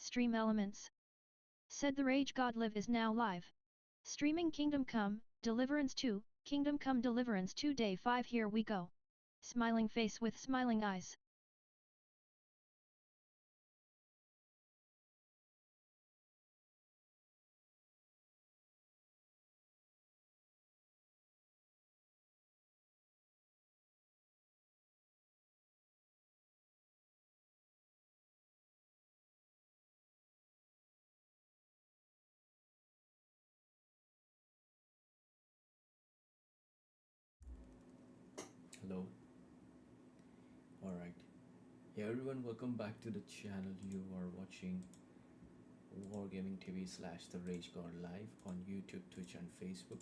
Stream Elements. Said TheRageGod Live is now live. Streaming Kingdom Come, Deliverance 2, Kingdom Come Deliverance 2 Day 5 here we go. Smiling face with smiling eyes. Hello. Alright. Hey everyone, welcome back to the channel. You are watching Wargaming TV / TheRageGod live on YouTube, Twitch and Facebook.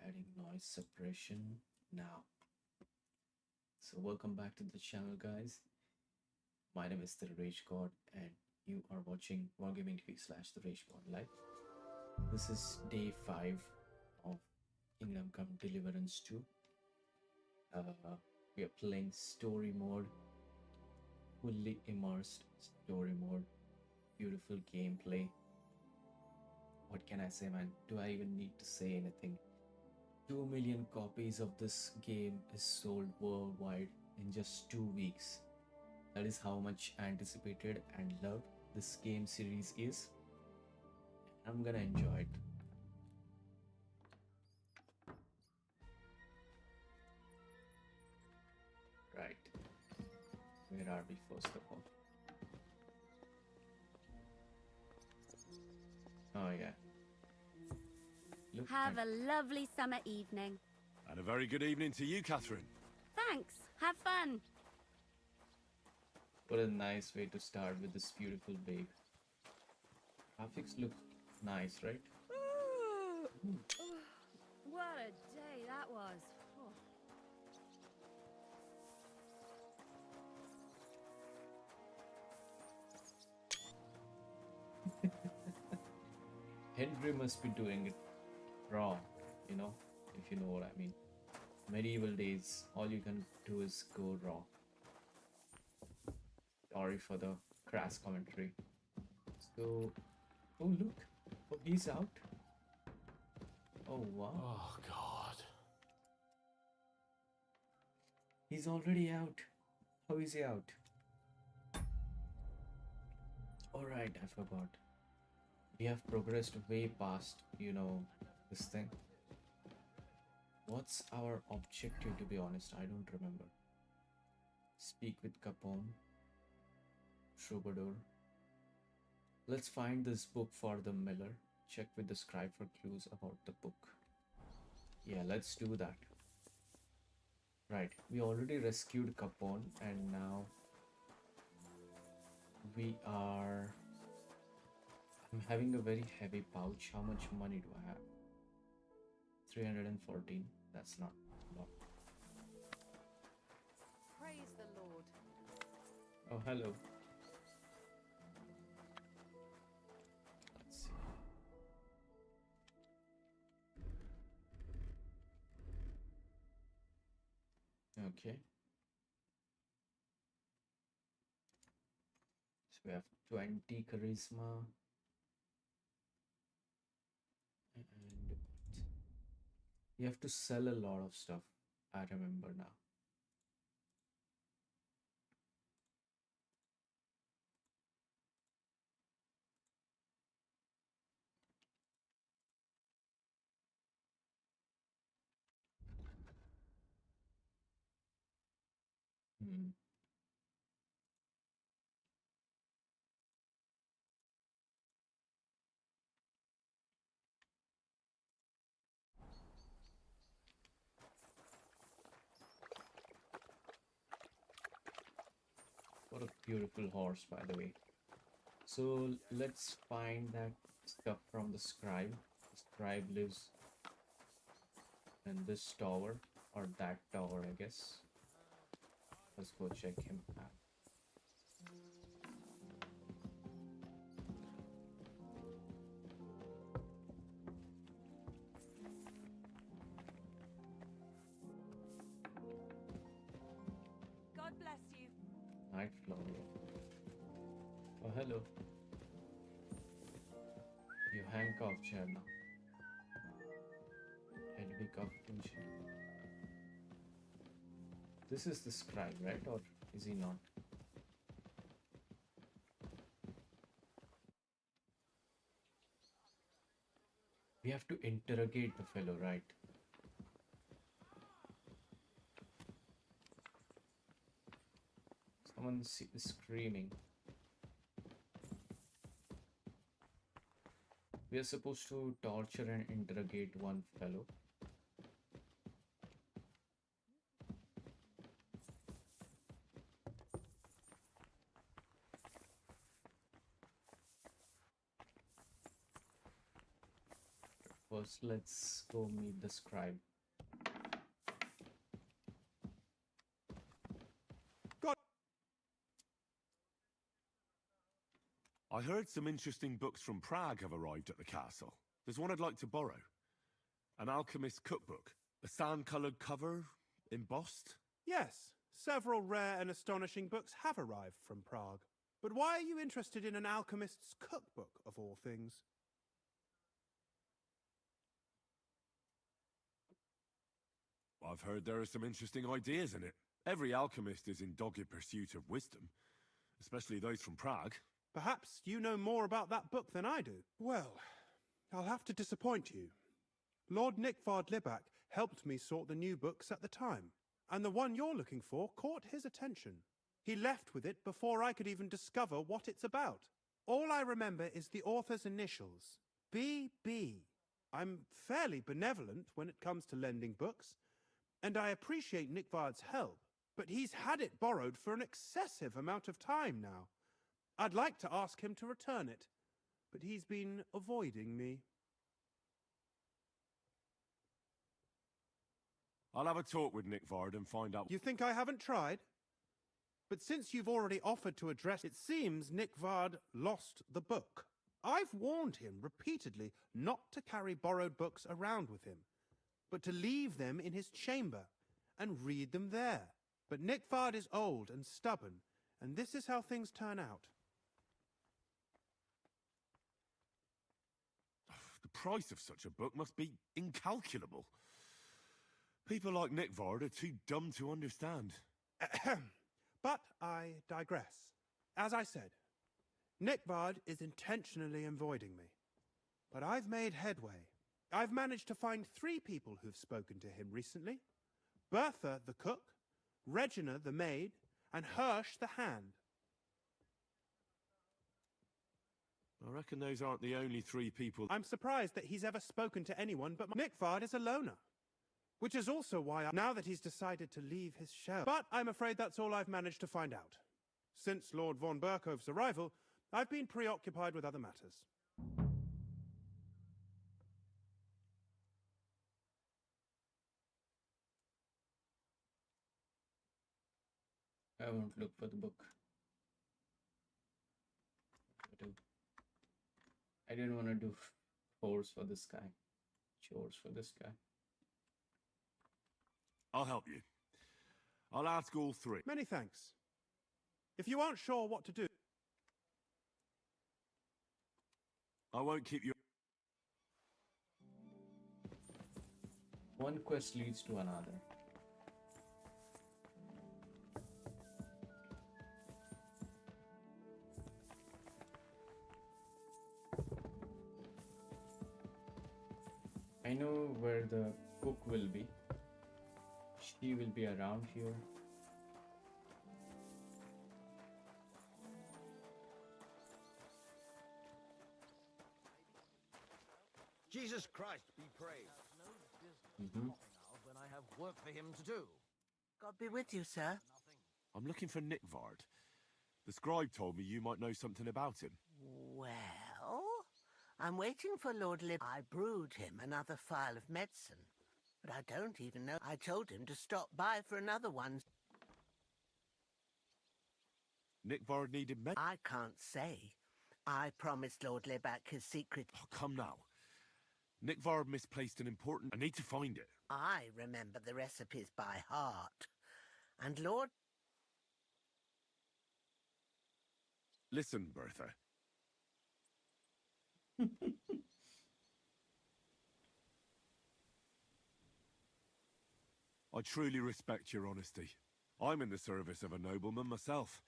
Adding noise suppression now. So welcome back to the channel, guys. My name is TheRageGod and you are watching Wargaming TV / TheRageGod live. This is day 5 of Kingdom Come Deliverance 2. We are playing story mode, fully immersed story mode, beautiful gameplay. What can I say, man? Do I even need to say anything? 2 million copies of this game is sold worldwide in just 2 weeks. That is how much anticipated and loved this game series is. I'm gonna enjoy it. Right. Where are we first of all? Oh yeah. Look, Have a lovely summer evening. And a very good evening to you, Catherine. Thanks. Have fun. What a nice way to start with this beautiful babe. Graphics look nice, right? Ooh. What a day that was. Henry must be doing it raw, you know, if you know what I mean. Medieval days, all you can do is go raw. Sorry for the crass commentary. So, oh look, oh, he's out. Oh wow. Oh, God. He's already out. How is he out? Alright, I forgot. We have progressed way past, you know, this thing. What's our objective, to be honest? I don't remember. Speak with Capone. Troubadour. Let's find this book for the miller. Check with the scribe for clues about the book. Yeah, let's do that. Right, we already rescued Capone and now we are... I'm having a very heavy pouch. How much money do I have? 314. That's not a lot. Praise the Lord. Oh, hello. Let's see. Okay. So we have 20 charisma. And what? You have to sell a lot of stuff. I remember now. Hmm. What a beautiful horse, by the way. So let's find that stuff from the scribe. The scribe lives in this tower or that tower, I guess. Let's go check him out. God bless you. Night flower. of German. Hedwig of München. This is the scribe, right? Or is he not? We have to interrogate the fellow, right? Someone is screaming. We are supposed to torture and interrogate one fellow. First, let's go meet the scribe. I heard some interesting books from Prague have arrived at the castle. There's one I'd like to borrow. An alchemist's cookbook. A sand-coloured cover, embossed. Yes, several rare and astonishing books have arrived from Prague. But why are you interested in an alchemist's cookbook, of all things? I've heard there are some interesting ideas in it. Every alchemist is in dogged pursuit of wisdom, especially those from Prague. Perhaps you know more about that book than I do. Well, I'll have to disappoint you. Lord Nickvard Libak helped me sort the new books at the time, and the one you're looking for caught his attention. He left with it before I could even discover what it's about. All I remember is the author's initials, BB. I'm fairly benevolent when it comes to lending books, and I appreciate Nickvard's help, but he's had it borrowed for an excessive amount of time now. I'd like to ask him to return it, but he's been avoiding me. I'll have a talk with Nickvard and find out. You think I haven't tried? But since you've already offered to address it, seems Nickvard lost the book. I've warned him repeatedly not to carry borrowed books around with him, but to leave them in his chamber and read them there. But Nickvard is old and stubborn, and this is how things turn out. The price of such a book must be incalculable. People like Nickvard are too dumb to understand. But I digress. As I said, Nickvard is intentionally avoiding me. But I've made headway. I've managed to find 3 people who've spoken to him recently. Bertha, the cook, Regina, the maid, and Hirsch, the hand. I reckon those aren't the only 3 people. I'm surprised that he's ever spoken to anyone, but Nickvard is a loner. Which is also why, now that he's decided to leave his shell. But I'm afraid that's all I've managed to find out. Since Lord von Berkov's arrival, I've been preoccupied with other matters. I won't look for the book. I didn't want to do chores for this guy. Chores for this guy. I'll help you. I'll ask all 3. Many thanks. If you aren't sure what to do... I won't keep you... One quest leads to another. I know where the cook will be. She will be around here. Jesus Christ be praised. When I have work for him to do. God be with you, sir. I'm looking for Nickvard. The scribe told me you might know something about him. Well, I'm waiting for Lord Lib. I brewed him another phial of medicine, but I don't even know. I told him to stop by for another one. Nickvard needed med... I can't say. I promised Lord Libak his secret. Oh, come now. Nickvard misplaced an important... I need to find it. I remember the recipes by heart. And Lord... Listen, Bertha. I truly respect your honesty. I'm in the service of a nobleman myself,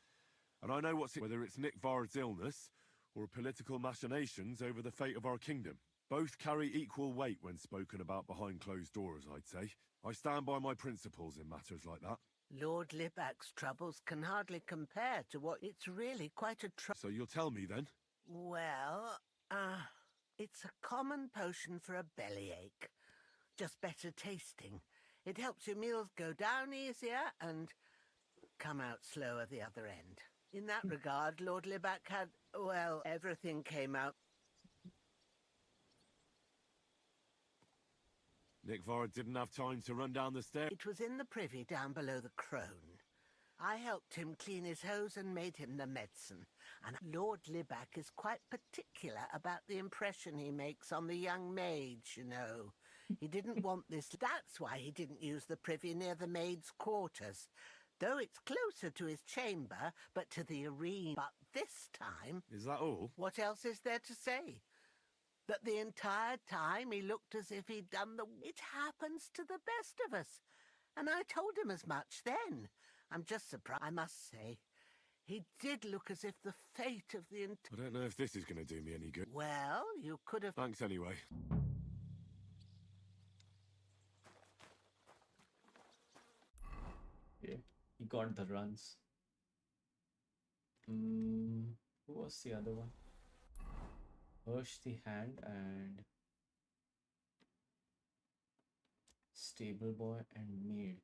and I know whether it's Nick Vard's illness or political machinations over the fate of our kingdom. Both carry equal weight when spoken about behind closed doors, I'd say. I stand by my principles in matters like that. Lord Libac's troubles can hardly compare to what it's really quite a So you'll tell me then? Well, it's a common potion for a bellyache. Just better tasting. It helps your meals go down easier and come out slower the other end. In that regard, Lord Libac had, well, everything came out. Nick Vard didn't have time to run down the stairs. It was in the privy down below the crone. I helped him clean his hose and made him the medicine. And Lord Libac is quite particular about the impression he makes on the young maids, you know. He didn't want this. That's why he didn't use the privy near the maids' quarters. Though it's closer to his chamber, but to the arena. But this time... Is that all? What else is there to say? That the entire time he looked as if he'd done the... It happens to the best of us. And I told him as much then. I'm just surprised, I must say. He did look as if the fate of the I don't know if this is going to do me any good. Well, you could have... Thanks anyway. Okay, he got the runs. Who was the other one? Hirsch the Hand and Stable Boy and Maid.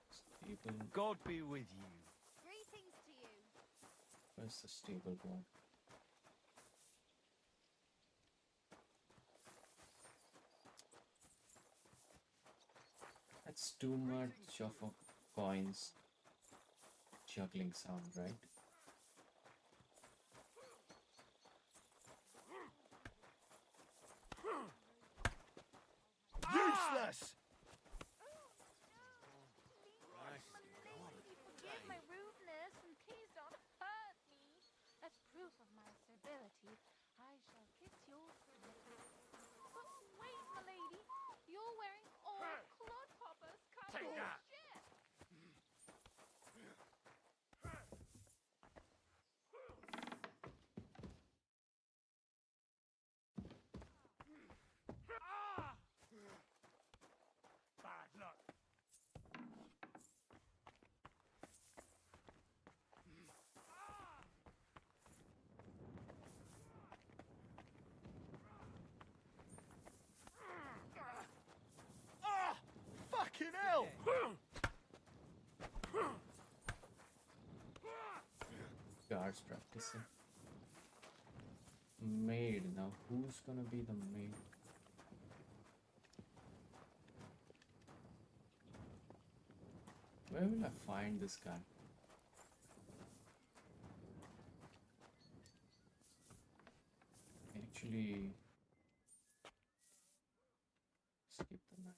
Stable... God be with you. Greetings to you. Where's the Stable Boy? That's too much of a coins juggling sound, right? Useless! Forgive my rudeness and please don't hurt me. As proof of my servility, I shall kiss your stomach. But wait, my lady, you're wearing old clodhoppers covered in shit. Bad luck. Fucking hell! Guards practicing. Maid. Now who's gonna be the maid? Where will I find this guy? Actually, skip the night.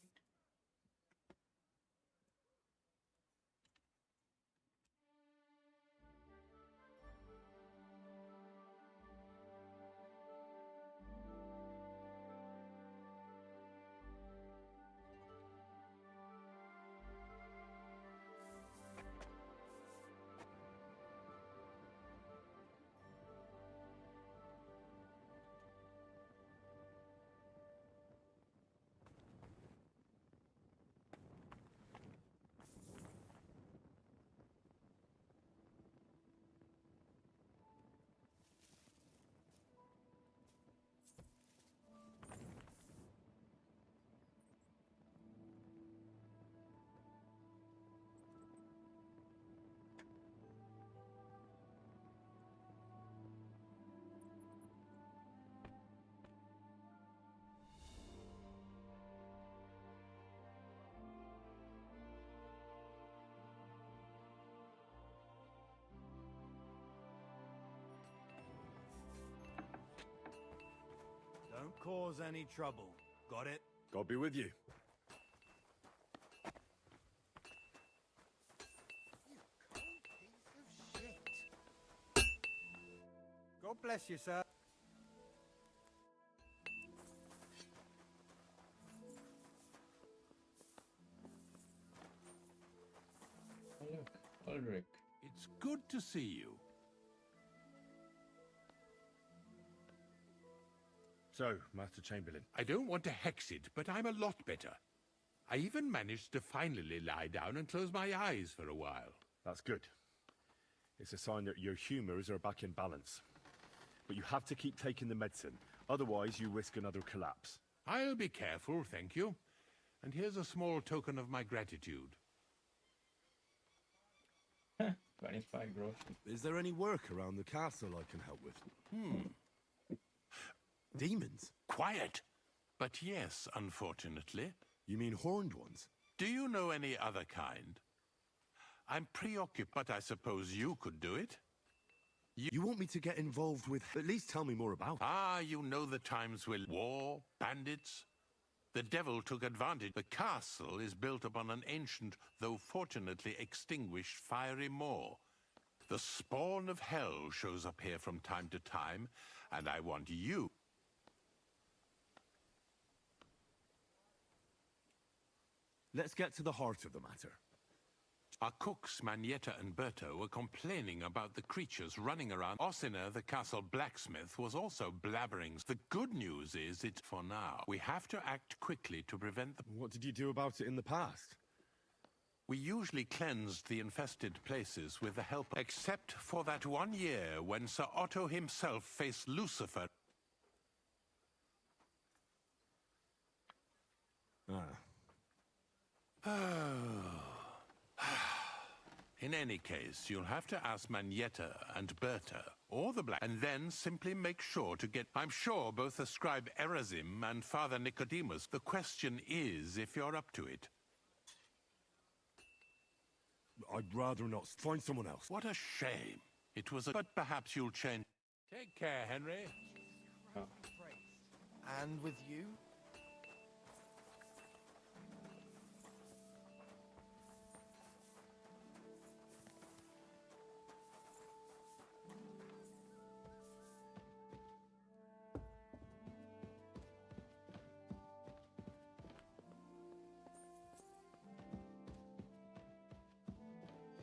Don't cause any trouble. Got it? God be with you. God bless you, sir. Good to see you. So, Master Chamberlain. I don't want to hex it, but I'm a lot better. I even managed to finally lie down and close my eyes for a while. That's good. It's a sign that your humors are back in balance. But you have to keep taking the medicine, otherwise you risk another collapse. I'll be careful, thank you. And here's a small token of my gratitude. 25 gross. Is there any work around the castle I can help with? Demons? Quiet! But yes, unfortunately. You mean horned ones? Do you know any other kind? I'm preoccupied, but I suppose you could do it. You want me to get involved with... At least tell me more about it. Ah, you know the times with war, bandits. The devil took advantage. The castle is built upon an ancient, though fortunately extinguished, fiery moor. The spawn of hell shows up here from time to time, and I want you. Let's get to the heart of the matter. Our cooks, Manietta and Berto, were complaining about the creatures running around. Ossiner, the castle blacksmith, was also blabbering. The good news is it's for now. We have to act quickly to prevent them. What did you do about it in the past? We usually cleansed the infested places with the help, except for that one year when Sir Otto himself faced Lucifer. In any case, you'll have to ask Manietta and Berta, or the Black, and then simply make sure to get... I'm sure both the scribe Erazim and Father Nicodemus. The question is if you're up to it. I'd rather not. Find someone else. What a shame. It was a... But perhaps you'll change... Take care, Henry. Oh. And with you?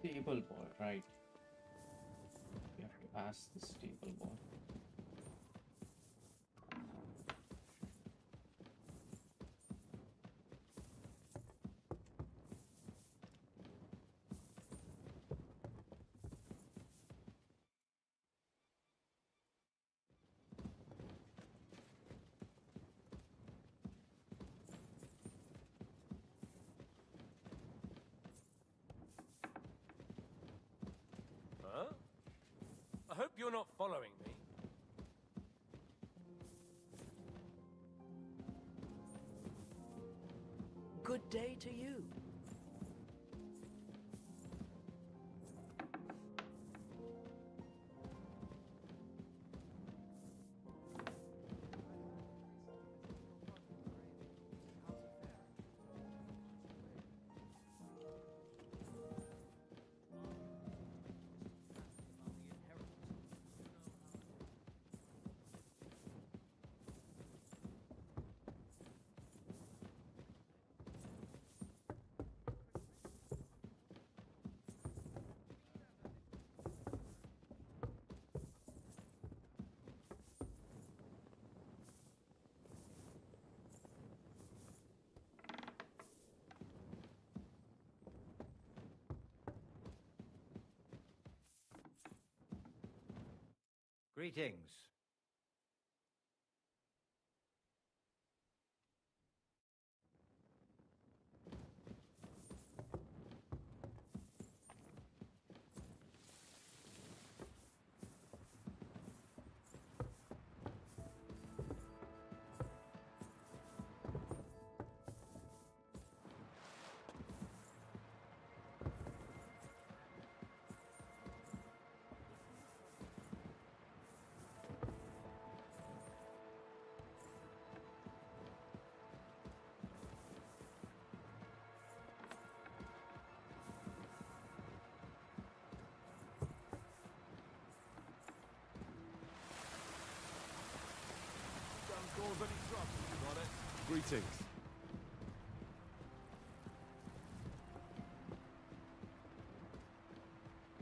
Stable board, right? We have to ask the stable board. Huh? I hope you're not following me. Good day to you. Greetings. Cause any trouble, you got it? Greetings.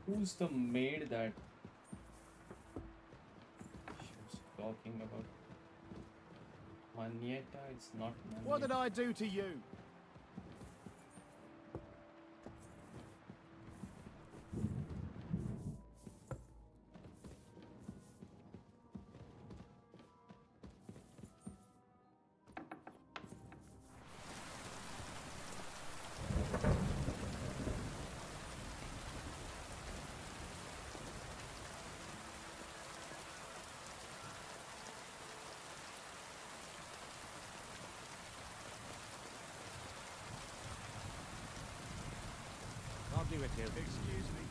Who's the maid that she was talking about? Manietta? It's not Manietta. What did I do to you? I'll do it here. Excuse me.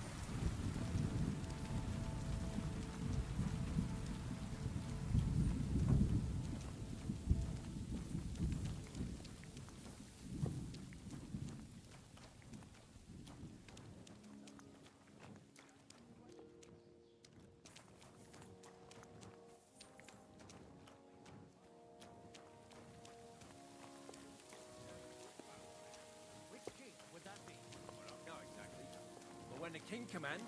Which king would that be? Well, I don't know exactly. But when the king commands,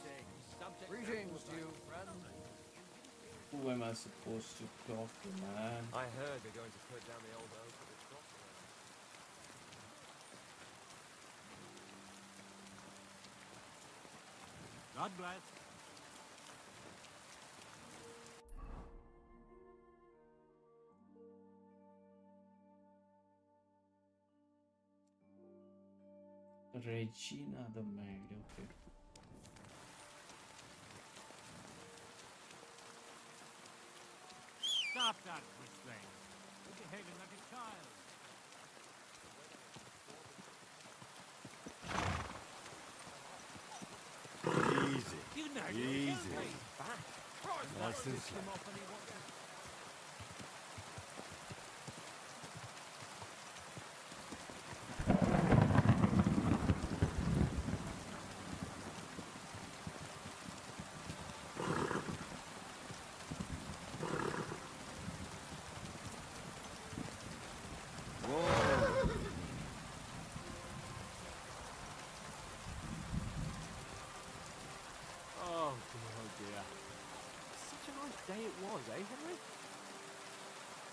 subject. Greetings to you, friend. Who am I supposed to talk to, man? I heard they're going to put down the old oak at the top. God bless. Regina the maid, okay. Stop that whistling. You're behaving like a child. Easy. You know Easy. back. Nice and slow. Oh dear. Such a nice day it was, eh, Henry?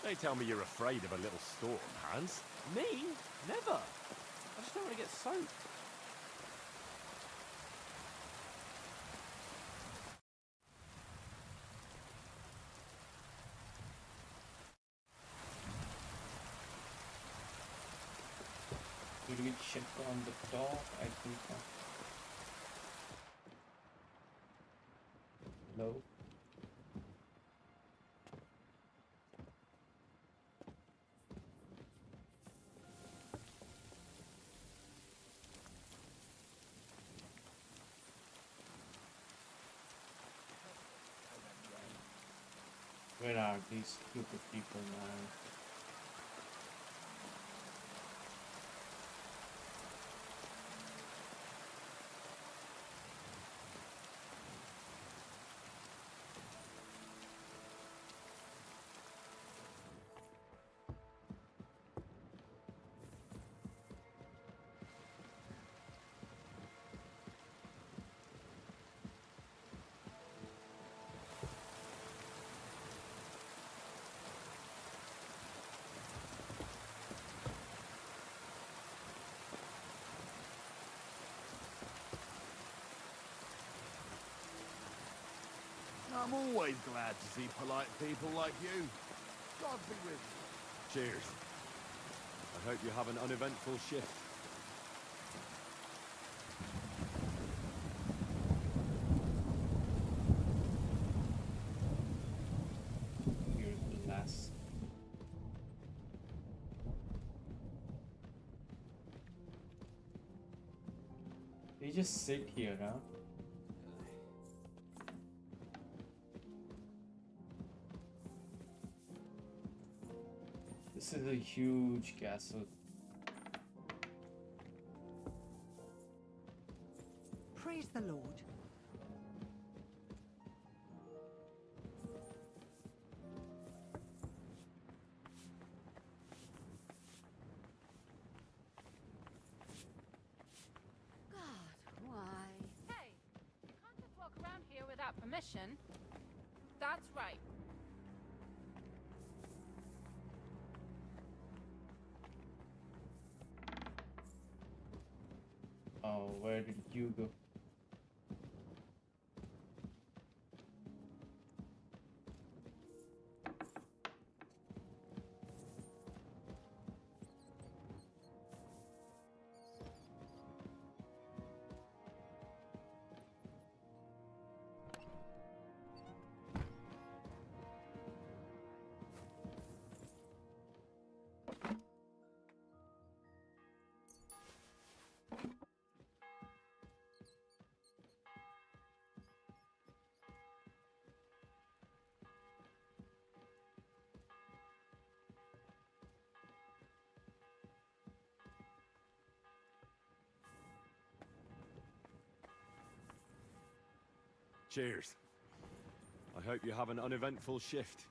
They tell me you're afraid of a little storm, Hans. Me? Never. I just don't want to get soaked. Did we check on the top? I think not. No. Where are these stupid people, man? I'm always glad to see polite people like you. God be with you. Cheers. I hope you have an uneventful shift. Beautiful lass. They just sit here, huh? This is a huge castle. Praise the Lord. God, why? Hey, can't a mission. That's right. Oh, where did you go? Cheers. I hope you have an uneventful shift.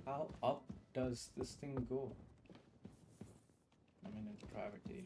How up does this thing go? I'm in a private area.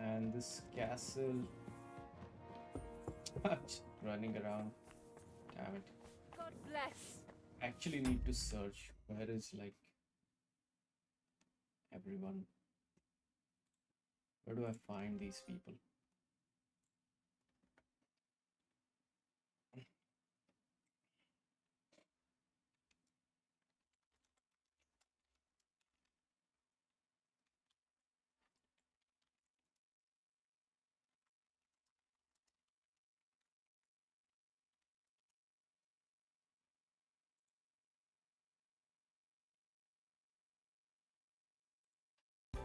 And this castle just running around. Damn it. God bless. Actually need to search where is like everyone. Where do I find these people?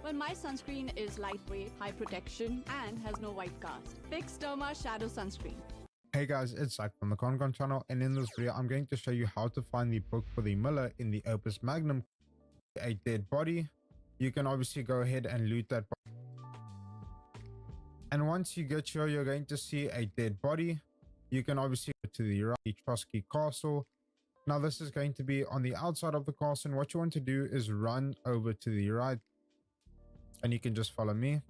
Well, my sunscreen is lightweight, high protection, and has no white cast. Big Sturma Shadow Sunscreen. Hey guys, it's Zach from the Con channel, and in this video I'm going to show you how to find the book for the Miller in the Opus Magnum. A dead body. You can obviously go ahead and loot that body. And once you get here, you're going to see a dead body. You can obviously go to the right, the Trotsky Castle. Now this is going to be on the outside of the castle, and what you want to do is run over to the right, and you can just follow me.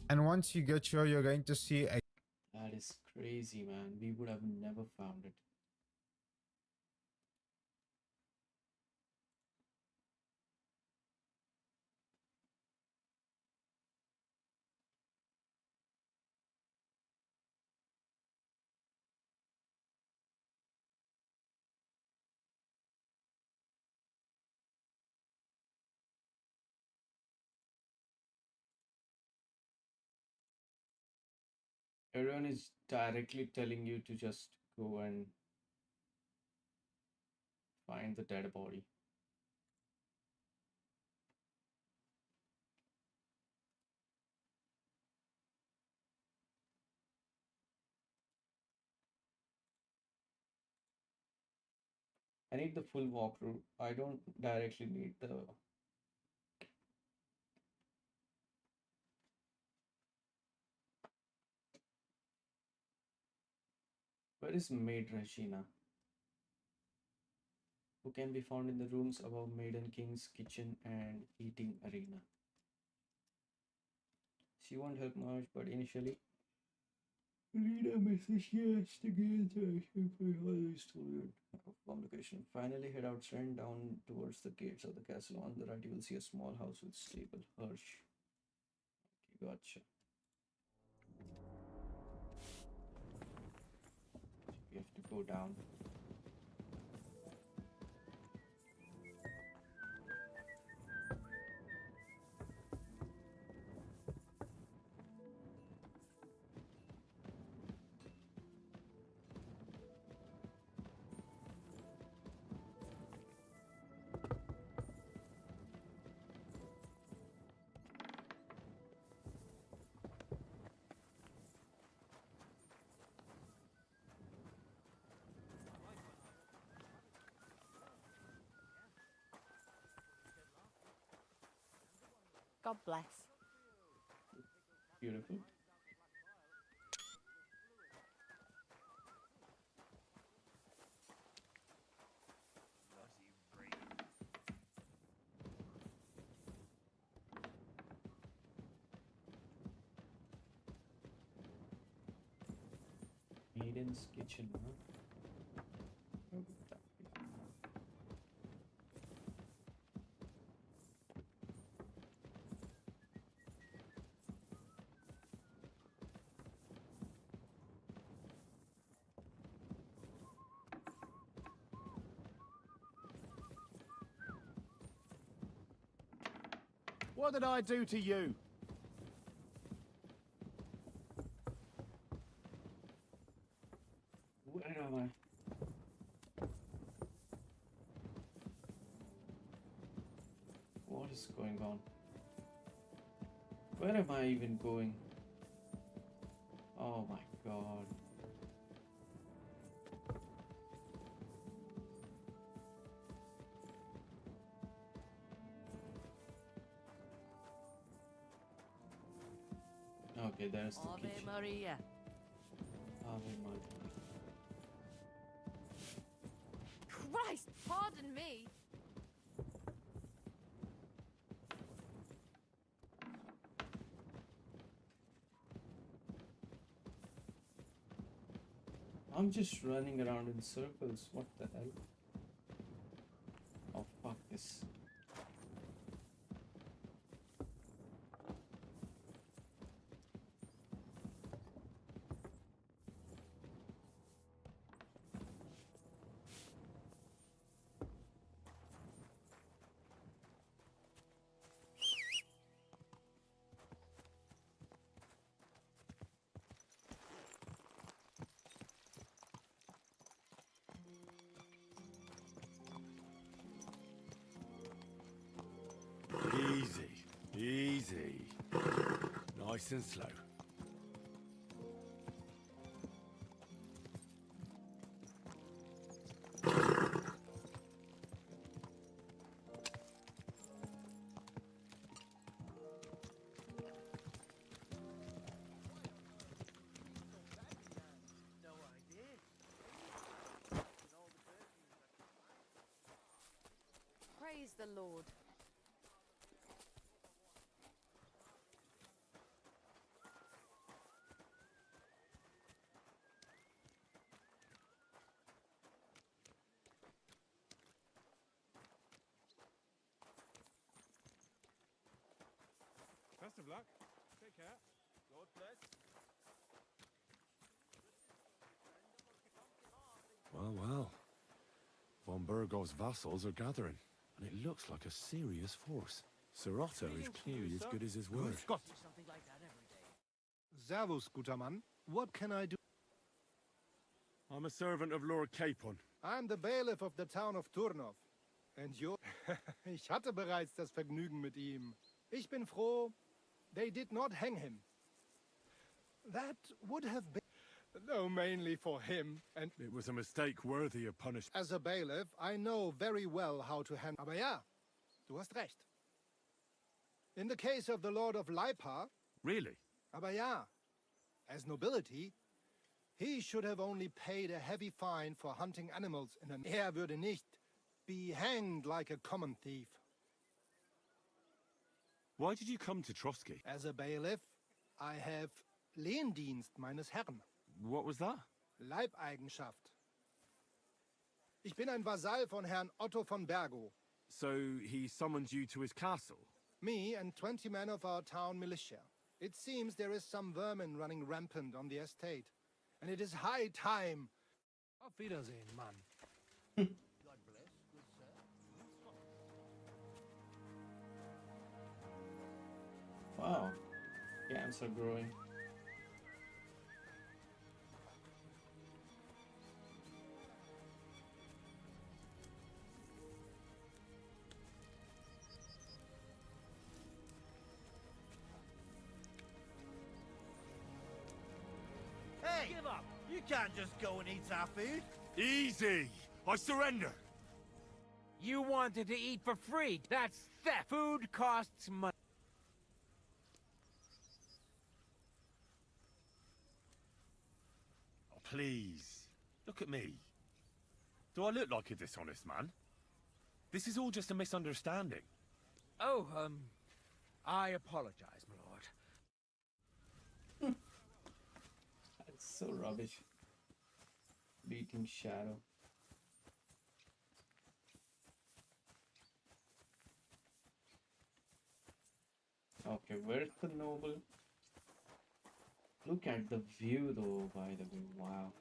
And once you get here, you're going to see a... That is crazy, man. We would have never found it. Everyone is directly telling you to just go and find the dead body. I need the full walkthrough. I don't directly need the... Where is Maid Regina? Who can be found in the rooms above Maiden King's kitchen and eating arena. She won't help much, but initially read a message yes to get communication. Finally head out straight down towards the gates of the castle. On the right you will see a small house with stable. Hirsch. Okay, gotcha. We have to go down. God bless. Beautiful. Maiden's kitchen, huh? How would that be? What did I do to you? Where am I? What is going on? Where am I even going? Oh my god. Okay, there's the Ave kitchen. Maria. Ave Maria. Christ, pardon me. I'm just running around in circles. What the hell? Oh, fuck this. Easy, easy. Nice and slow. Praise the Lord. Best of luck. Take care. God bless. Well, well. Von Burgov's vassals are gathering, and it looks like a serious force. Sir Otto is clearly as good as his word. Scott. Something like that every day. Servus, guter Mann. What can I do? I'm a servant of Lord Capon. I'm the bailiff of the town of Turnov. And you? Ich hatte bereits das Vergnügen mit ihm. Ich bin froh, they did not hang him. That would have been... Though mainly for him, and It was a mistake worthy of punishment. as a bailiff, I know very well how to handle. Aber ja, du hast recht. In the case of the Lord of Leipa, Really? aber ja, as nobility, he should have only paid a heavy fine for hunting animals in an würde nicht be hanged like a common thief. Why did you come to Trotsky? As a bailiff, I have Lehendienst meines Herrn. What was that? Leibeigenschaft. Ich bin ein Vasall von Herrn Otto von Bergo. So he summoned you to his castle? Me and 20 men of our town militia. It seems there is some vermin running rampant on the estate. And it is high time. Auf Wiedersehen, Mann. God bless, good sir. Wow, camps are growing. Hey! Give up! You can't just go and eat our food. Easy! I surrender! You wanted to eat for free. That's theft. Food costs money. Oh, please, look at me. Do I look like a dishonest man? This is all just a misunderstanding. Oh, I apologize, my lord. That's so rubbish. Beating Shadow. Okay, where's the noble? Look at the view though, by the way, wow.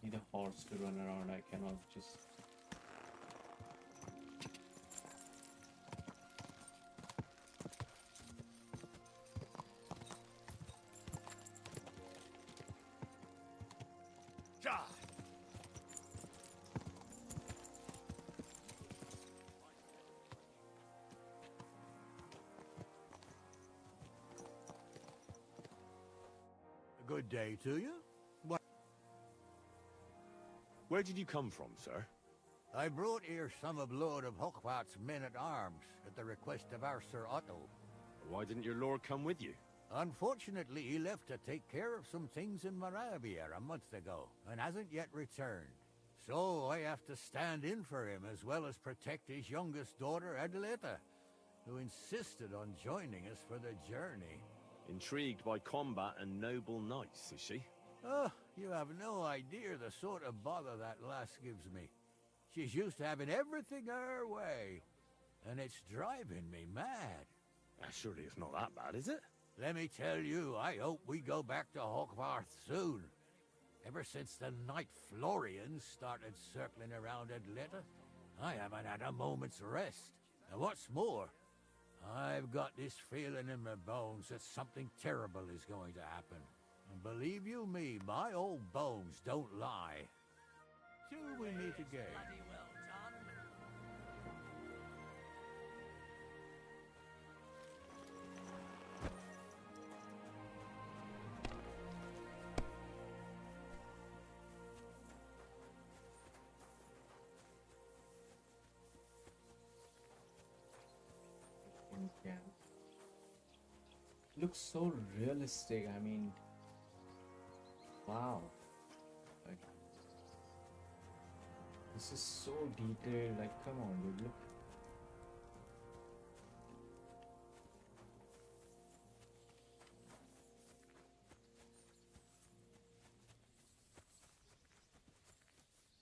Need a horse to run around, I cannot just... A good day to you. What? Where did you come from, sir? I brought here some of Lord of Hochwart's men-at-arms at the request of our Sir Otto. Why didn't your lord come with you? Unfortunately, he left to take care of some things in Moravia a month ago, and hasn't yet returned. So I have to stand in for him as well as protect his youngest daughter, Adeleta, who insisted on joining us for the journey. Intrigued by combat and noble knights, is she? Oh, you have no idea the sort of bother that lass gives me. She's used to having everything her way, and it's driving me mad. Surely it's not that bad, is it? Let me tell you, I hope we go back to Hochwart soon. Ever since the Knight Florians started circling around Adeleta, I haven't had a moment's rest. And what's more, I've got this feeling in my bones that something terrible is going to happen. And believe you me, my old bones don't lie. Till we meet again. Yeah. Looks so realistic, I mean, wow. Like, this is so detailed, like, come on dude, look.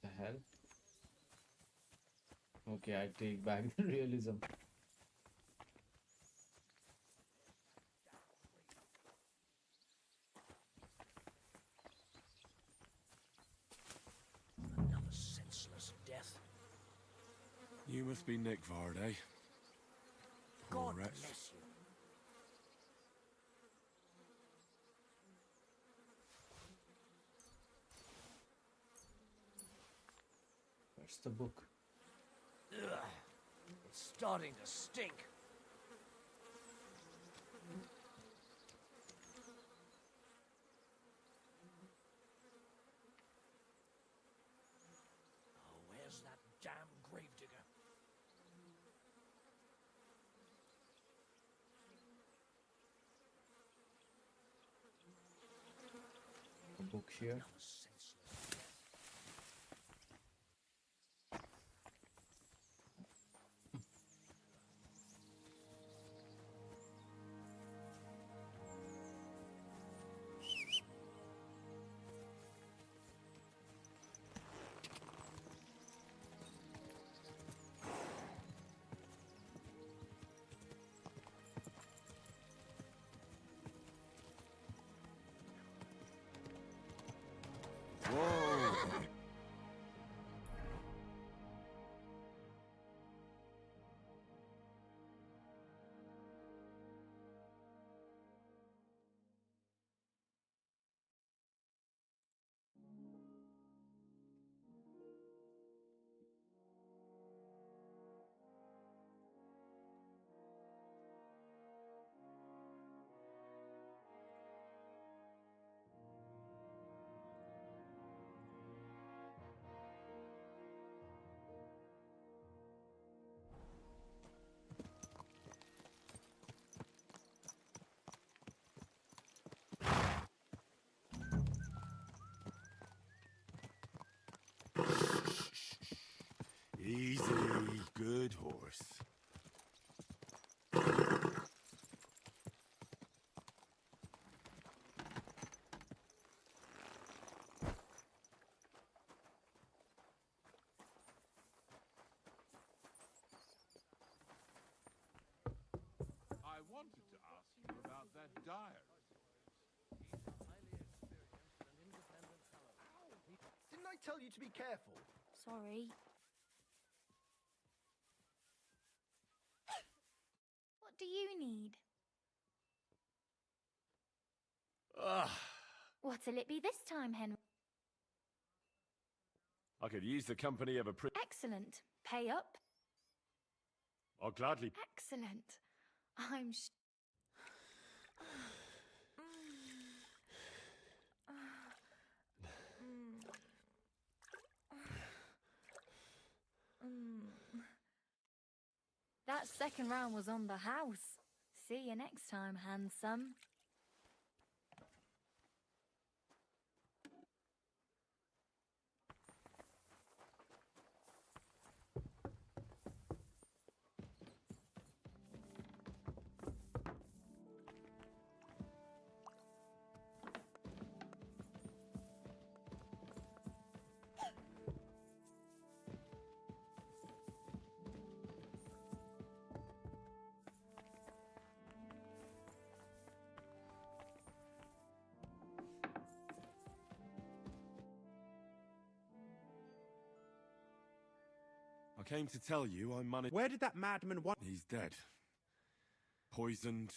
The hell? Okay, I take back the realism. You must be Nick Vard, eh? Poor God wretch. bless you. What's the book? Ugh, it's starting to stink. Oh, where's that damn gravedigger? A book here. Easy, good horse. I wanted to ask you about that diary. Didn't I tell you to be careful? Sorry. What do you need? Ugh. What'll it be this time, Henry? I could use the company of a Excellent. Pay up. I'll gladly... Excellent. I'm That second round was on the house. See you next time, handsome. I came to tell you I managed... Where did that madman want... He's dead. Poisoned,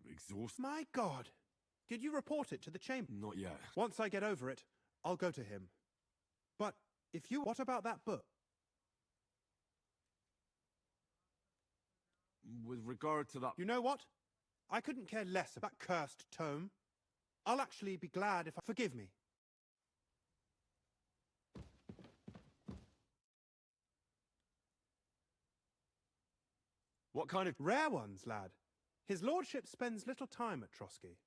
exhausted... My God! Did you report it to the chamber? Not yet. Once I get over it, I'll go to him. But if you... What about that book? With regard to that... You know what? I couldn't care less about that cursed tome. I'll actually be glad if I... Forgive me. What kind of... Rare ones, lad. His lordship spends little time at Trotsky.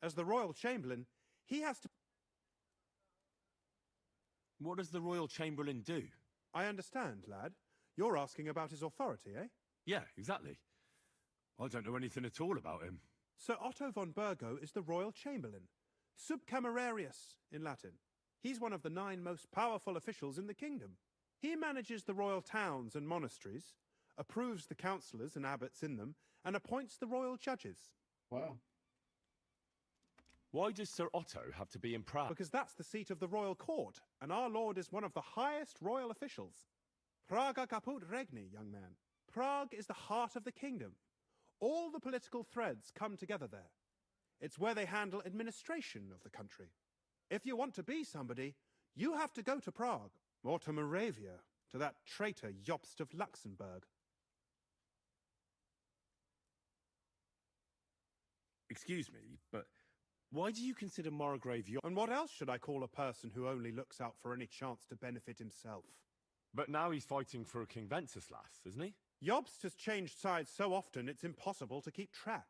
As the royal chamberlain, he has to... What does the royal chamberlain do? I understand, lad. You're asking about his authority, eh? Yeah, exactly. I don't know anything at all about him. Sir Otto von Burgo is the royal chamberlain. Subcamerarius, in Latin. He's one of the 9 most powerful officials in the kingdom. He manages the royal towns and monasteries, approves the councillors and abbots in them, and appoints the royal judges. Wow. Why does Sir Otto have to be in Prague? Because that's the seat of the royal court, and our lord is one of the highest royal officials. Praga caput regni, young man. Prague is the heart of the kingdom. All the political threads come together there. It's where they handle administration of the country. If you want to be somebody, you have to go to Prague, or to Moravia, to that traitor Jobst of Luxembourg. Excuse me, but why do you consider Margrave Jobst? And what else should I call a person who only looks out for any chance to benefit himself? But now he's fighting for King Wenceslas, isn't he? Jobst has changed sides so often it's impossible to keep track.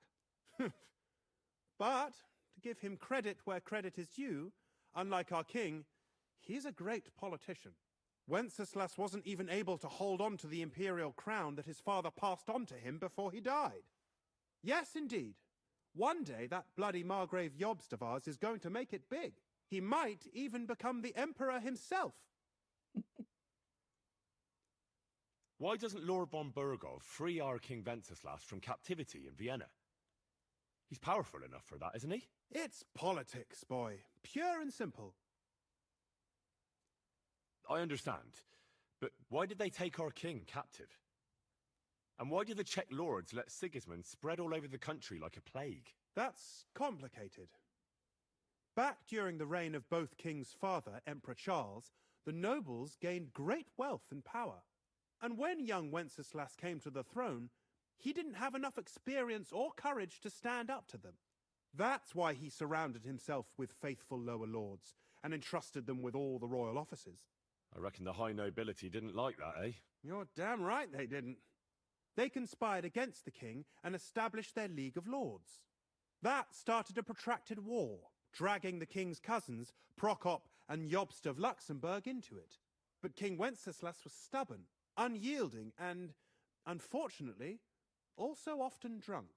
But, to give him credit where credit is due, unlike our king, he's a great politician. Wenceslas wasn't even able to hold on to the imperial crown that his father passed on to him before he died. Yes, indeed. One day that bloody Margrave Jobst of ours is going to make it big. He might even become the emperor himself. Why doesn't Lord von Burgov free our King Wenceslas from captivity in Vienna? He's powerful enough for that, isn't he? It's politics, boy. Pure and simple. I understand, but why did they take our king captive? And why did the Czech lords let Sigismund spread all over the country like a plague? That's complicated. Back during the reign of both King's father, Emperor Charles, the nobles gained great wealth and power. And when young Wenceslas came to the throne, he didn't have enough experience or courage to stand up to them. That's why he surrounded himself with faithful lower lords and entrusted them with all the royal offices. I reckon the high nobility didn't like that, eh? You're damn right they didn't. They conspired against the king and established their League of Lords. That started a protracted war, dragging the king's cousins, Prokop and Jobst of Luxembourg, into it. But King Wenceslas was stubborn, unyielding, and, unfortunately, also often drunk.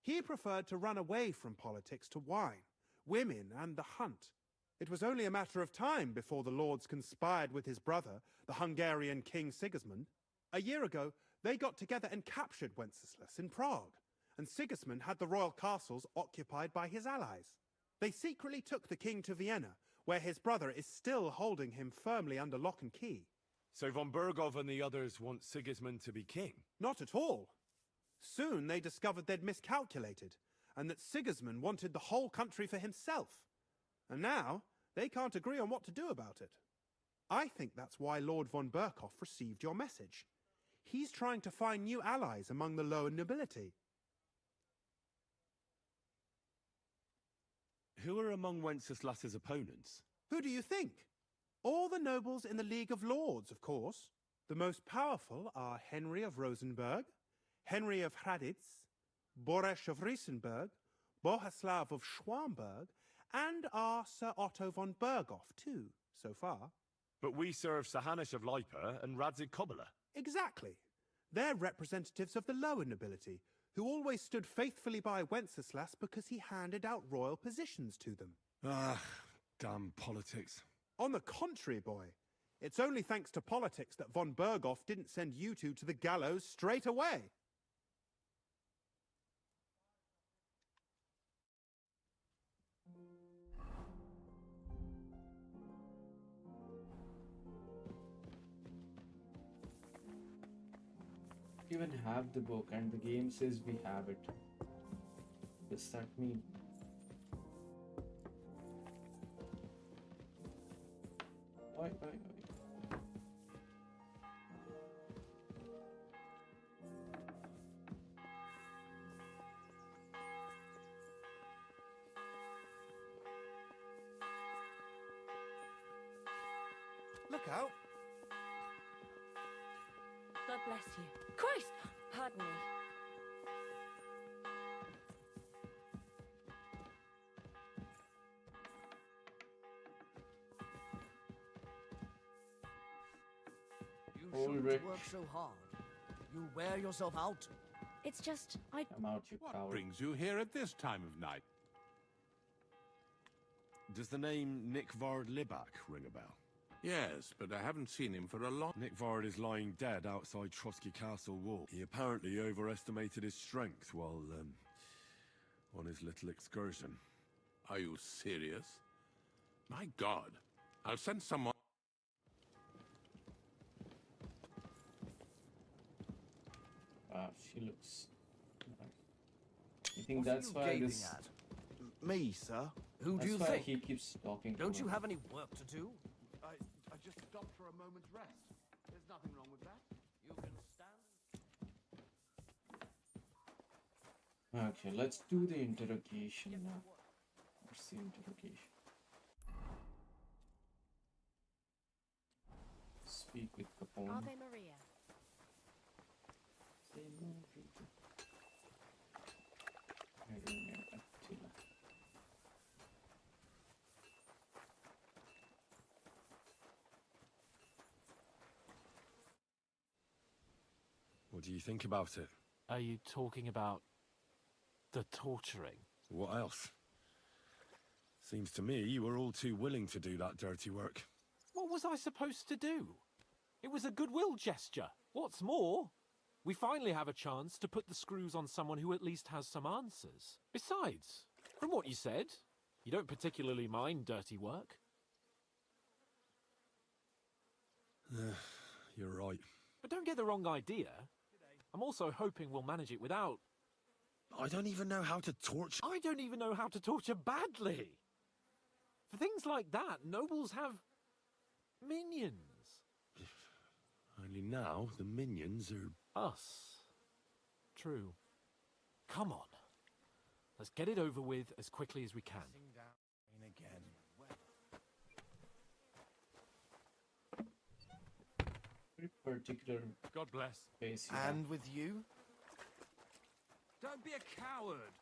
He preferred to run away from politics to wine, women, and the hunt. It was only a matter of time before the lords conspired with his brother, the Hungarian King Sigismund. A year ago, they got together and captured Wenceslas in Prague, and Sigismund had the royal castles occupied by his allies. They secretly took the king to Vienna, where his brother is still holding him firmly under lock and key. So von Burgov and the others want Sigismund to be king? Not at all. Soon they discovered they'd miscalculated, and that Sigismund wanted the whole country for himself. And now, they can't agree on what to do about it. I think that's why Lord von Burkhoff received your message. He's trying to find new allies among the lower nobility. Who are among Wenceslas's opponents? Who do you think? All the nobles in the League of Lords, of course. The most powerful are Henry of Rosenberg, Henry of Hraditz, Boresh of Riesenberg, Bohuslav of Schwamberg, and our Sir Otto von Berghoff, too, so far. But we serve Sir Hanush of Lipa and Radzig Kobyla. Exactly. They're representatives of the lower nobility, who always stood faithfully by Wenceslas because he handed out royal positions to them. Ah, damn politics. On the contrary, boy. It's only thanks to politics that von Berghoff didn't send you two to the gallows straight away. We even have the book and the game says we have it. Does that mean? Oi. Look out! God bless you. Christ! Pardon me. You shouldn't Ulrich. work so hard. You'll wear yourself out. It's just, Come out, you What coward. brings you here at this time of night? Does the name Nick Vard Libak ring a bell? Yes, but I haven't seen him for a long... Nick Vard is lying dead outside Trotsky Castle wall. He apparently overestimated his strength while, on his little excursion. Are you serious? My God. I'll send someone... Wow, she looks nice. I think that's why this... Me, sir? Who That's do you why think? he keeps talking to Don't you her. have any work to do? I just stopped for a moment's rest. There's nothing Okay, let's do the interrogation now. What's the interrogation? Speak with Capone. Ave Maria. Attila. What do you think about it? Are you talking about the torturing? What else? Seems to me you were all too willing to do that dirty work. What was I supposed to do? It was a goodwill gesture. What's more, we finally have a chance to put the screws on someone who at least has some answers. Besides, from what you said, you don't particularly mind dirty work. You're right. But don't get the wrong idea. I'm also hoping we'll manage it without... I don't even know how to torture... I don't even know how to torture badly. For things like that, nobles have... minions. Only now, the minions are... Us. True. Come on. Let's get it over with as quickly as we can. Again. Very particular. God bless. Face. And with you? Don't be a coward.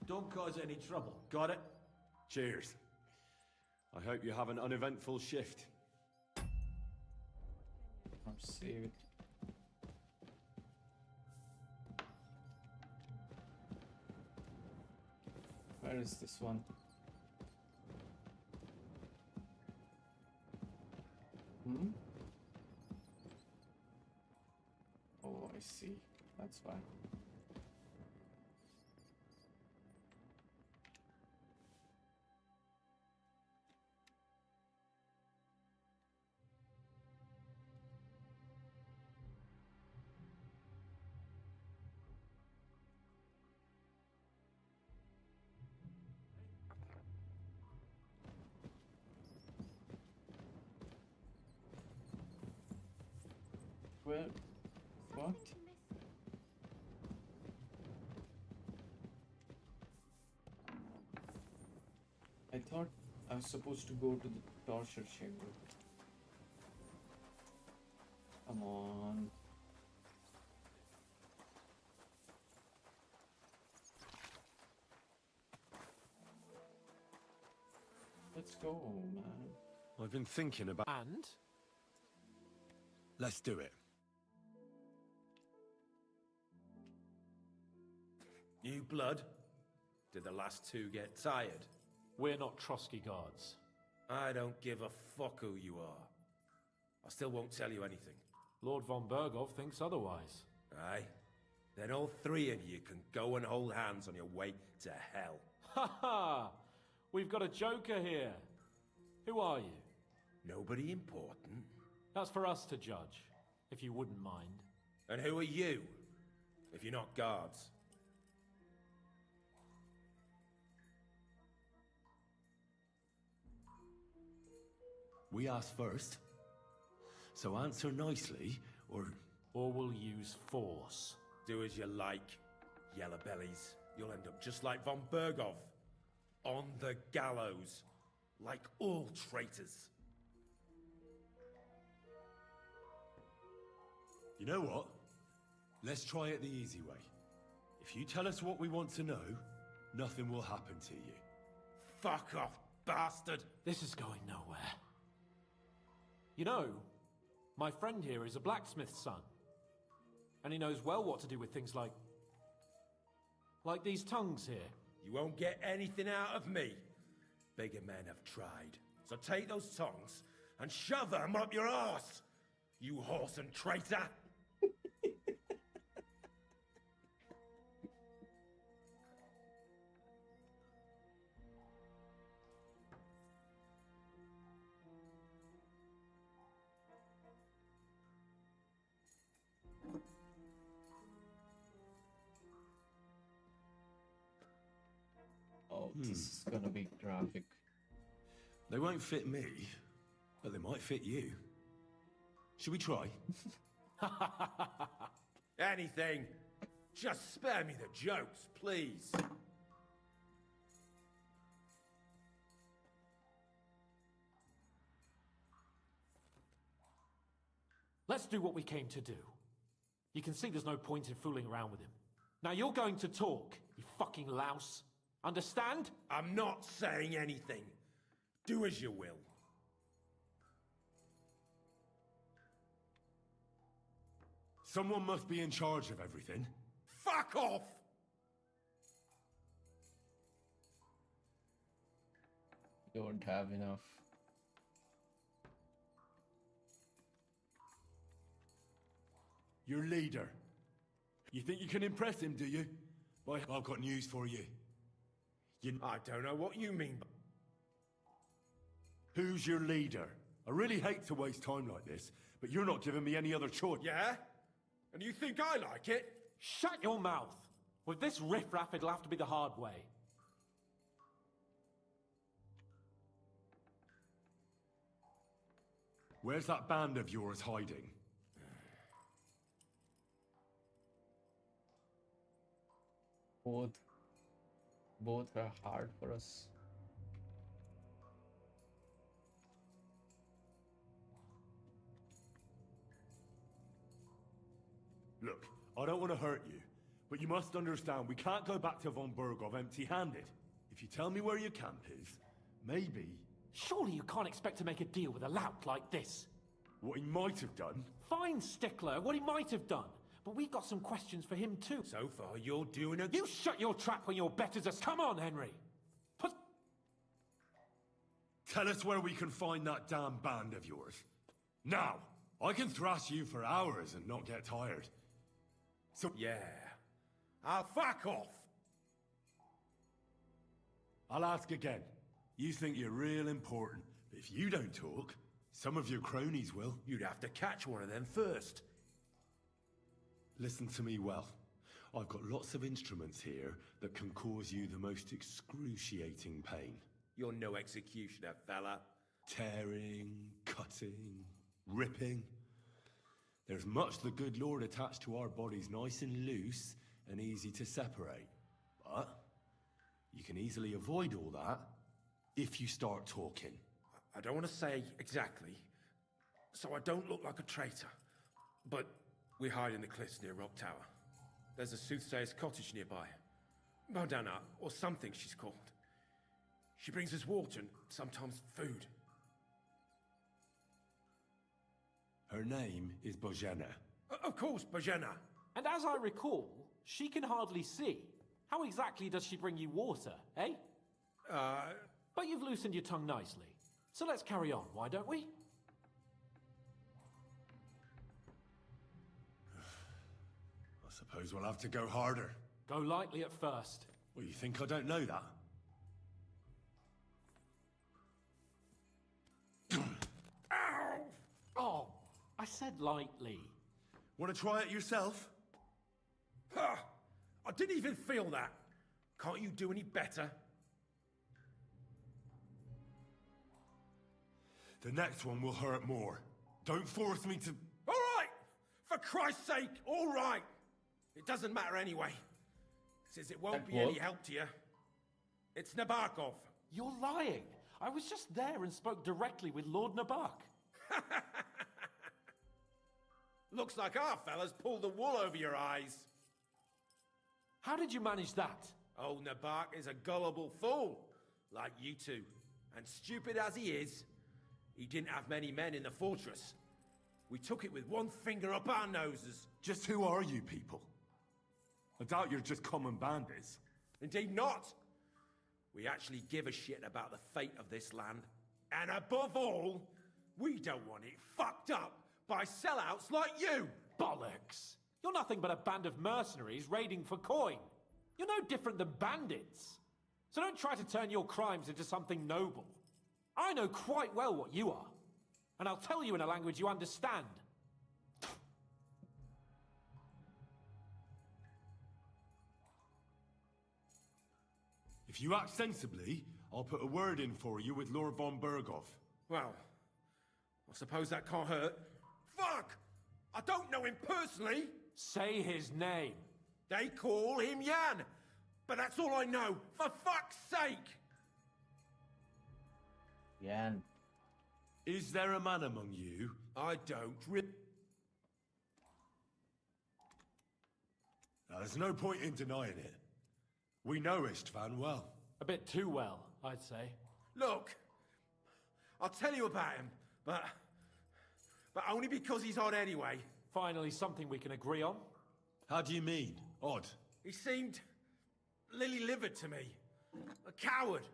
Don't cause any trouble. Got it? Cheers. I hope you have an uneventful shift. Or save it. Where is this one? Hmm? Oh, I see. That's why. Well, what? I thought I was supposed to go to the torture chamber. Come on. Let's go, man. I've been thinking about... And? Let's do it. New blood? Did the last two get tired? We're not Trotsky guards. I don't give a fuck who you are. I still won't tell you anything. Lord von Bergov thinks otherwise. Aye? Then all three of you can go and hold hands on your way to hell. Ha ha! We've got a joker here. Who are you? Nobody important. That's for us to judge, if you wouldn't mind. And who are you, if you're not guards? We asked first. So answer nicely, or we'll use force. Do as you like, yellow bellies. You'll end up just like von Bergov. On the gallows. Like all traitors. You know what? Let's try it the easy way. If you tell us what we want to know, nothing will happen to you. Fuck off, bastard! This is going nowhere. You know, my friend here is a blacksmith's son. And he knows well what to do with things like these tongues here. You won't get anything out of me. Bigger men have tried. So take those tongs and shove them up your arse, you horse and traitor! Oh, this is gonna be graphic. They won't fit me, but they might fit you. Should we try? Anything. Just spare me the jokes, please. Let's do what we came to do. You can see there's no point in fooling around with him. Now you're going to talk, you fucking louse. Understand? I'm not saying anything. Do as you will. Someone must be in charge of everything. Fuck off! Don't have enough. Your leader. You think you can impress him, do you? Well, I've got news for you. I don't know what you mean. Who's your leader? I really hate to waste time like this, but you're not giving me any other choice. Yeah? And you think I like it? Shut your mouth! With this riffraff, it'll have to be the hard way. Where's that band of yours hiding? Both are hard for us. Look, I don't want to hurt you, but you must understand we can't go back to von Bergov empty-handed. If you tell me where your camp is, maybe... Surely you can't expect to make a deal with a lout like this. What he might have done? Fine, Stickler, what he might have done. But we've got some questions for him too. So far, you're doing a... You shut your trap when your betters us. Come on, Henry. Tell us where we can find that damn band of yours. Now, I can thrash you for hours and not get tired. So... Yeah. I'll fuck off. I'll ask again. You think you're real important, but if you don't talk, some of your cronies will. You'd have to catch one of them first. Listen to me well. I've got lots of instruments here that can cause you the most excruciating pain. You're no executioner, fella. Tearing, cutting, ripping. There's much the good Lord attached to our bodies nice and loose and easy to separate. But you can easily avoid all that if you start talking. I don't want to say exactly, so I don't look like a traitor. But we hide in the cliffs near Rock Tower. There's a soothsayer's cottage nearby. Modana, or something she's called. She brings us water and sometimes food. Her name is Bojana. Of course, Bojana. And as I recall, she can hardly see. How exactly does she bring you water, eh? But you've loosened your tongue nicely. So let's carry on, why don't we? I suppose we'll have to go harder. Go lightly at first. Well, you think I don't know that? Ow! Oh, I said lightly. Want to try it yourself? Ha! I didn't even feel that. Can't you do any better? The next one will hurt more. Don't force me to... All right! For Christ's sake, all right! It doesn't matter anyway. Since it won't be any help to you. It's Nabokov. You're lying. I was just there and spoke directly with Lord Nabok. Looks like our fellas pulled the wool over your eyes. How did you manage that? Old Nabok is a gullible fool, like you two. And stupid as he is, he didn't have many men in the fortress. We took it with one finger up our noses. Just who are you people? I doubt you're just common bandits. Indeed not. We actually give a shit about the fate of this land. And above all, we don't want it fucked up by sellouts like you. Bollocks! You're nothing but a band of mercenaries raiding for coin. You're no different than bandits. So don't try to turn your crimes into something noble. I know quite well what you are. And I'll tell you in a language you understand. If If you act sensibly, I'll put a word in for you with Lord von Berghoff. Well, I suppose that can't hurt. Fuck! I don't know him personally. Say his name. They call him Jan. But that's all I know. For fuck's sake! Jan. Is there a man among you? I don't There's no point in denying it. We know Istvan well. A bit too well, I'd say. Look, I'll tell you about him, but only because he's odd anyway. Finally, something we can agree on. How do you mean, odd? He seemed lily-livered to me. A coward.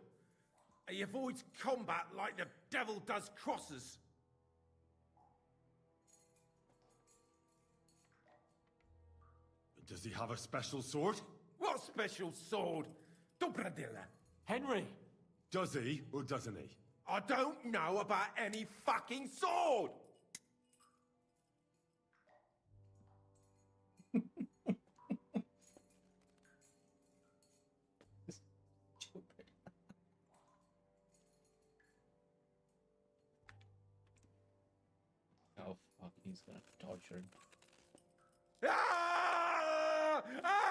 He avoids combat like the devil does crosses. Does he have a special sword? What special sword? Dobradilla. Henry! Does he, or doesn't he? I don't know about any fucking sword! Stupid. Oh fuck, he's gonna torture him. Ah! Ah!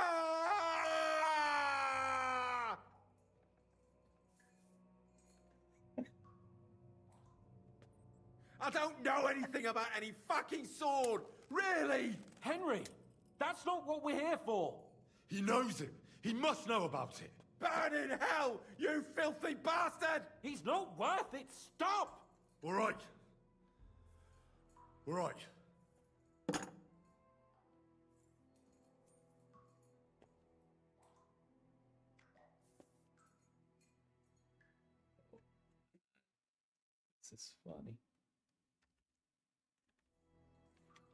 I don't know anything about any fucking sword! Really! Henry! That's not what we're here for! He knows it! He must know about it! Burn in hell, you filthy bastard! He's not worth it! Stop! All right. All right. This is funny.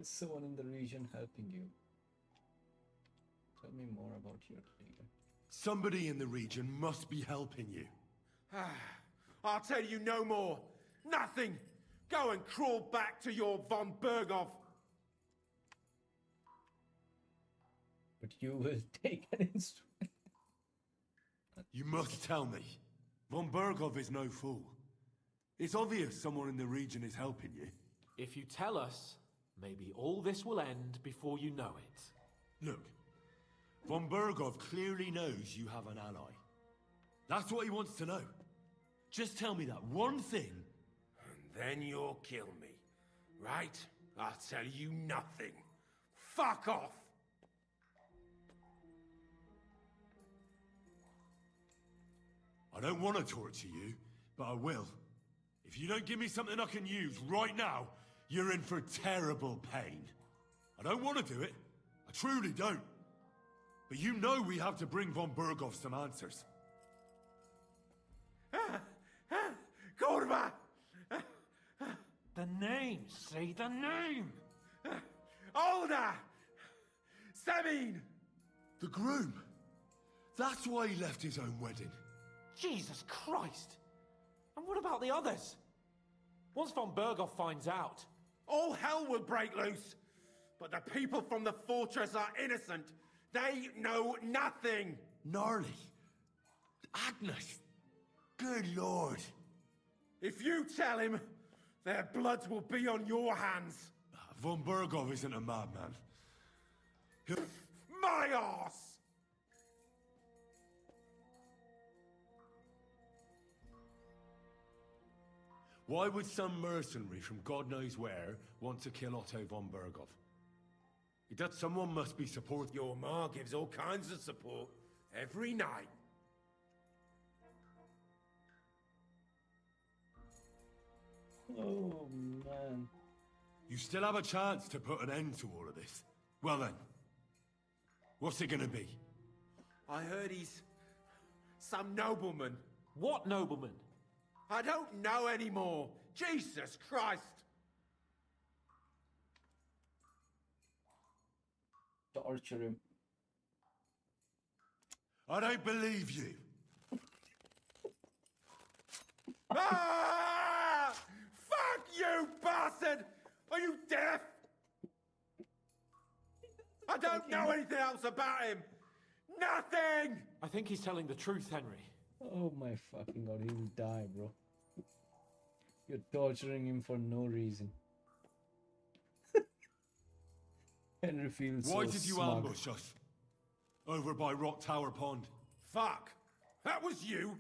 Is someone in the region helping you? Tell me more about your leader. Somebody in the region must be helping you. I'll tell you no more. Nothing. Go and crawl back to your von Berghoff. But you will take an instrument. You must tell me. Von Berghoff is no fool. It's obvious someone in the region is helping you. If you tell us, maybe all this will end before you know it. Look, von Berghoff clearly knows you have an ally. That's what he wants to know. Just tell me that one thing. And then you'll kill me. Right? I'll tell you nothing. Fuck off! I don't want to torture you, but I will. If you don't give me something I can use right now, you're in for terrible pain. I don't want to do it. I truly don't. But you know we have to bring von Berghoff some answers. Korva! The name! Say the name! Olda! Sabine! The groom. That's why he left his own wedding. Jesus Christ! And what about the others? Once von Berghoff finds out... all hell will break loose! But the people from the fortress are innocent! They know nothing! Gnarly. Agnes. Good lord. If you tell him, their bloods will be on your hands! Von Berghoff isn't a madman. My arse! Why would some mercenary from God knows where want to kill Otto von Berghoff? That someone must be supporting. Your ma gives all kinds of support every night. Oh man. You still have a chance to put an end to all of this. Well then, what's it gonna be? I heard he's some nobleman. What nobleman? I don't know anymore. Jesus Christ! Torture him. I don't believe you. Ah! Fuck you, bastard! Are you deaf? I don't know anything else about him. Nothing! I think he's telling the truth, Henry. Oh my fucking god, he will die, bro. You're torturing him for no reason. Henry feels Why so did you smug. ambush us? Over by Rock Tower Pond. Fuck! That was you!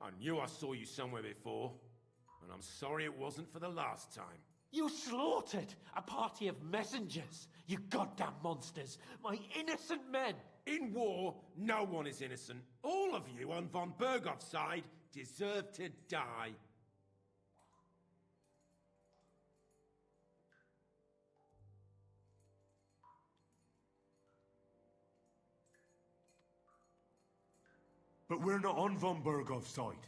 I knew I saw you somewhere before, and I'm sorry it wasn't for the last time. You slaughtered a party of messengers, you goddamn monsters, my innocent men! In war, no one is innocent. All of you on von Bergov's side deserve to die. But we're not on von Bergov's side.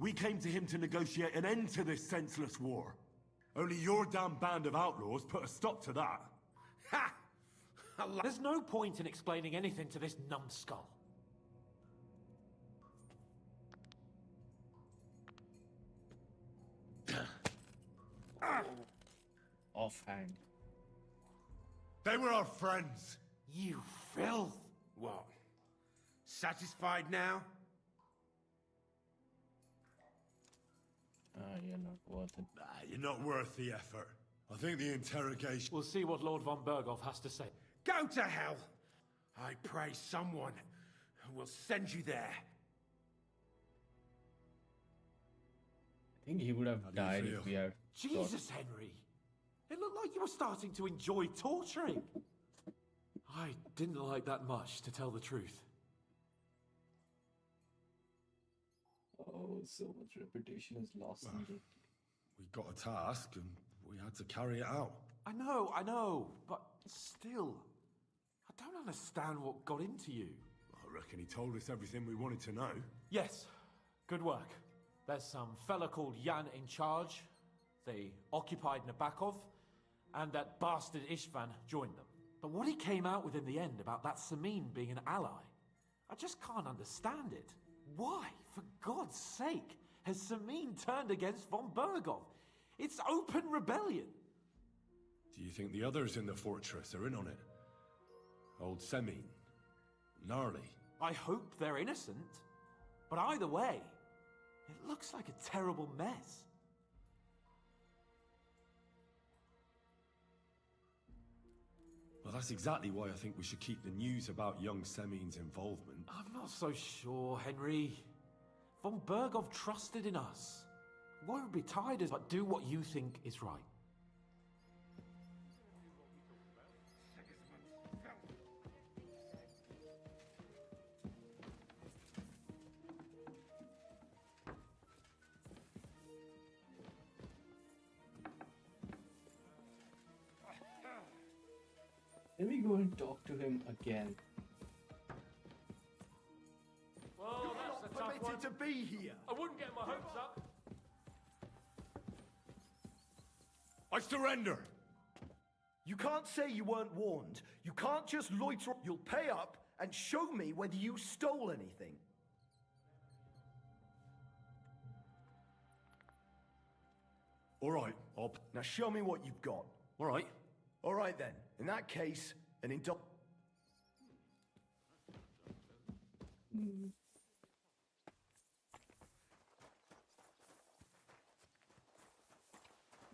We came to him to negotiate an end to this senseless war. Only your damn band of outlaws put a stop to that. Ha! There's no point in explaining anything to this numbskull. Offhand. They were our friends. You filth! What? Satisfied now? You're not worth it. You're not worth the effort. I think the interrogation... We'll see what Lord von Bergov has to say. Go to hell! I pray someone will send you there. I think he would have died if we had... Jesus, Henry! It looked like you were starting to enjoy torturing. I didn't like that much, to tell the truth. Oh, so much reputation is lost in it. We got a task and we had to carry it out. I know, but still, I don't understand what got into you. I reckon he told us everything we wanted to know. Yes, good work. There's some fella called Jan in charge. They occupied Nabokov, and that bastard Istvan joined them. But what he came out with in the end about that Samin being an ally, I just can't understand it. Why, for God's sake, has Samin turned against von Bergov? It's open rebellion. Do you think the others in the fortress are in on it? Old Semin, Gnarly. I hope they're innocent. But either way, it looks like a terrible mess. Well, that's exactly why I think we should keep the news about young Semin's involvement. I'm not so sure, Henry. Von Bergov trusted in us. Won't be tied as but do what you think is right. Let me go and talk to him again. Well, that's a tough one. To be here. I wouldn't get my hopes up. I surrender! You can't say you weren't warned. You can't just loiter. You'll pay up and show me whether you stole anything. All right, Now show me what you've got. All right. All right then. In that case, an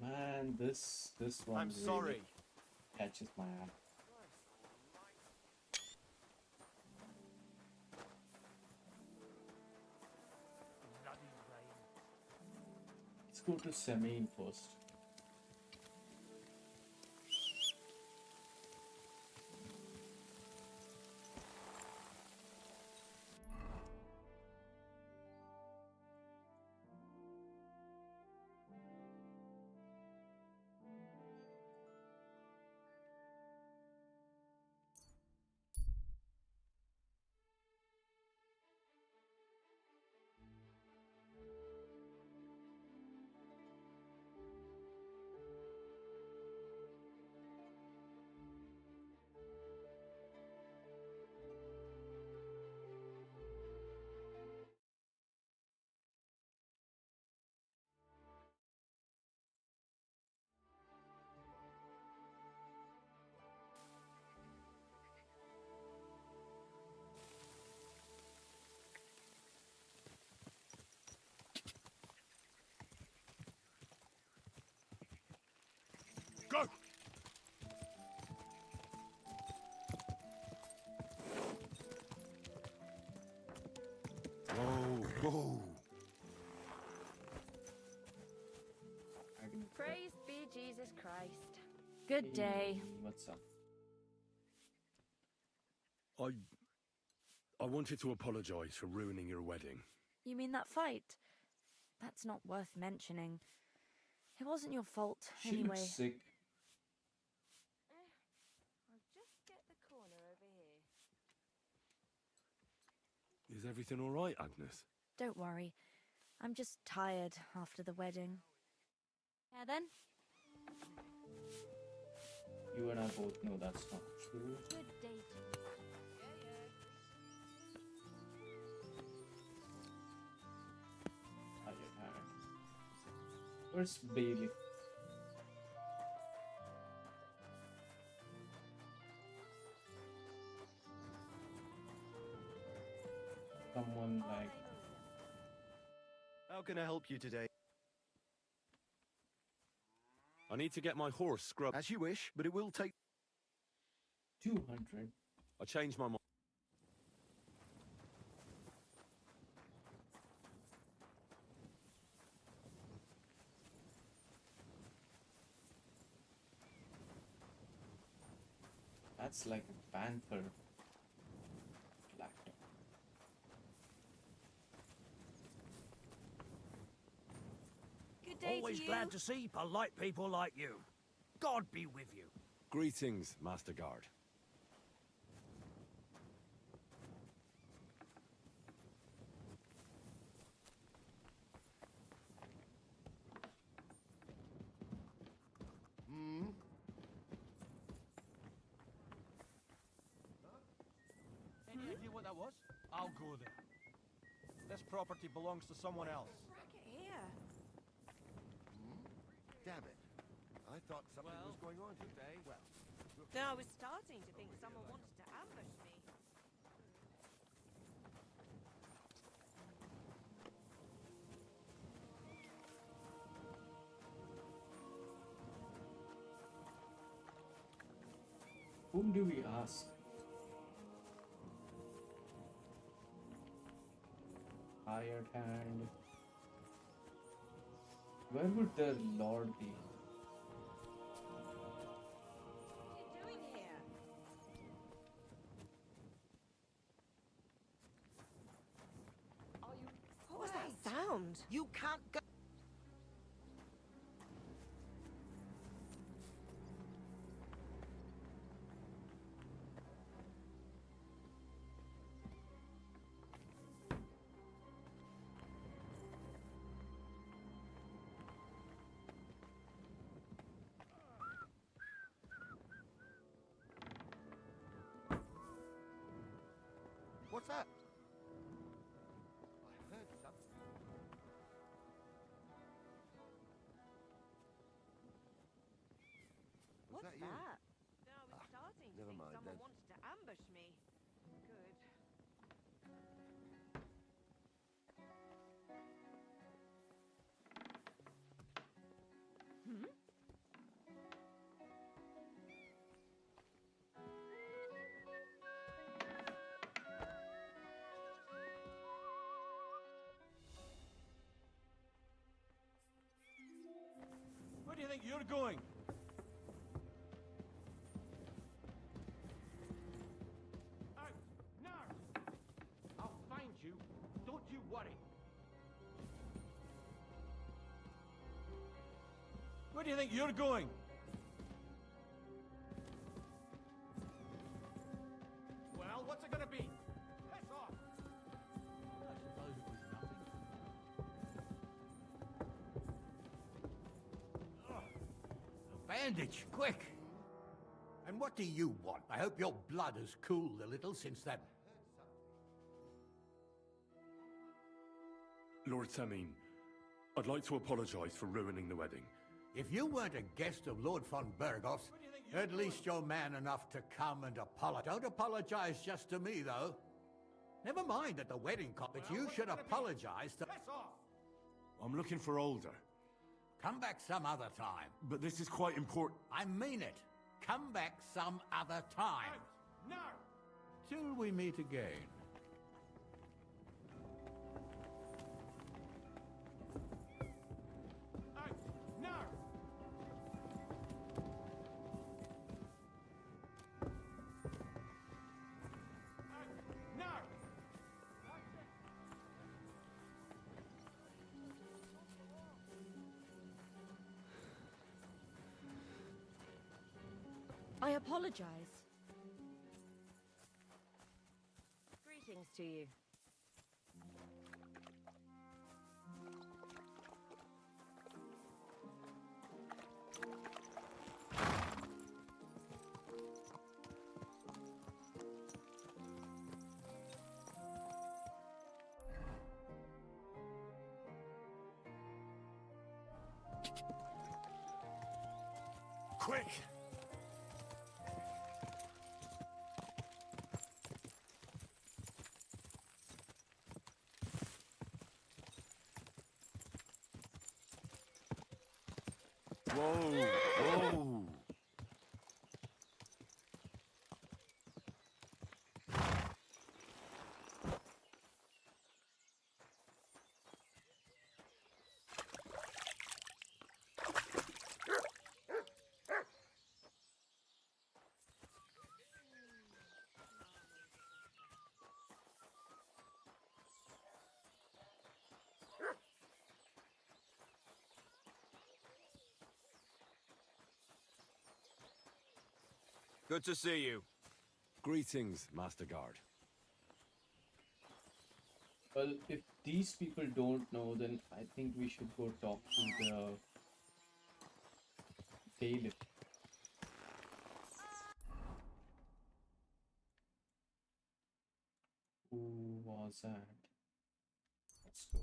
Man, this one I'm really sorry. catches my eye. Let's go to Semin first. Jesus Christ. Good day. What's up? I wanted to apologize for ruining your wedding. You mean that fight? That's not worth mentioning. It wasn't your fault, She anyway. looks sick. I'll just get the corner over here. Is everything all right, Agnes? Don't worry. I'm just tired after the wedding. Yeah, then? You and I both know that's not true. Good day to you. Tired hand. Where's Bailey? Someone like. How can I help you today? I need to get my horse scrubbed. As you wish, but it will take 200. I changed my mind. That's like a panther laptop. Good day Always to you. glad to see polite people like you. God be with you. Greetings, Master Guard. Any idea what that was? I'll go there. This property belongs to someone else. Racket here. Damn it. I thought something was going on today. Well, No, I was starting to think someone wanted to ambush me. Whom do we ask? Hired hand. Where would the Lord be? What are you doing here? Are you... What was that sound? You can't go... what's that? I heard something. Was What's that you? that? No, I was starting to never think mind someone then. wanted to ambush me. Good. Hmm? Where do you think you're going? Out! Now! I'll find you. Don't you worry. Where do you think you're going? Well, what's it gonna be? Piss off! I suppose it was nothing. A bandage, quick! And what do you want? I hope your blood has cooled a little since that... Lord Samin, I'd like to apologize for ruining the wedding. If you weren't a guest of Lord von Berghoff's, at least you're man enough to come and apologize. Don't apologize just to me, though. Never mind at the wedding but you should apologize to... Piss off! I'm looking for Older. Come back some other time. But this is quite important. I mean it. Come back some other time. Out! Now! Till we meet again. Out! Now! I apologize. Greetings to you. Quick! Whoa! Whoa! Good to see you. Greetings, Master Guard. Well, if these people don't know, then I think we should go talk to the bailiff. Who was that? Let's go.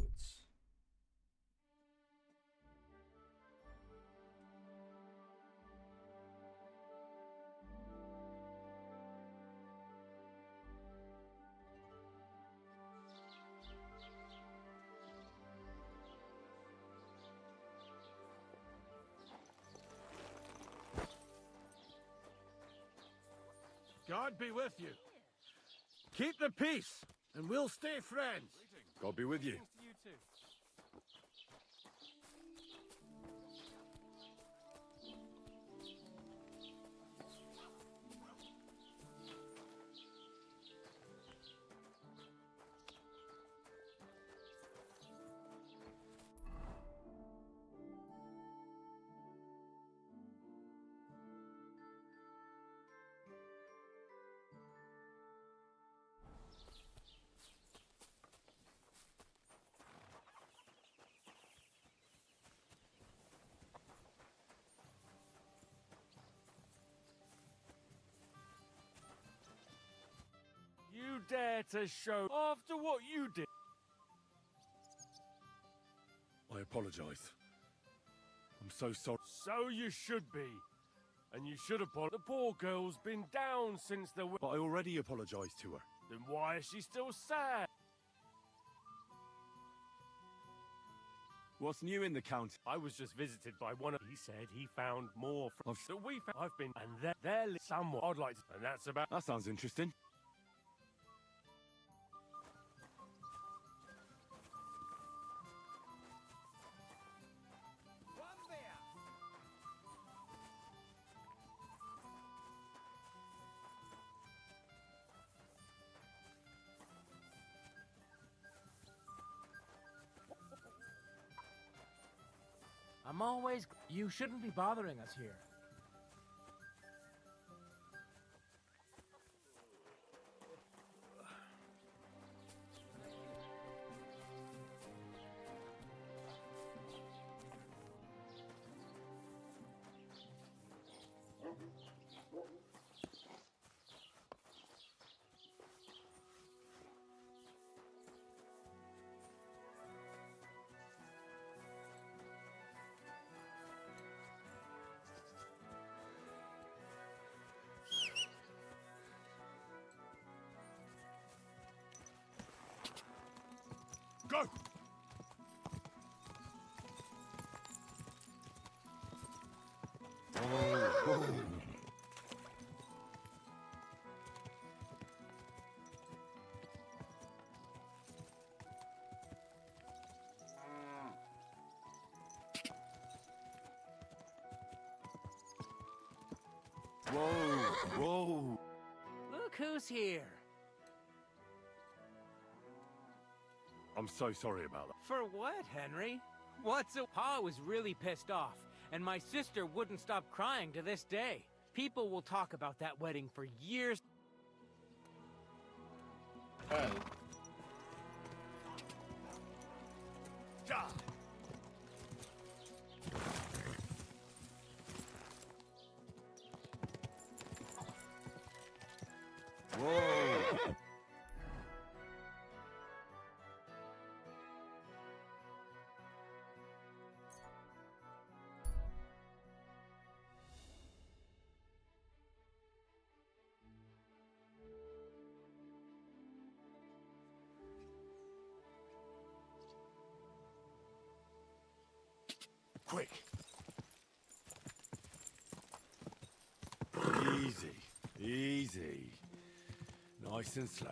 God be with you. Keep the peace, and we'll stay friends. God be with you. You too. You dare to show after what you did? I apologize. I'm so sorry. So you should be. And you should apologize. The poor girl's been down since the... But I already apologized to her. Then why is she still sad? What's new in the county? I was just visited by one of... He said he found more from... that we found. I've been... And they're somewhat... I'd like to... And that's about... That sounds interesting. I'm always... You shouldn't be bothering us here. Go! Oh. Whoa! Whoa! Look who's here. I'm so sorry about that. For what, Henry? What's a... Pa was really pissed off, and my sister wouldn't stop crying to this day. People will talk about that wedding for years. Well, Whoa! Quick. Easy, easy. Nice and slow.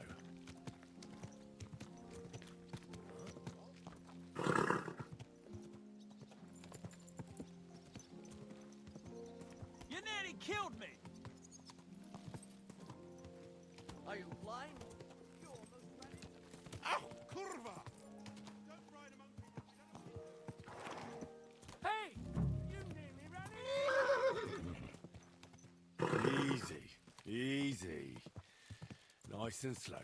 You nearly killed me. Are you blind? Ow! Curva! Hey! You nearly ran into Easy, easy. Nice and slow.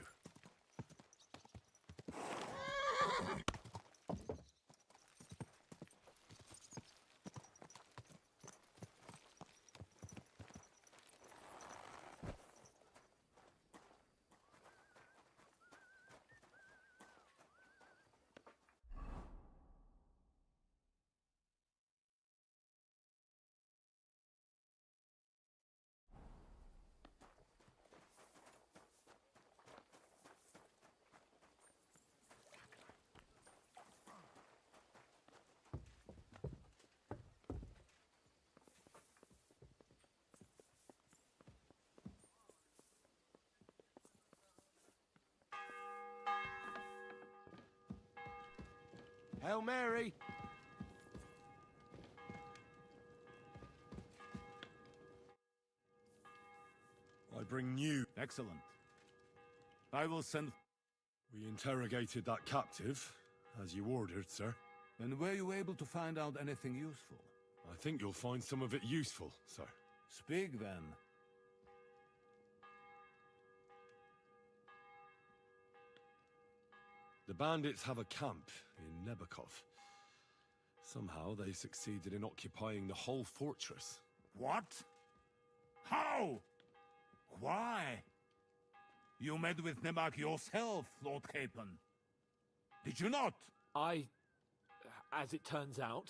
Hail Mary! I bring news. Excellent. I will send... We interrogated that captive, as you ordered, sir. And were you able to find out anything useful? I think you'll find some of it useful, sir. Speak then. The bandits have a camp in Nebakov. Somehow they succeeded in occupying the whole fortress. What? How? Why? You met with Nebak yourself, Lord Capon. Did you not? As it turns out,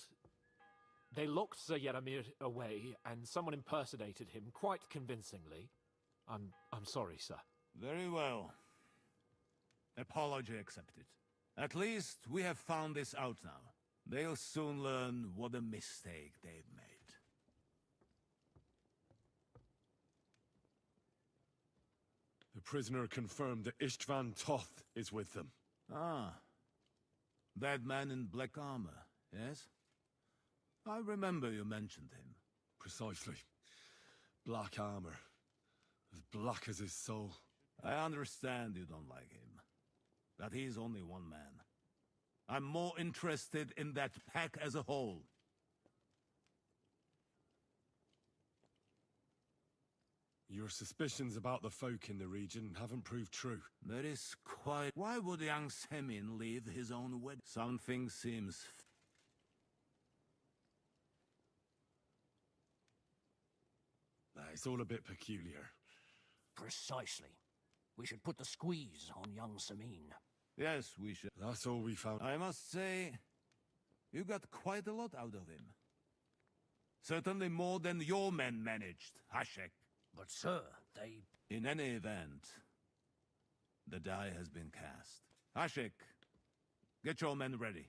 they locked Sir Yaramir away, and someone impersonated him quite convincingly. I'm sorry, sir. Very well. Apology accepted. At least we have found this out now. They'll soon learn what a mistake they've made. The prisoner confirmed that Istvan Toth is with them. Ah. That man in black armor, yes? I remember you mentioned him. Precisely. Black armor. As black as his soul. I understand you don't like him. But he's only one man. I'm more interested in that pack as a whole. Your suspicions about the folk in the region haven't proved true. That is quite... Why would young Semin leave his own wedding? Something seems... It's all a bit peculiar. Precisely. We should put the squeeze on young Semin. Yes, we should. That's all we found. I must say, you got quite a lot out of him. Certainly more than your men managed, Hashek. But sir, they... In any event, the die has been cast. Hashek, get your men ready.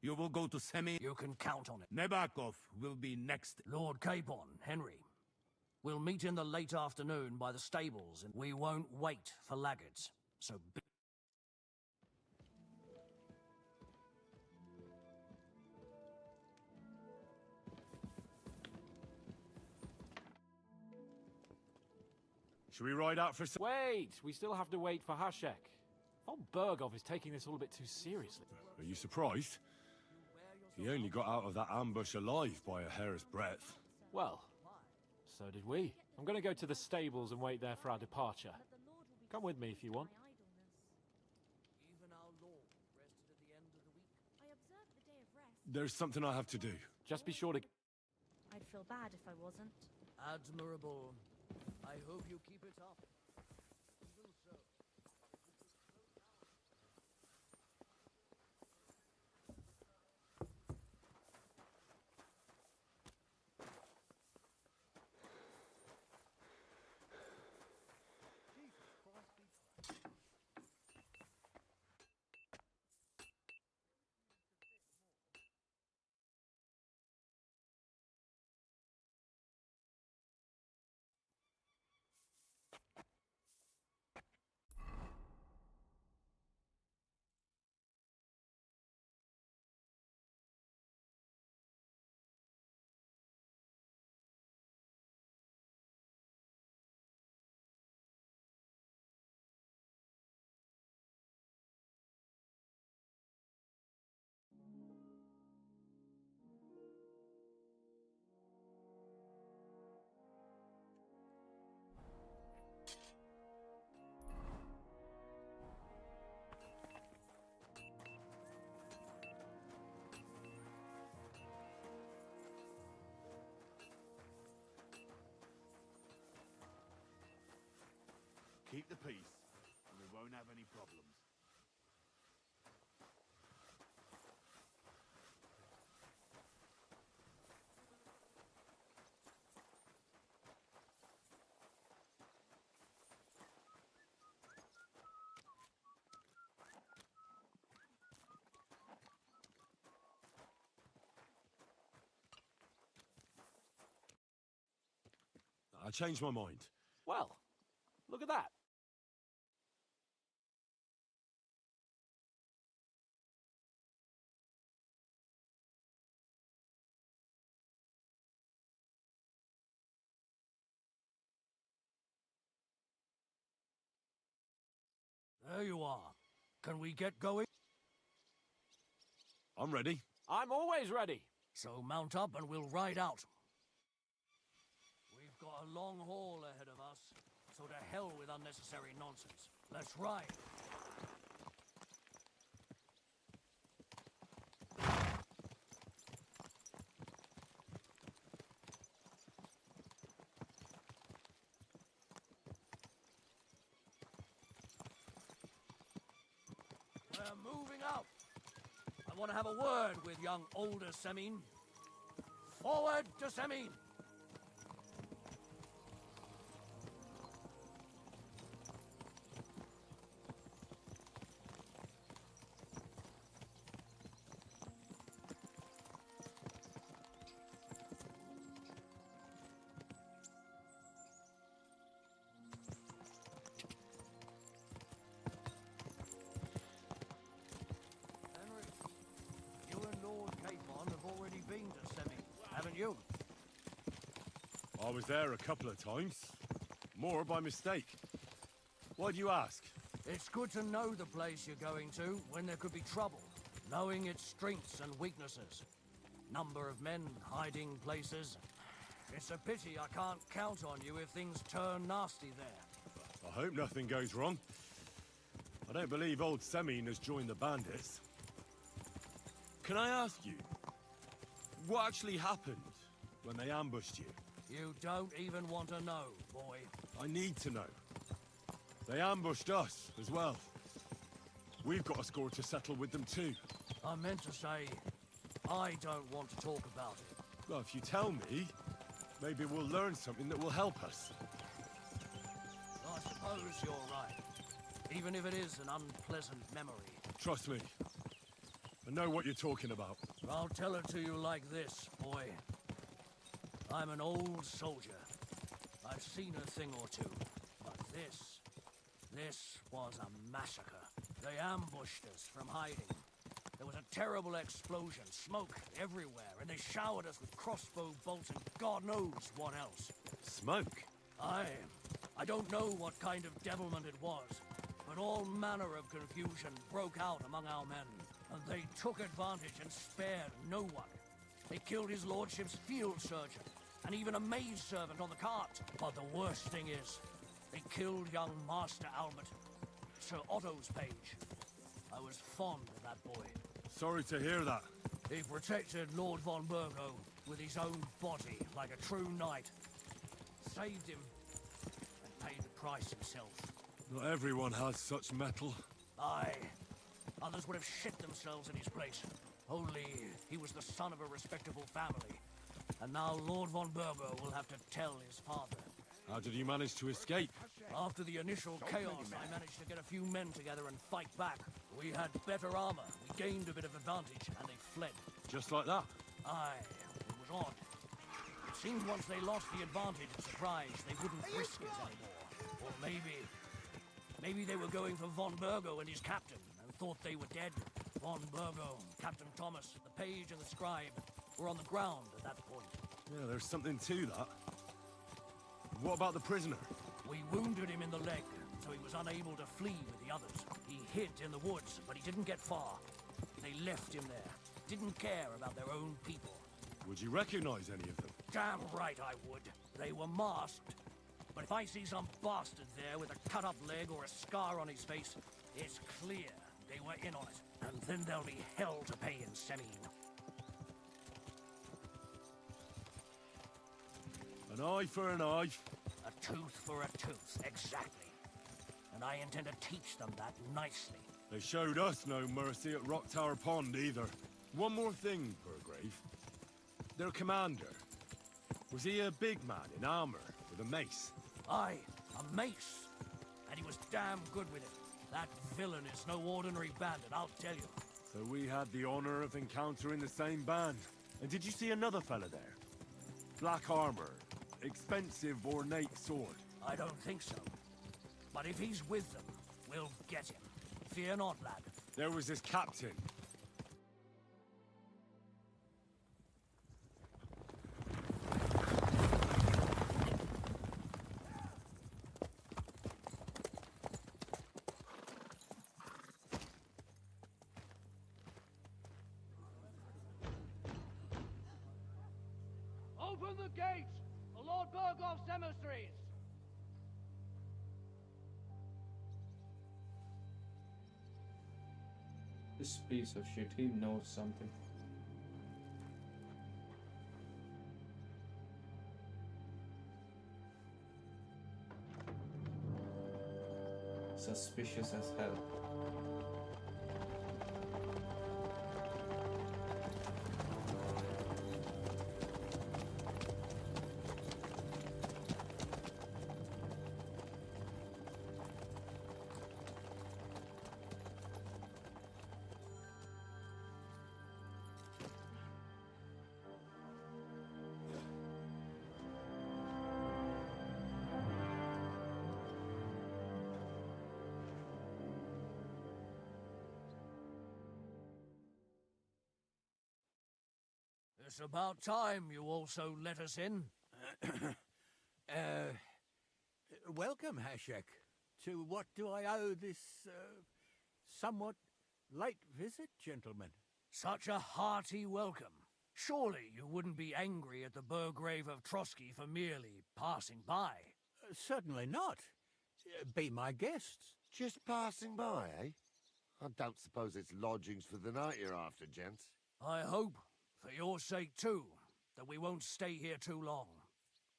You will go to Semi... You can count on it. Nebakov will be next. Lord Capon, Henry. We'll meet in the late afternoon by the stables, and we won't wait for laggards. So... Should we ride out for some... Wait! We still have to wait for Hashek. Von Bergov is taking this all a bit too seriously. Are you surprised? He only got out of that ambush alive by a hair's breadth. Well, So did we. I'm going to go to the stables and wait there for our departure. Come with me if you want. Even our Lord rested at the end of the week. I observe the day of rest. There's something I have to do. Just be sure to... I'd feel bad if I wasn't. Admirable. I hope you keep it up. Even so. Keep the peace, and we won't have any problems. I changed my mind. Well, look at that. There you are. Can we get going? I'm ready. I'm always ready. So mount up and we'll ride out. We've got a long haul ahead of us, so to hell with unnecessary nonsense. Let's ride. We're moving out. I want to have a word with young older Semin. Forward to Semin. You? I was there a couple of times. More by mistake. Why do you ask? It's good to know the place you're going to when there could be trouble. Knowing its strengths and weaknesses. Number of men hiding places. It's a pity I can't count on you if things turn nasty there. I hope nothing goes wrong. I don't believe old Semin has joined the bandits. Can I ask you, what actually happened when they ambushed you? You don't even want to know, boy. I need to know. They ambushed us as well. We've got a score to settle with them too. I meant to say, I don't want to talk about it. Well, if you tell me, maybe we'll learn something that will help us. I suppose you're right. Even if it is an unpleasant memory. Trust me. I know what you're talking about. I'll tell it to you like this, boy. I'm an old soldier. I've seen a thing or two. But this was a massacre. They ambushed us from hiding. There was a terrible explosion, smoke everywhere, and they showered us with crossbow bolts and God knows what else. Smoke? I don't know what kind of devilment it was, but all manner of confusion broke out among our men, and they took advantage and spared no one. They killed his lordship's field surgeon, and even a maidservant on the cart. But the worst thing is, they killed young Master Albert, Sir Otto's page. I was fond of that boy. Sorry to hear that. He protected Lord von Burgo with his own body like a true knight. Saved him and paid the price himself. Not everyone has such mettle. Aye. Others would have shit themselves in his place. Only he was the son of a respectable family. And now Lord von Burgo will have to tell his father. How did you manage to escape? After the initial chaos, I managed to get a few men together and fight back. We had better armor, we gained a bit of advantage, and they fled. Just like that? Aye, it was odd. It seemed once they lost the advantage and surprise, they wouldn't risk it anymore. Or maybe they were going for von Burgo and his captain, and thought they were dead. Von Burgo, Captain Thomas, the page and the scribe were on the ground at that point. Yeah, there's something to that. What about the prisoner? We wounded him in the leg, so he was unable to flee with the others. He hid in the woods, but he didn't get far. They left him there. Didn't care about their own people. Would you recognize any of them? Damn right I would. They were masked. But if I see some bastard there with a cut-up leg or a scar on his face, it's clear they were in on it. And then there'll be hell to pay in Semine. An eye for an eye. A tooth for a tooth, exactly. And I intend to teach them that nicely. They showed us no mercy at Rock Tower Pond either. One more thing, Burgrave. Their commander. Was he a big man in armor with a mace? Aye, a mace. And he was damn good with it. That villain is no ordinary bandit, I'll tell you. So we had the honor of encountering the same band. And did you see another fella there? Black armor, expensive ornate sword. I don't think so. But if he's with them, we'll get him. Fear not, lad. There was this captain. Open the gates! The Lord Burgoff's emissaries! This piece of shit, he knows something. Suspicious as hell. It's about time you also let us in. Welcome, Hashek. To what do I owe this, somewhat late visit, gentlemen? Such a hearty welcome. Surely you wouldn't be angry at the Burgrave of Trotsky for merely passing by? Certainly not. Be my guests. Just passing by, eh? I don't suppose it's lodgings for the night you're after, gents. I hope, for your sake too, that we won't stay here too long.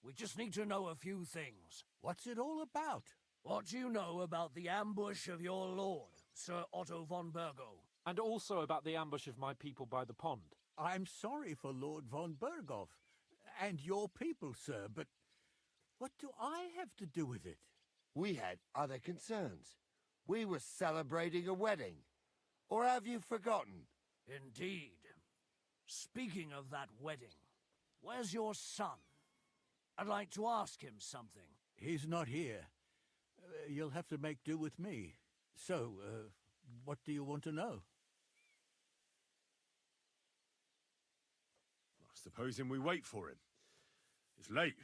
We just need to know a few things. What's it all about? What do you know about the ambush of your lord, Sir Otto von Burgo? And also about the ambush of my people by the pond. I'm sorry for Lord von Burgov and your people, sir, but what do I have to do with it? We had other concerns. We were celebrating a wedding. Or have you forgotten? Indeed. Speaking of that wedding, where's your son? I'd like to ask him something. He's not here. You'll have to make do with me. So, what do you want to know? Supposing we wait for him. It's late.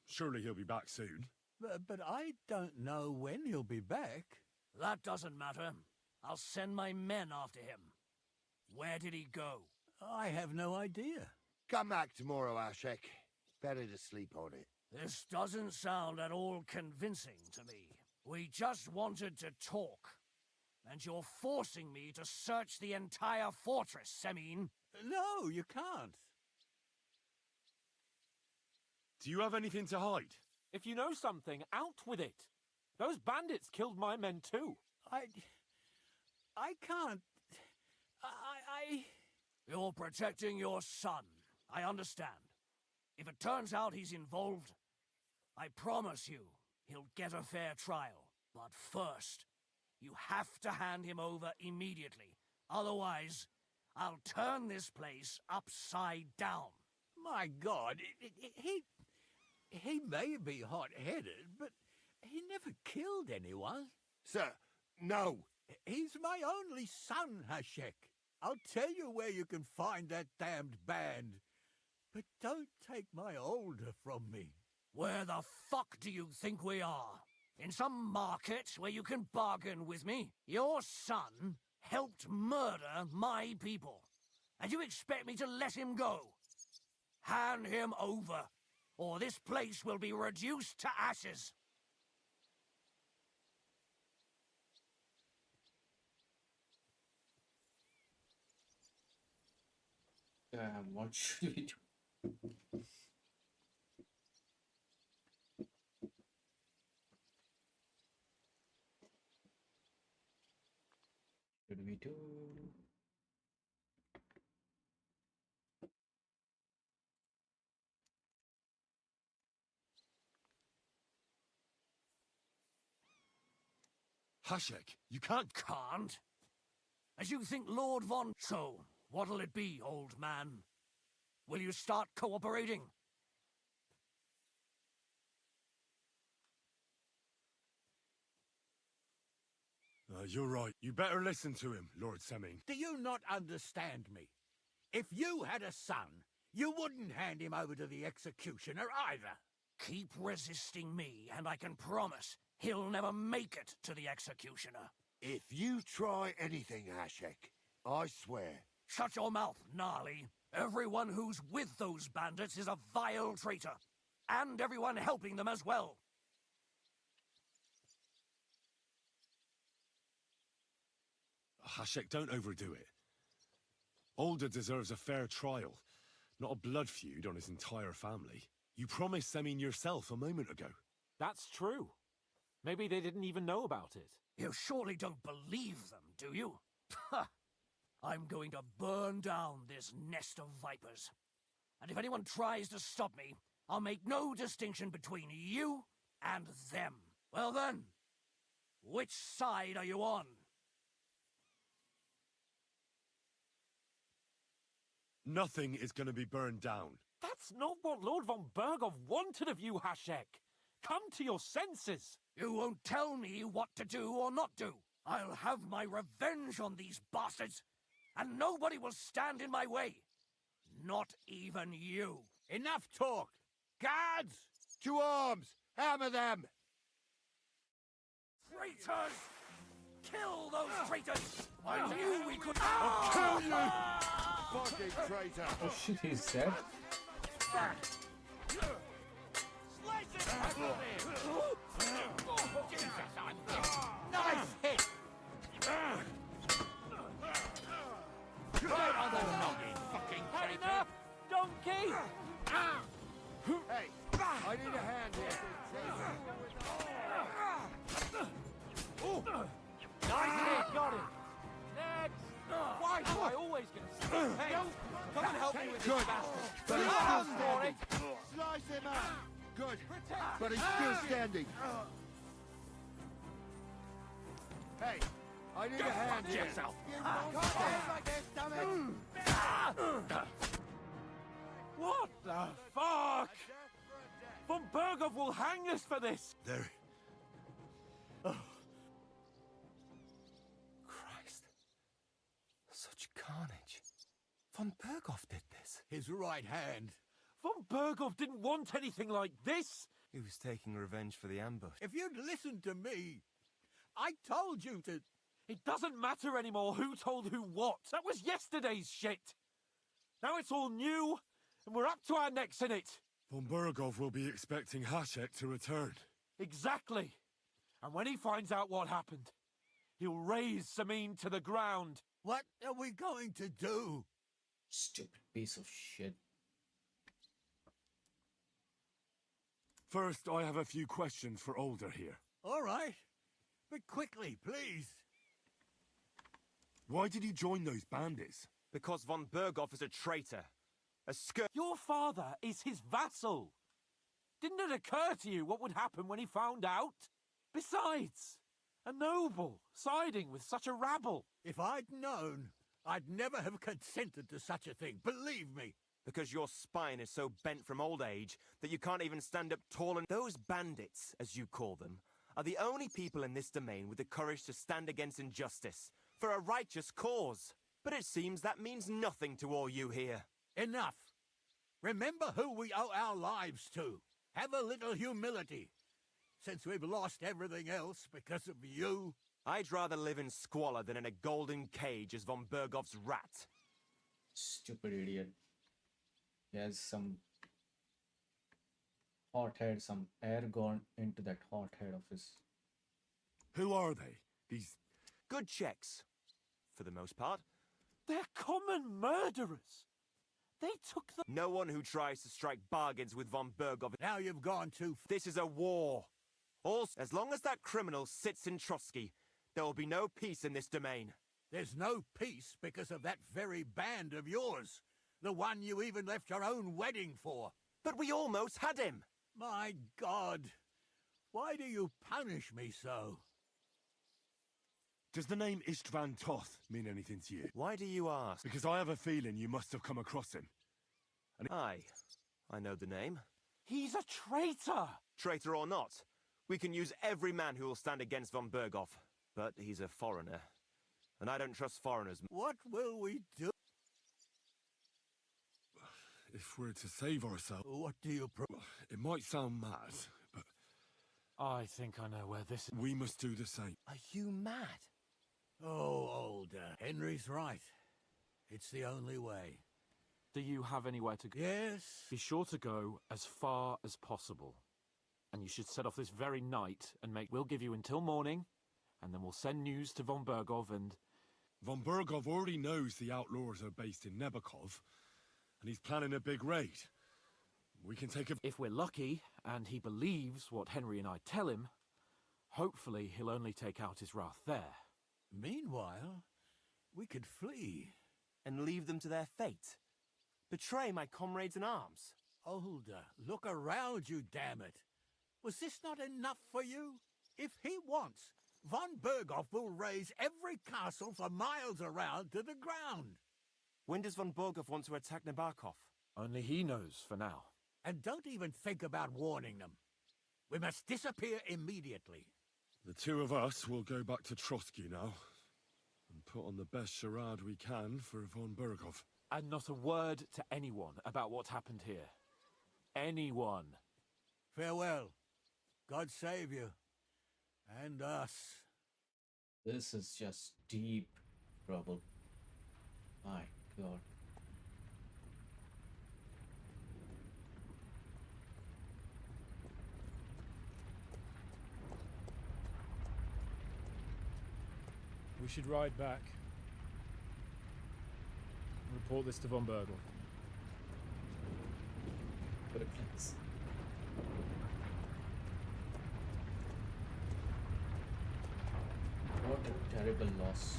Surely he'll be back soon. But I don't know when he'll be back. That doesn't matter. I'll send my men after him. Where did he go? I have no idea. Come back tomorrow, Ashek. Better to sleep on it. This doesn't sound at all convincing to me. We just wanted to talk. And you're forcing me to search the entire fortress, Semin. No, you can't. Do you have anything to hide? If you know something, out with it. Those bandits killed my men too. I can't. You're protecting your son. I understand. If it turns out he's involved, I promise you he'll get a fair trial. But first, you have to hand him over immediately. Otherwise, I'll turn this place upside down. My God, he may be hot-headed, but he never killed anyone. Sir, no. He's my only son, Hashek. I'll tell you where you can find that damned band. But don't take my older from me. Where the fuck do you think we are? In some market where you can bargain with me? Your son helped murder my people. And you expect me to let him go? Hand him over, or this place will be reduced to ashes. What should we do? Should we do? Hashek, you can't. Can't? As you think Lord Von... So, what'll it be, old man? Will you start cooperating? You're right. You better listen to him, Lord Semin. Do you not understand me? If you had a son, you wouldn't hand him over to the executioner either. Keep resisting me, and I can promise he'll never make it to the executioner. If you try anything, Hashek, I swear. Shut your mouth, Gnarly. Everyone who's with those bandits is a vile traitor. And everyone helping them as well. Hashek, don't overdo it. Alder deserves a fair trial, not a blood feud on his entire family. You promised Semin yourself a moment ago. That's true. Maybe they didn't even know about it. You surely don't believe them, do you? Ha! I'm going to burn down this nest of vipers. And if anyone tries to stop me, I'll make no distinction between you and them. Well then, which side are you on? Nothing is going to be burned down. That's not what Lord von Bergov wanted of you, Hashek. Come to your senses. You won't tell me what to do or not do. I'll have my revenge on these bastards, and nobody will stand in my way. Not even you. Enough talk! Guards! To arms! Hammer them! Traitors! Kill those traitors! I knew we could... I'll kill you! Fucking traitor! Oh shit, he's dead. Nice hit! Right on the noggin, fucking traitor! Enough, donkey! Hey, I need a hand here. Nice hit, got him. Next! Why do I always get... Hey, come and help me with this bastard. But he's Ask still for standing. it. Slice him out. Good. But he's still standing. Hey, I need a hand here. yourself. What the fuck? Von Bergov will hang us for this. There. Christ. Such carnage. Von Bergov did this. His right hand. Von Bergov didn't want anything like this. He was taking revenge for the ambush. If you'd listened to me, I told you to... It doesn't matter anymore who told who what. That was yesterday's shit. Now it's all new, and we're up to our necks in it. Von Bergov will be expecting Hashek to return. Exactly! And when he finds out what happened, he'll raise Samin to the ground. What are we going to do? Stupid piece of shit. First, I have a few questions for Older here. All right. But quickly, please. Why did you join those bandits? Because von Bergov is a traitor. A Your father is his vassal. Didn't it occur to you what would happen when he found out? Besides, a noble siding with such a rabble. If I'd known, I'd never have consented to such a thing, believe me. Because your spine is so bent from old age that you can't even stand up tall and... Those bandits, as you call them, are the only people in this domain with the courage to stand against injustice for a righteous cause. But it seems that means nothing to all you here. Enough. Remember who we owe our lives to. Have a little humility. Since we've lost everything else because of you. I'd rather live in squalor than in a golden cage as von Bergov's rat. Stupid idiot. He has some hot head, some air gone into that hot head of his. Who are they? These... Good checks. For the most part. They're common murderers. They took the... No one who tries to strike bargains with von Bergov... Now you've gone too... This is a war. Also, as long as that criminal sits in Trotsky, there will be no peace in this domain. There's no peace because of that very band of yours. The one you even left your own wedding for. But we almost had him. My God. Why do you punish me so? Does the name Istvan Toth mean anything to you? Why do you ask? Because I have a feeling you must have come across him. And Aye, I know the name. He's a traitor! Traitor or not, we can use every man who will stand against von Bergov. But he's a foreigner. And I don't trust foreigners. What will we do? If we're to save ourselves... What do you... It might sound mad, but... I think I know where this is. We must do the same. Are you mad? Oh, Older. Henry's right. It's the only way. Do you have anywhere to go? Yes. Be sure to go as far as possible. And you should set off this very night and make... We'll give you until morning, and then we'll send news to von Bergov and... Von Bergov already knows the outlaws are based in Nebakov, and he's planning a big raid. We can take a... If we're lucky, and he believes what Henry and I tell him, hopefully he'll only take out his wrath there. Meanwhile, we could flee. And leave them to their fate. Betray my comrades in arms. Older, look around you, damn it. Was this not enough for you? If he wants, von Bergov will raise every castle for miles around to the ground. When does von Bergov want to attack Nabokov? Only he knows for now. And don't even think about warning them. We must disappear immediately. The two of us will go back to Trotsky now, and put on the best charade we can for von Bergov. And not a word to anyone about what happened here. Anyone. Farewell. God save you. And us. This is just deep trouble. My God. We should ride back. Report this to von Bergov. But please. What a terrible loss.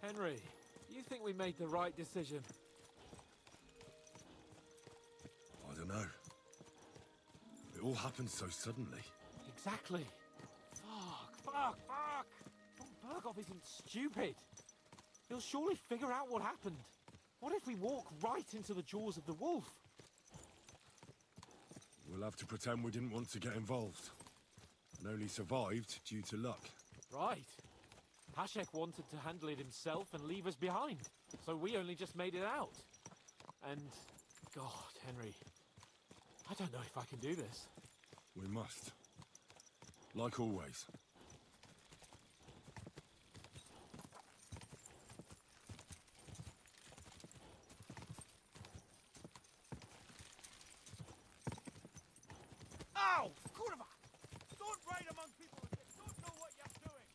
Henry, you think we made the right decision? I don't know. It all happened so suddenly. Exactly. Fuck! Von Bergov isn't stupid. He'll surely figure out what happened. What if we walk right into the jaws of the wolf? We'll have to pretend we didn't want to get involved. And only survived due to luck. Right. Hashek wanted to handle it himself and leave us behind. So we only just made it out. And, God, Henry, I don't know if I can do this. We must. Like always. Ow! Kurva! Don't ride among people who don't know what you're doing!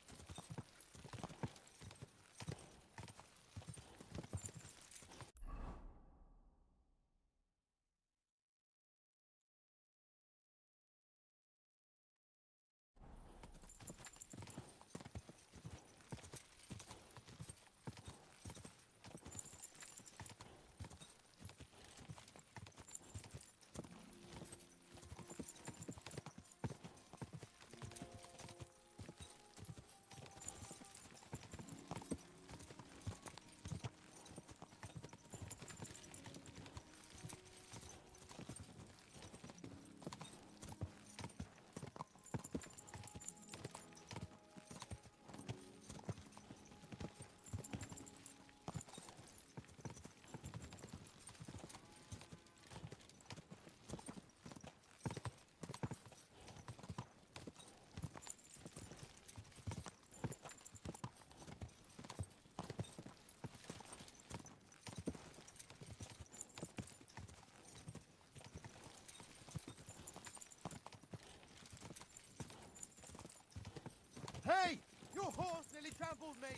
Hey! Your horse nearly trampled me!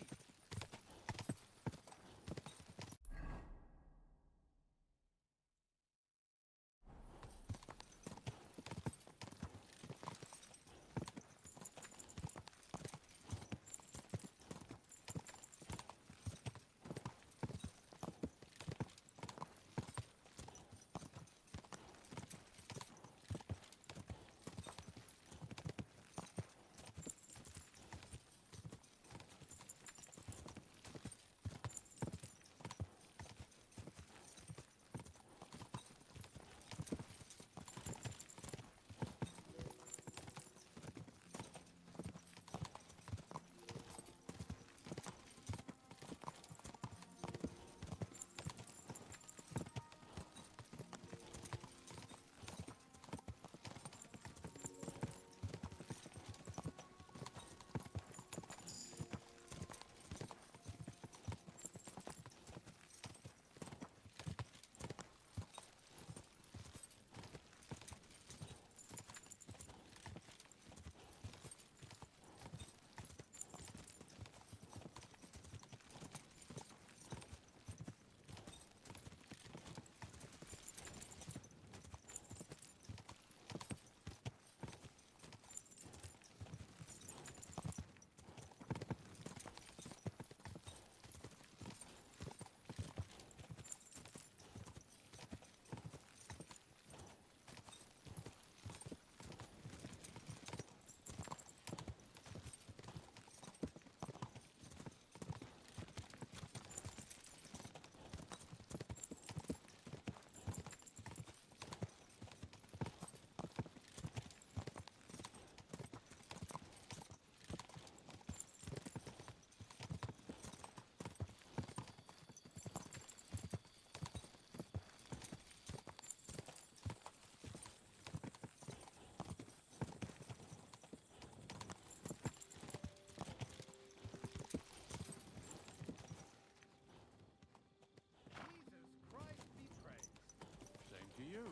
To you.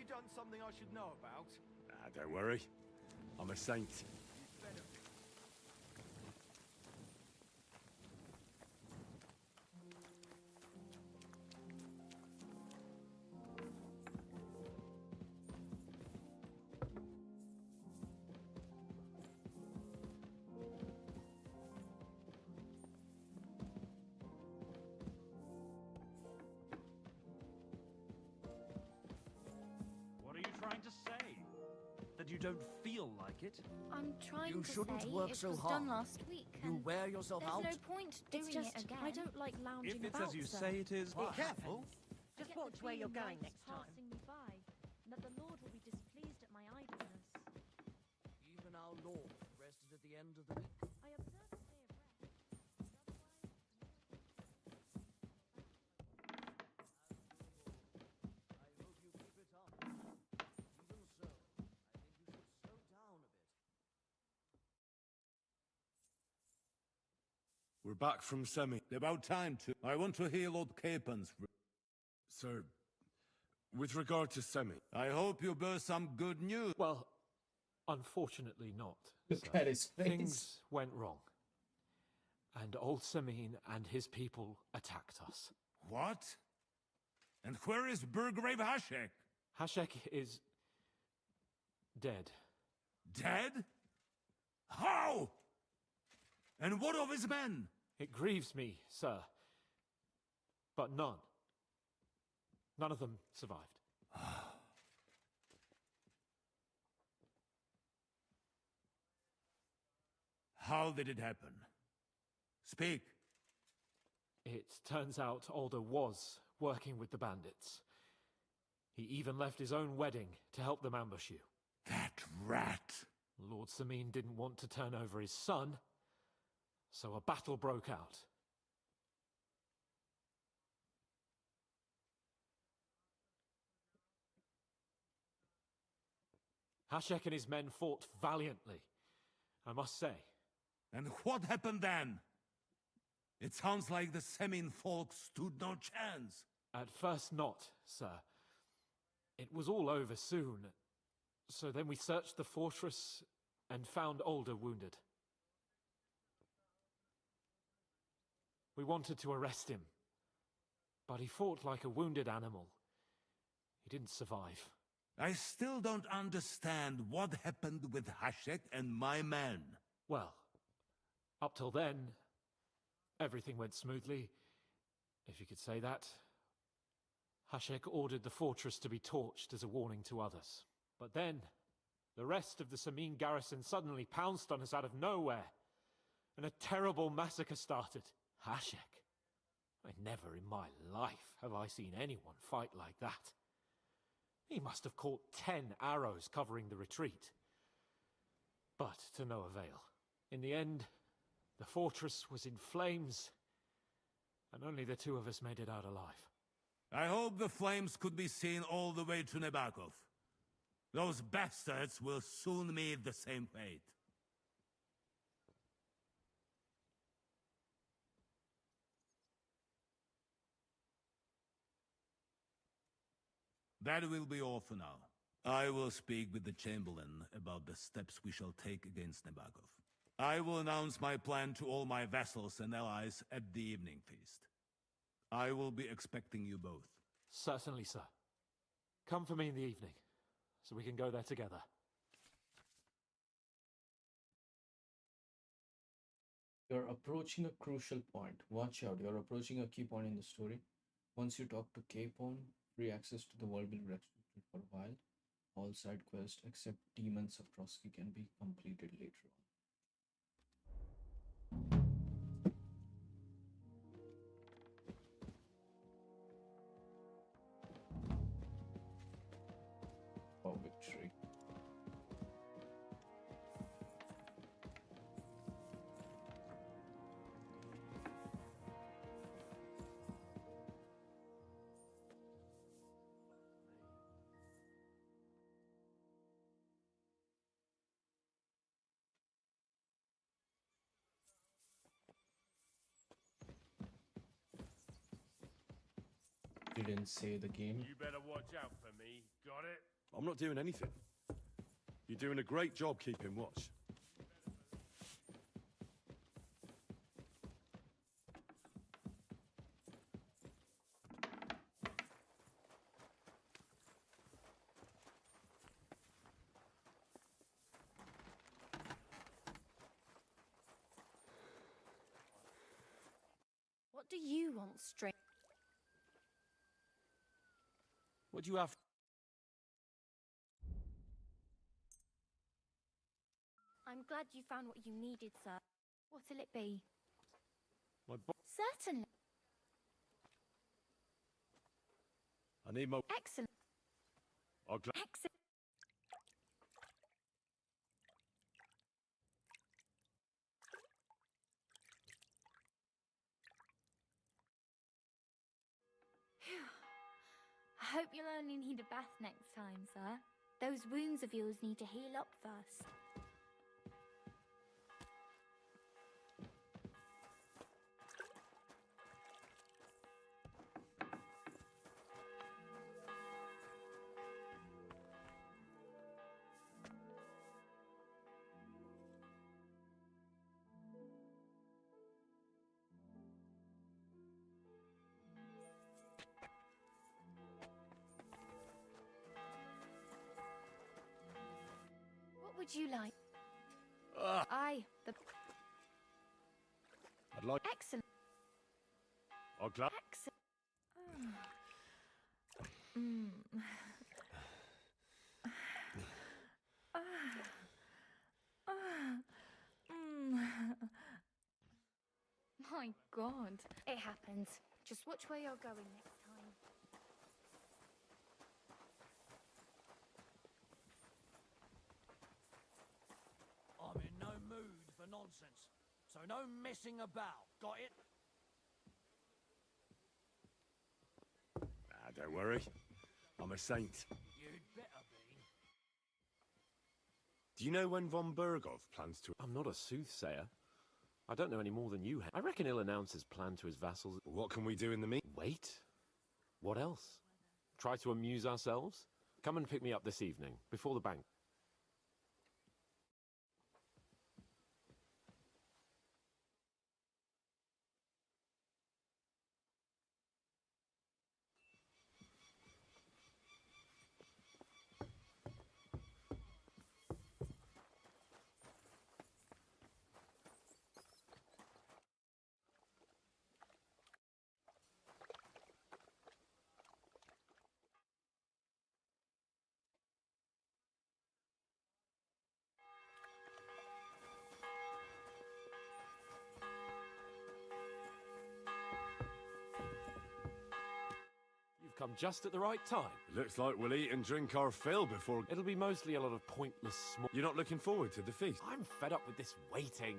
you done something I should know about? Don't worry. I'm a saint. What are you trying to say? That you don't feel like it? I'm trying You to shouldn't say work it so was hard. done last week. You and wear yourself there's out. no point doing It's just, it again. I don't like lounging If it's about, as you sir. say it is, Be careful. Just watch where you're going next time. Passing me by, and that the Lord will be displeased at my idleness. Even our Lord rested at the end of the week. I observe a day of rest. I hope you keep it up. Even so, I think you should slow down a bit. We're back from semi. About time to. I want to hear Lord Capen's. Sir, with regard to semi, I hope you bear some good news. Well, unfortunately not. Look sir. at his face. Things went wrong. And old Samin and his people attacked us. What? And where is Burgrave Hashek? Hashek is dead. Dead? How? And what of his men? It grieves me, sir. But none of them survived. How did it happen? Speak. It turns out Alder was working with the bandits. He even left his own wedding to help them ambush you. That rat! Lord Samin didn't want to turn over his son, so a battle broke out. Hashek and his men fought valiantly, I must say. And what happened then? It sounds like the Semin folk stood no chance. At first not, sir. It was all over soon. So then we searched the fortress and found Alder wounded. We wanted to arrest him, but he fought like a wounded animal. He didn't survive. I still don't understand what happened with Hashek and my men. Well, up till then, everything went smoothly, if you could say that. Hashek ordered the fortress to be torched as a warning to others. But then, the rest of the Samin garrison suddenly pounced on us out of nowhere, and a terrible massacre started. Hashek? Never in my life have I seen anyone fight like that. He must have caught 10 arrows covering the retreat. But to no avail. In the end, the fortress was in flames, and only the two of us made it out alive. I hope the flames could be seen all the way to Nebakov. Those bastards will soon meet the same fate. That will be all for now. I will speak with the Chamberlain about the steps we shall take against Nebakov. I will announce my plan to all my vassals and allies at the evening feast. I will be expecting you both. Certainly, sir. Come for me in the evening, so we can go there together. You're approaching a crucial point. Watch out, you're approaching a key point in the story. Once you talk to Capon, free access to the world will be restricted for a while. All side quests except Demons of Trotsky can be completed later on. For victory. You didn't say the game. You better watch out for me. Got it? I'm not doing anything. You're doing a great job keeping watch. What do you want, String? What do you have? I'm glad you found what you needed, sir. What'll it be? My Certainly. I need my... Excellent. I'll Excellent. Phew. I hope you'll only need a bath next time, sir. Those wounds of yours need to heal up first. What would you like? Aye, the... I'd like... Excellent. I'll glad... Excellent. Mm. My God. It happens. Just watch where you're going next time. I'm in no mood for nonsense, so no messing about. Got it? Don't worry. I'm a saint. You'd better be. Do you know when von Bergov plans to... I'm not a soothsayer. I don't know any more than you have. I reckon he'll announce his plan to his vassals. What can we do in the meantime? Wait. What else? Try to amuse ourselves? Come and pick me up this evening, before the bank. Come just at the right time. Looks like we'll eat and drink our fill before... It'll be mostly a lot of pointless small... You're not looking forward to the feast? I'm fed up with this waiting.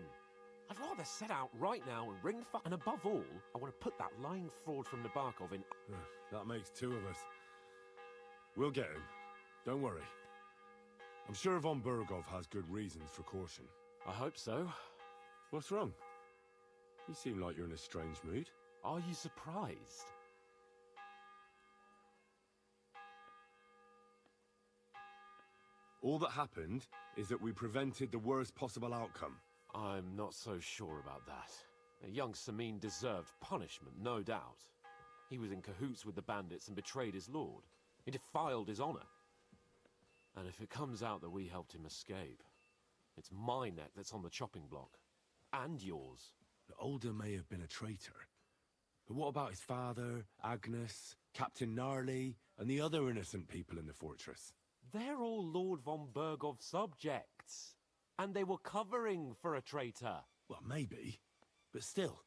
I'd rather set out right now and ring and above all, I want to put that lying fraud from Nabokov in... That makes two of us. We'll get him. Don't worry. I'm sure von Bergov has good reasons for caution. I hope so. What's wrong? You seem like you're in a strange mood. Are you surprised? All that happened is that we prevented the worst possible outcome. I'm not so sure about that. Young Samin deserved punishment, no doubt. He was in cahoots with the bandits and betrayed his lord. He defiled his honor. And if it comes out that we helped him escape, it's my neck that's on the chopping block. And yours. The Older may have been a traitor. But what about his father, Agnes, Captain Gnarly, and the other innocent people in the fortress? They're all Lord von Bergov's subjects. And they were covering for a traitor. Well, maybe. But still.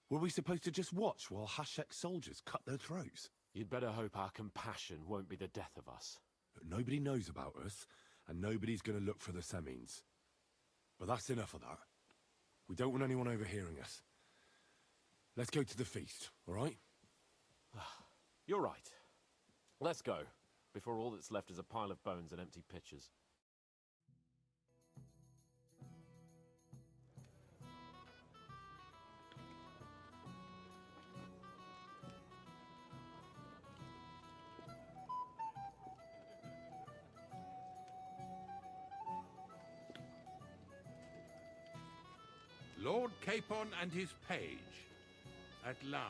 Were we supposed to just watch while Hashek's soldiers cut their throats? You'd better hope our compassion won't be the death of us. But nobody knows about us, and nobody's going to look for the Semines. But that's enough of that. We don't want anyone overhearing us. Let's go to the feast, all right? You're right. Let's go, before all that's left is a pile of bones and empty pitchers. Lord Capon and his page. At last.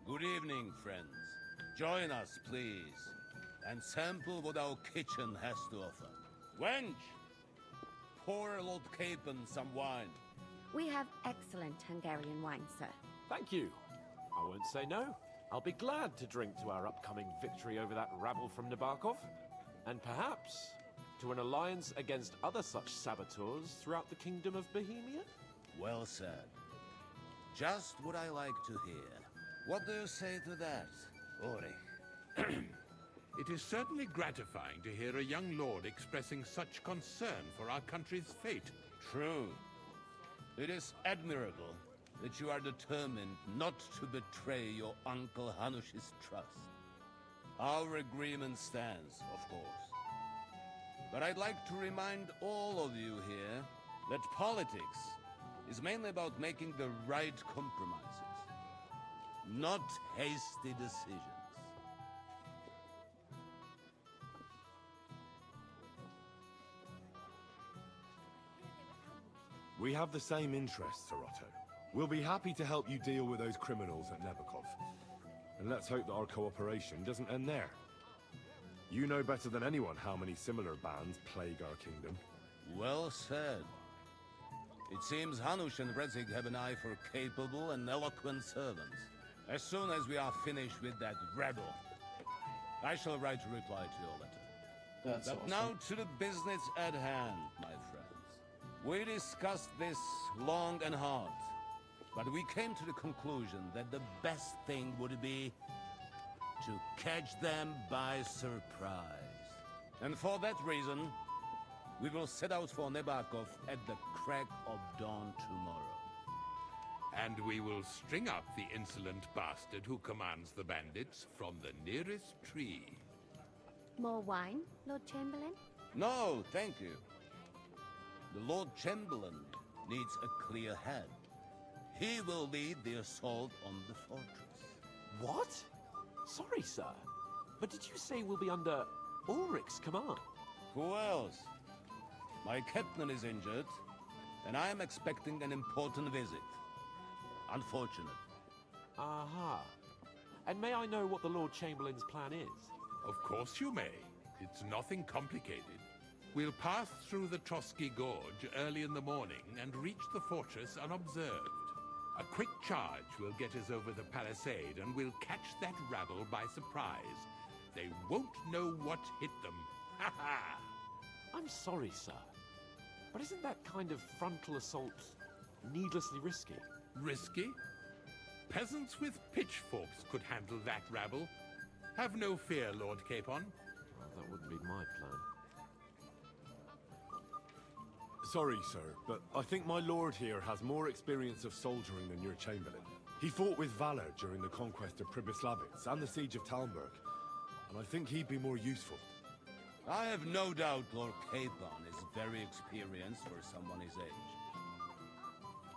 Good evening, friends. Join us, please, and sample what our kitchen has to offer. Wench, pour Lord Capon some wine. We have excellent Hungarian wine, sir. Thank you. I won't say no. I'll be glad to drink to our upcoming victory over that rabble from Nabokov, and perhaps to an alliance against other such saboteurs throughout the Kingdom of Bohemia? Well said. Just what I like to hear. What do you say to that, Ori? It is certainly gratifying to hear a young lord expressing such concern for our country's fate. True. It is admirable that you are determined not to betray your Uncle Hanush's trust. Our agreement stands, of course. But I'd like to remind all of you here that politics is mainly about making the right compromises, not hasty decisions. We have the same interests, Sarotto. We'll be happy to help you deal with those criminals at Nebokov. And let's hope that our cooperation doesn't end there. You know better than anyone how many similar bands plague our kingdom. Well said. It seems Hanush and Rezig have an eye for capable and eloquent servants. As soon as we are finished with that rebel, I shall write a reply to your letter. That's But awesome. now to the business at hand, my friends. We discussed this long and hard, but we came to the conclusion that the best thing would be to catch them by surprise. And for that reason, we will set out for Nebakov at the crack of dawn tomorrow. And we will string up the insolent bastard who commands the bandits from the nearest tree. More wine, Lord Chamberlain? No, thank you. The Lord Chamberlain needs a clear head. He will lead the assault on the fortress. What? Sorry, sir. But did you say we'll be under Ulrich's command? Who else? My captain is injured, and I am expecting an important visit. Unfortunate. Aha. And may I know what the Lord Chamberlain's plan is? Of course you may. It's nothing complicated. We'll pass through the Trotsky Gorge early in the morning and reach the fortress unobserved. A quick charge will get us over the palisade and we'll catch that rabble by surprise. They won't know what hit them. Ha ha! I'm sorry, sir. But isn't that kind of frontal assault needlessly risky? Risky? Peasants with pitchforks could handle that rabble. Have no fear, Lord Capon. Well, that wouldn't be my plan. Sorry, sir, but I think my lord here has more experience of soldiering than your chamberlain. He fought with valor during the conquest of Pribyslavitz and the siege of Talmberg, and I think he'd be more useful. I have no doubt Lord Capon is very experienced for someone his age.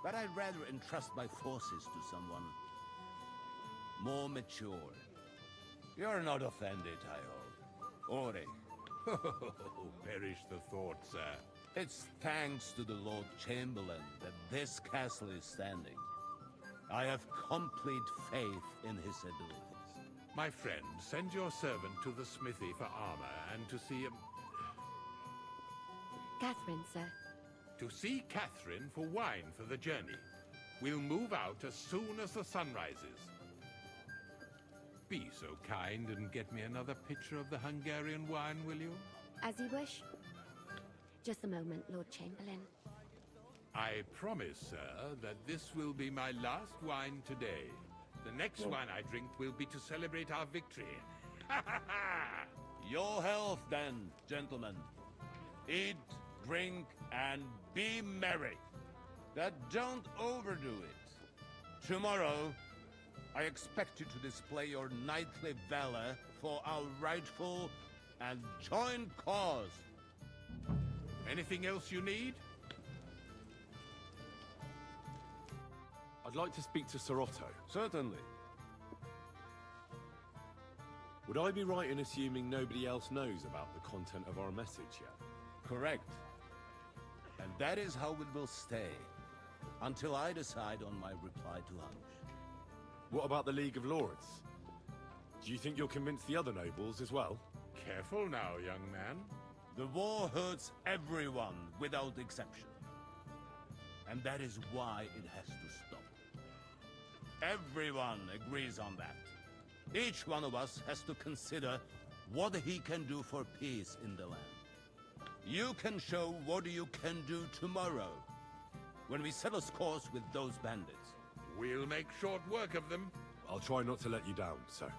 But I'd rather entrust my forces to someone more mature. You're not offended, I hope. Ori. Perish the thought, sir. It's thanks to the Lord Chamberlain that this castle is standing. I have complete faith in his abilities. My friend, send your servant to the smithy for armor and to see him. Catherine, sir. To see Catherine for wine for the journey. We'll move out as soon as the sun rises. Be so kind and get me another pitcher of the Hungarian wine, will you? As you wish. Just a moment, Lord Chamberlain. I promise, sir, that this will be my last wine today. The next wine I drink will be to celebrate our victory. Ha ha ha! Your health, then, gentlemen. Eat, drink, and be merry. But don't overdo it. Tomorrow, I expect you to display your knightly valor for our rightful and joint cause. Anything else you need? I'd like to speak to Sir Otto. Certainly. Would I be right in assuming nobody else knows about the content of our message yet? Correct. And that is how it will stay, until I decide on my reply to Hunch. What about the League of Lords? Do you think you'll convince the other nobles as well? Careful now, young man. The war hurts everyone without exception. And that is why it has to stop. Everyone agrees on that. Each one of us has to consider what he can do for peace in the land. You can show what you can do tomorrow, when we settle scores with those bandits. We'll make short work of them. I'll try not to let you down, sir.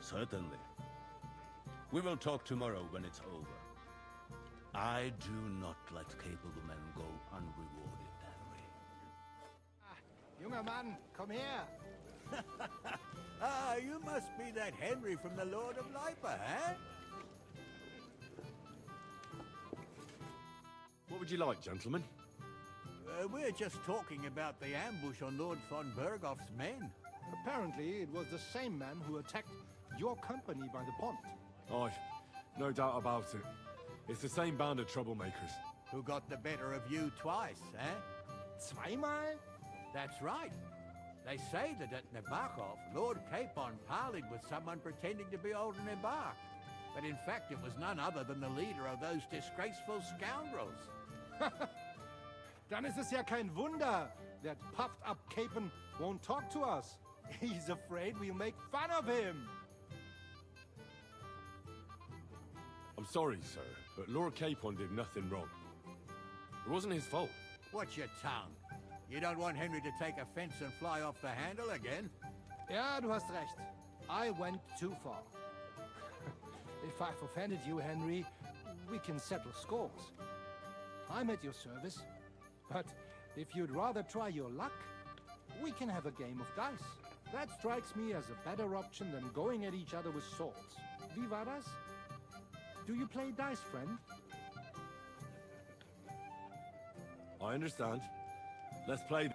Certainly. We will talk tomorrow when it's over. I do not let capable men go unrewarded, Henry. Junger Mann, komm her! Ah, you must be that Henry from the Lord of Lipa, eh? What would you like, gentlemen? We're just talking about the ambush on Lord von Bergoff's men. Apparently, it was the same man who attacked your company by the pond. Aye, no doubt about it. It's the same band of troublemakers. Who got the better of you twice, eh? Zweimal? That's right. They say that at Nabokov, Lord Capon parleyed with someone pretending to be old Nabar. But in fact, it was none other than the leader of those disgraceful scoundrels. Dann ist es ja kein Wunder that puffed-up Capon won't talk to us. He's afraid we'll make fun of him. I'm sorry, sir, but Lord Capon did nothing wrong. It wasn't his fault. Watch your tongue. You don't want Henry to take offense and fly off the handle again? Ja, du hast recht. I went too far. If I've offended you, Henry, we can settle scores. I'm at your service. But if you'd rather try your luck, we can have a game of dice. That strikes me as a better option than going at each other with swords. Wie war das? Do you play dice, friend? I understand. Let's play.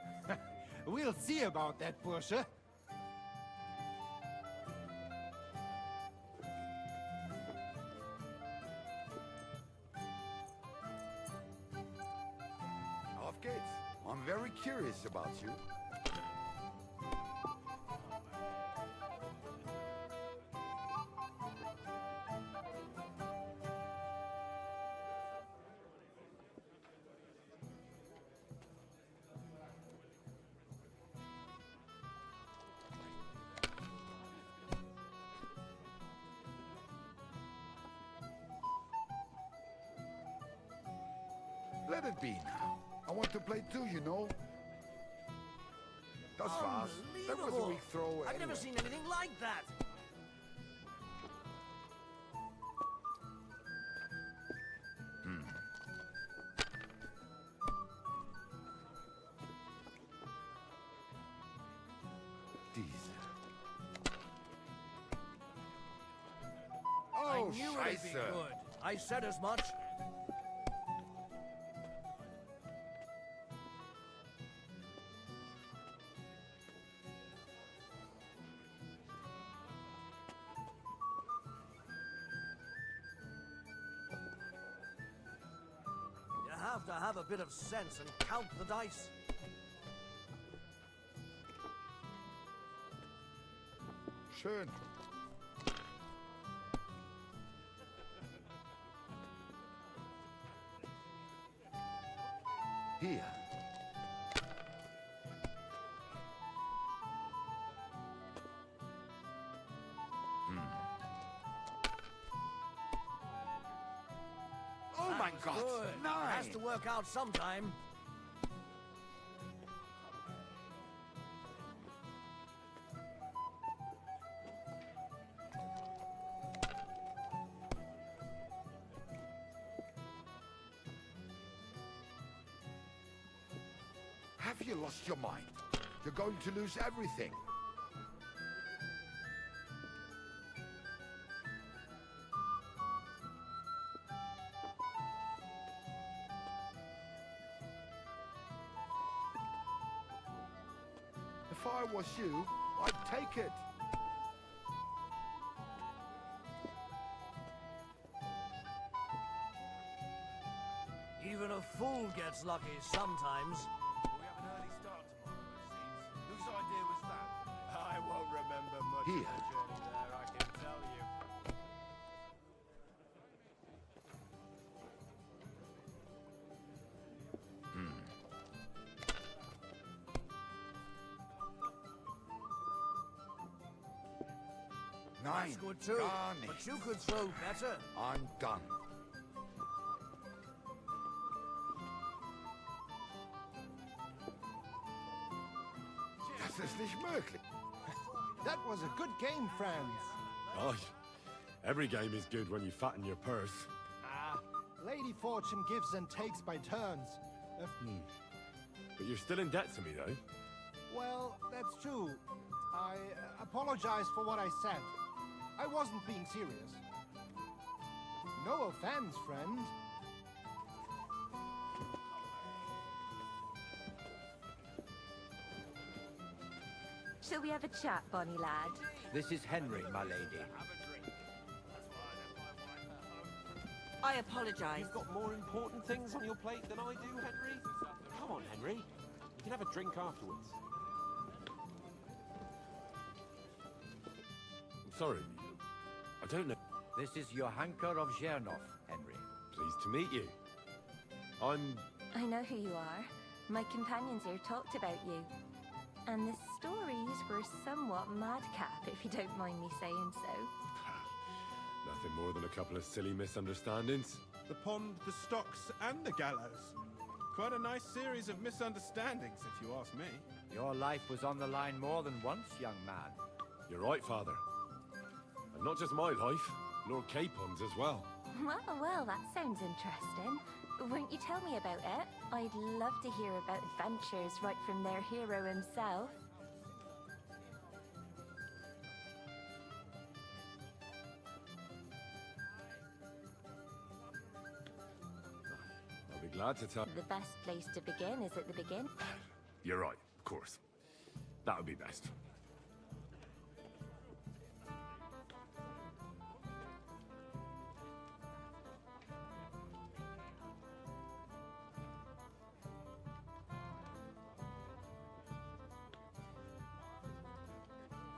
We'll see about that, Bursche. Auf geht's. I'm very curious about you. Let it be now. I want to play too, you know. Das war's. That was a weak throw. I've never seen anything like that. I Oh, knew it'd be Scheiße. good. I said as much. You have to have a bit of sense and count the dice. Schön. Hier. Oh mein Gott, nein! Has to work out sometime. Have you lost your mind? You're going to lose everything. If I was you, I'd take it. Even a fool gets lucky sometimes. We have an early start tomorrow, it seems. Whose idea was that? I won't remember much Here. of the journey there, I can tell you. Nine. That's good too, Garnish. but you could throw better. I'm done. Das ist nicht möglich. That was a good game, friends. Aye. Every game is good when you fatten your purse. Lady Fortune gives and takes by turns. But you're still in debt to me, though. Well, that's true. I apologize for what I said. I wasn't being serious. No offense, friend. Shall we have a chat, Bonnie lad? This is Henry, my lady. I apologize. You've got more important things on your plate than I do, Henry. Come on, Henry. We can have a drink afterwards. I'm sorry. I don't know. This is Johanka of Zhernov, Henry. Pleased to meet you. I know who you are. My companions here talked about you. And the stories were somewhat madcap, if you don't mind me saying so. Nothing more than a couple of silly misunderstandings. The pond, the stocks, and the gallows. Quite a nice series of misunderstandings, if you ask me. Your life was on the line more than once, young man. You're right, Father. And not just my life, Lord Capon's as well. Well, that sounds interesting. Won't you tell me about it? I'd love to hear about adventures right from their hero himself. I'll be glad to tell. The best place to begin is at the beginning. You're right, of course. That would be best.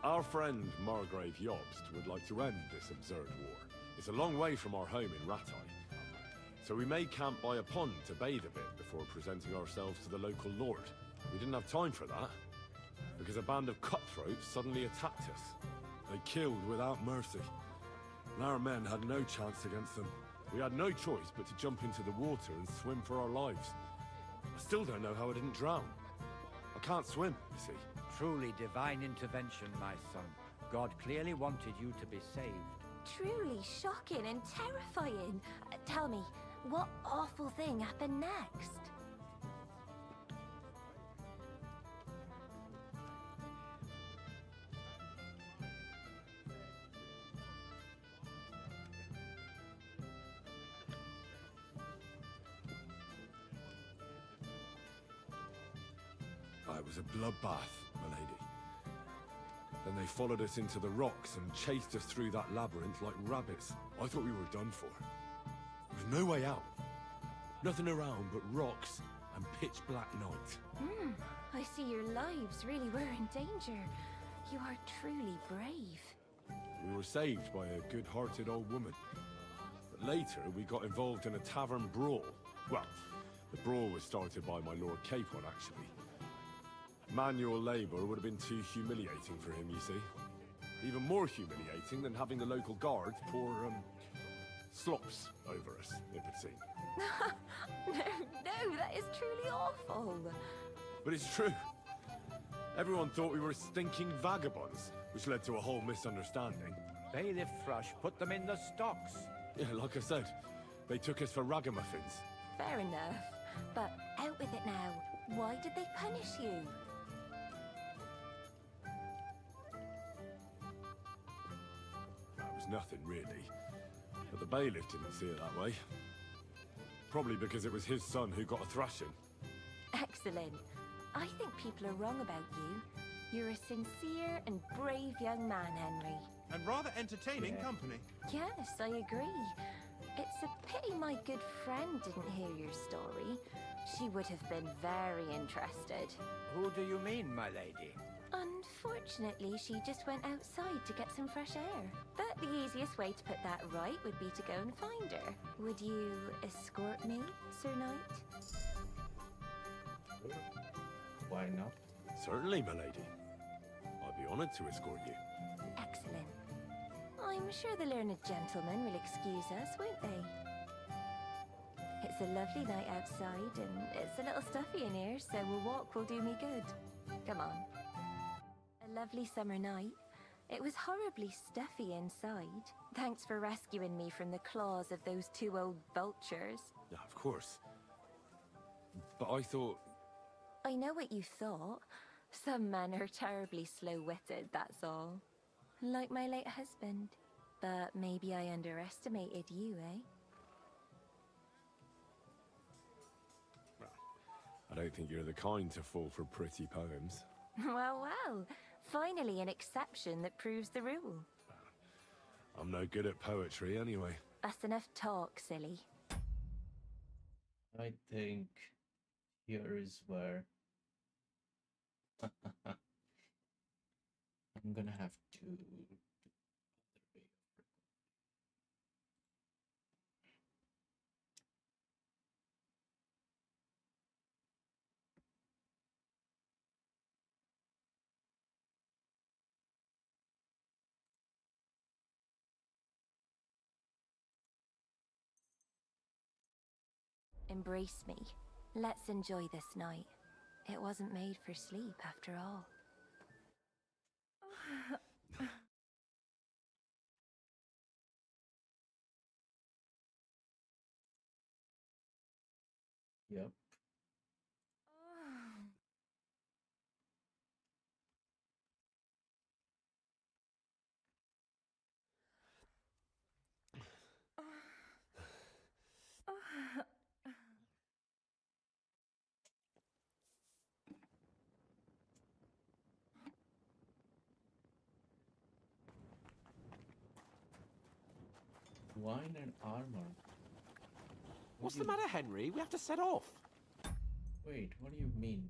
Our friend Margrave Jobst would like to end this absurd war. It's a long way from our home in Rattay. So we made camp by a pond to bathe a bit before presenting ourselves to the local lord. We didn't have time for that, because a band of cutthroats suddenly attacked us. They killed without mercy, and our men had no chance against them. We had no choice but to jump into the water and swim for our lives. I still don't know how I didn't drown. I can't swim, you see. Truly divine intervention, my son. God clearly wanted you to be saved. Truly shocking and terrifying. Tell me, what awful thing happened next? It was a bloodbath, my lady. Then they followed us into the rocks and chased us through that labyrinth like rabbits. I thought we were done for. There was no way out. Nothing around but rocks and pitch black night. I see your lives really were in danger. You are truly brave. We were saved by a good-hearted old woman. But later, we got involved in a tavern brawl. Well, the brawl was started by my Lord Capon, actually. Manual labor would have been too humiliating for him, you see. Even more humiliating than having the local guards pour, slops over us, it would seem. No, that is truly awful. But it's true. Everyone thought we were stinking vagabonds, which led to a whole misunderstanding. Bailiff Thrush put them in the stocks. Yeah, like I said, they took us for ragamuffins. Fair enough. But out with it now. Why did they punish you? That was nothing, really. But the bailiff didn't see it that way. Probably because it was his son who got a thrashing. Excellent. I think people are wrong about you. You're a sincere and brave young man, Henry. And rather entertaining company. Yes, I agree. It's a pity my good friend didn't hear your story. she would have been very interested. Who do you mean, my lady? Unfortunately, she just went outside to get some fresh air. But the easiest way to put that right would be to go and find her. Would you escort me, Sir Knight? Why not? Certainly, my lady. I'd be honored to escort you. Excellent. I'm sure the learned gentlemen will excuse us, won't they? It's a lovely night outside, and it's a little stuffy in here, so a walk will do me good. Come on. A lovely summer night. It was horribly stuffy inside. Thanks for rescuing me from the claws of those two old vultures. Yeah, of course. But I thought... I know what you thought. Some men are terribly slow-witted, that's all. Like my late husband. But maybe I underestimated you, eh? I don't think you're the kind to fall for pretty poems. Well, well. Finally an exception that proves the rule. I'm no good at poetry anyway. That's enough talk, silly. I think here is where I'm gonna have to do the other way of Embrace me. Let's enjoy this night. It wasn't made for sleep, after all. Yep. Wine and armor. What's the matter, Henry? We have to set off. Wait, what do you mean?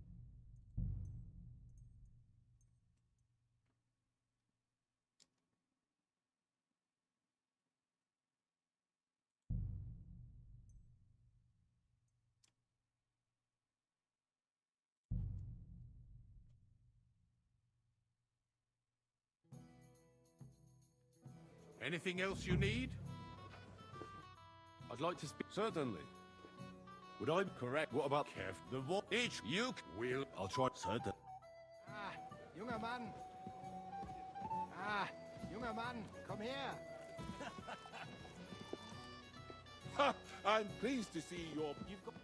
Anything else you need? I'd like to speak. Certainly. Would I be correct? What about Kev? The what? Each you will. I'll try. Certain. Ah, junger Mann. Ah, junger Mann, komm her. Ha! I'm pleased to see your. You've got.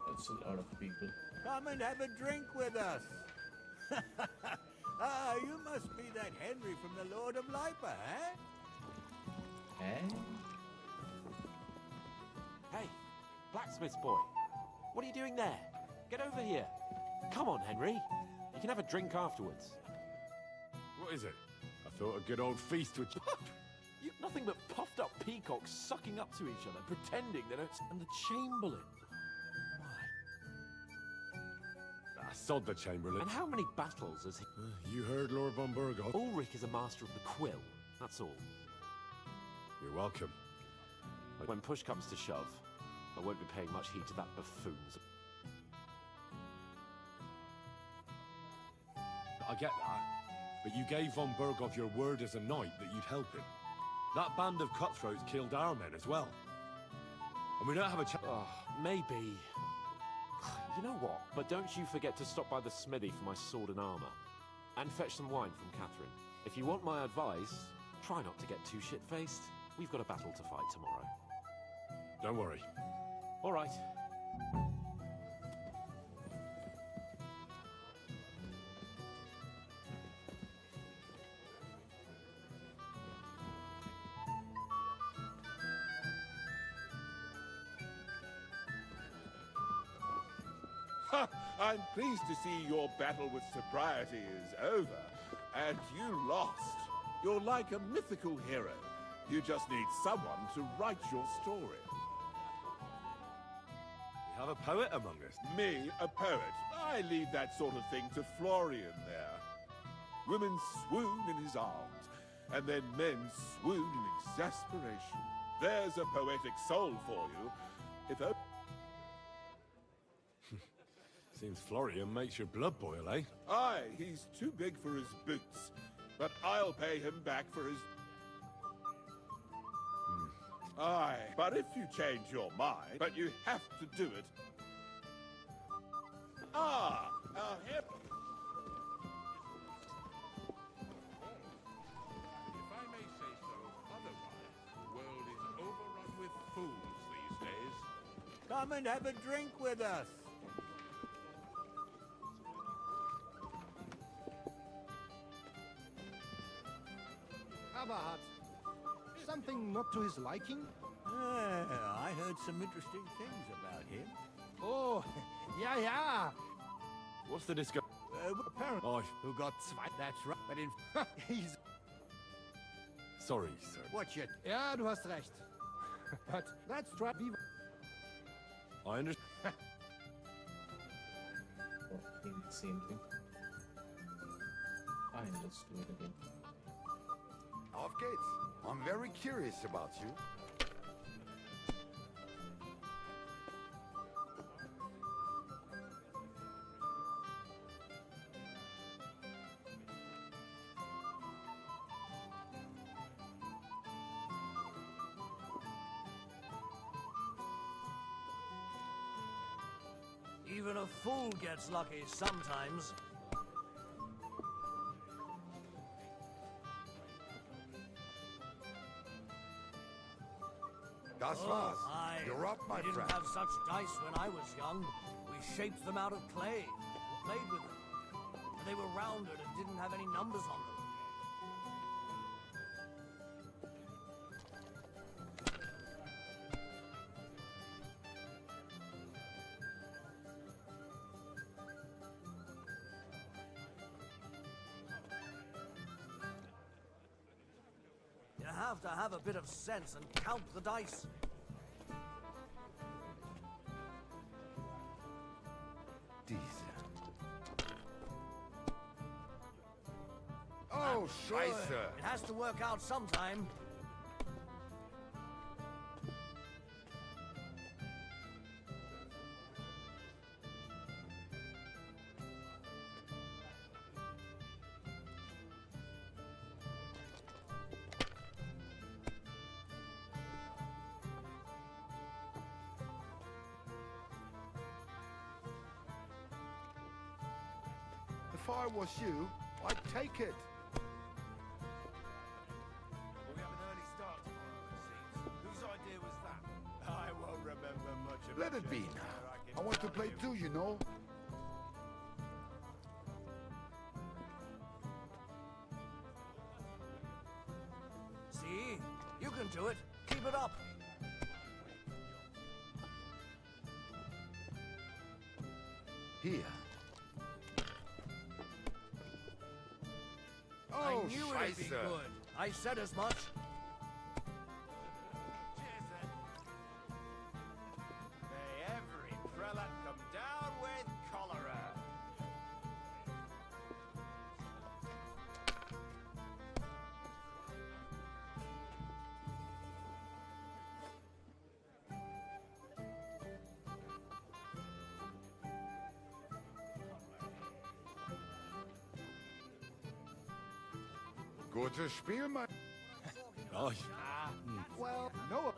That's a lot of people. Come and have a drink with us. Ah, you must be that Henry from the Lord of Lipa, eh? Eh? Hey, blacksmith's boy. What are you doing there? Get over here. Come on, Henry. You can have a drink afterwards. What is it? I thought a good old feast would. You nothing but puffed up peacocks sucking up to each other, pretending they don't. And the Chamberlain. Sod the Chamberlain. And how many battles has he... You heard Lord von Burgos. Ulrich is a master of the quill. That's all. You're welcome. When push comes to shove, I won't be paying much heed to that buffoon's... I get that. But you gave von Burgov your word as a knight that you'd help him. That band of cutthroats killed our men as well. And we don't have a chance. Oh, maybe... You know what? But don't you forget to stop by the smithy for my sword and armor. And fetch some wine from Catherine. If you want my advice, try not to get too shit-faced. We've got a battle to fight tomorrow. Don't worry. All right. I'm pleased to see your battle with sobriety is over, and you lost. You're like a mythical hero. You just need someone to write your story. a poet among us. Me, a poet. I leave that sort of thing to Florian there. Women swoon in his arms, and then men swoon in exasperation. There's a poetic soul for you. If o- Seems Florian makes your blood boil, eh? Aye, he's too big for his boots, but I'll pay him back for his... Aye, but if you change your mind, but you have to do it. Ah, our hip. If I may say so, otherwise, the world is overrun with fools these days. Come and have a drink with us. Aberhard, something not to his liking? I heard some interesting things about him. Oh, yeah. What's the discussion? Apparently, Oh, who got zwei? That's right. But in he's. sorry, sir. Watch it. Ja, du hast recht. But let's try. I understand. Same thing. I understood it again. Auf geht's. I'm very curious about you. Even a fool gets lucky sometimes. Das war's. Aye. You're up, my we didn't friend. have such dice when I was young. We shaped them out of clay, played with them. And they were rounded and didn't have any numbers on them. You have to have a bit of sense and count the dice. Oh, Sure, Scheiße. it has to work out sometime. If I was you, I'd take it. We have an early start tomorrow, it seems. Whose idea was that? I won't remember much of Let it be now. I want to play too, you know. See? You can do it. Keep it up. Here. I Oh, knew it'd be Scheiße. good. I said as much. May every prelate come down with cholera. Gutes Spiel, mein... Oh, Well, no...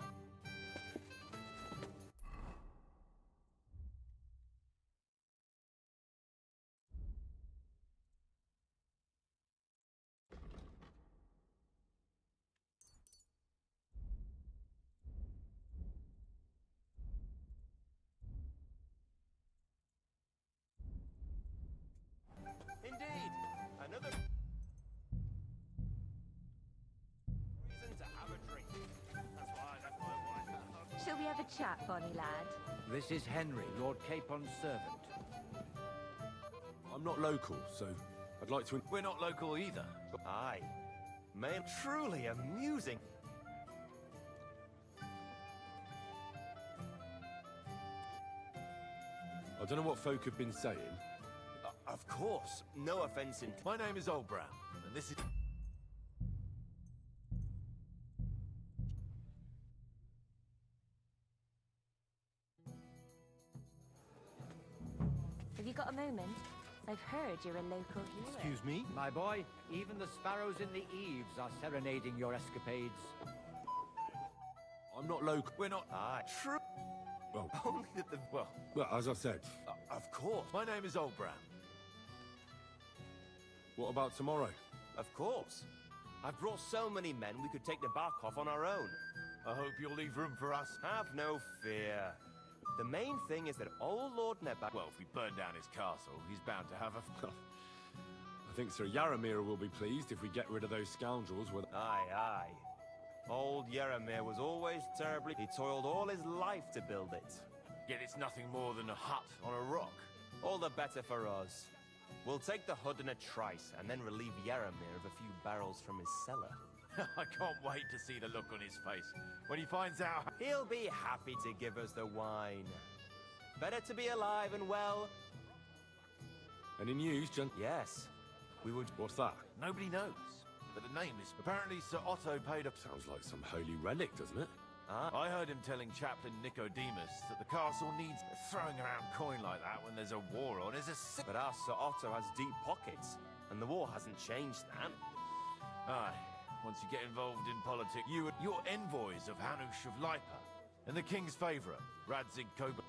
Indeed, another reason to have a drink. That's why I left my wife at home. Shall we have a chat, bonny lad? This is Henry, Lord Capon's servant. I'm not local, so I'd like to... We're not local either. Aye. Man, truly amusing. don't know what folk have been saying. Of course. No offense in... My name is Old Brown, and this is... Have you got a moment? I've heard you're a local hero. Excuse me? My boy, even the sparrows in the eaves are serenading your escapades. I'm not local. We're not... True. Well, Only that the... Well, as I said. of course. My name is Old Brown. What about tomorrow? Of course. I've brought so many men we could take the bark off on our own. I hope you'll leave room for us. Have no fear. The main thing is that old Lord Nebak... Well, if we burn down his castle, he's bound to have a... I think Sir Yaramir will be pleased if we get rid of those scoundrels with... Aye, aye. Old Yaramir was always terribly... He toiled all his life to build it. Yet it's nothing more than a hut on a rock. All the better for us. We'll take the hood in a trice, and then relieve Yaramir of a few barrels from his cellar. I can't wait to see the look on his face when he finds out. He'll be happy to give us the wine. Better to be alive and well. Any news, gent? Yes. We would... What's that? Nobody knows. But the name is... Apparently Sir Otto paid a... Sounds like some holy relic, doesn't it? I heard him telling Chaplain Nicodemus that the castle needs throwing around coin like that when there's a war on is a sick... But our Sir Otto has deep pockets, and the war hasn't changed that. Aye. Once you get involved in politics, you're envoys of Hanush of Lipa, and the king's favourite, Radzig Koba.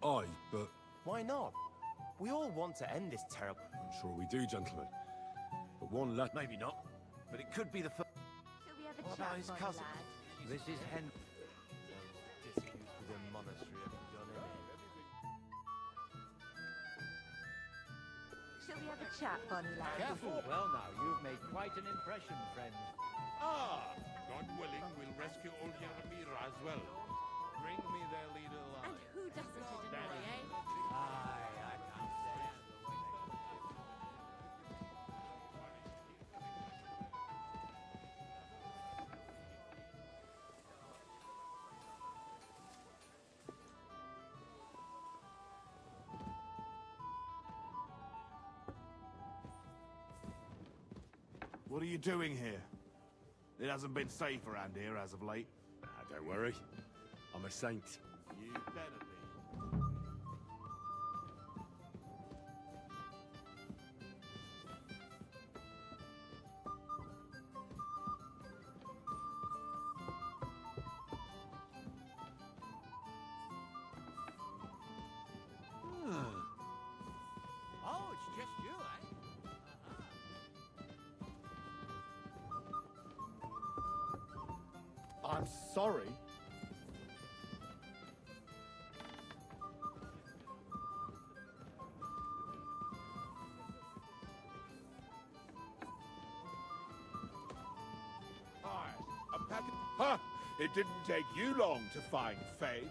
Aye, but... Why not? We all want to end this terrible... I'm sure we do, gentlemen. But one let... Maybe not, but it could be the first... Shall we have a What chat, about his my cousin? lad? This is Henry. Those disputes with the monastery have done in. Shall we have a chat, bonny lad? Careful. Well, now, you've made quite an impression, friend. God willing, we'll rescue old Yaramir as well. Bring me their leader alive. And who doesn't it annoy, eh? Aye, I can't stand What are you doing here? It hasn't been safe around here as of late. Don't worry. I'm a saint. You better be. Oh, it's just you, eh? I'm sorry. A packet. Ha! It didn't take you long to find fame.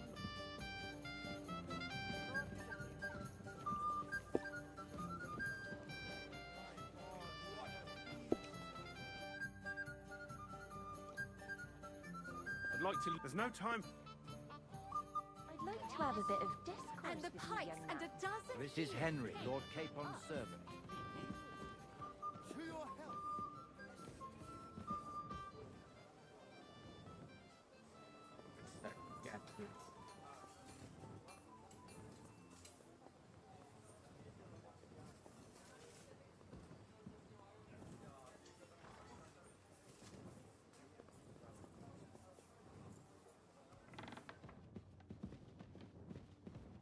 I'd like to... There's no time... I'd like to have a bit of discourse And the with you, pipes young and man. a dozen... This is Henry, Lord Capon's servant. To your health.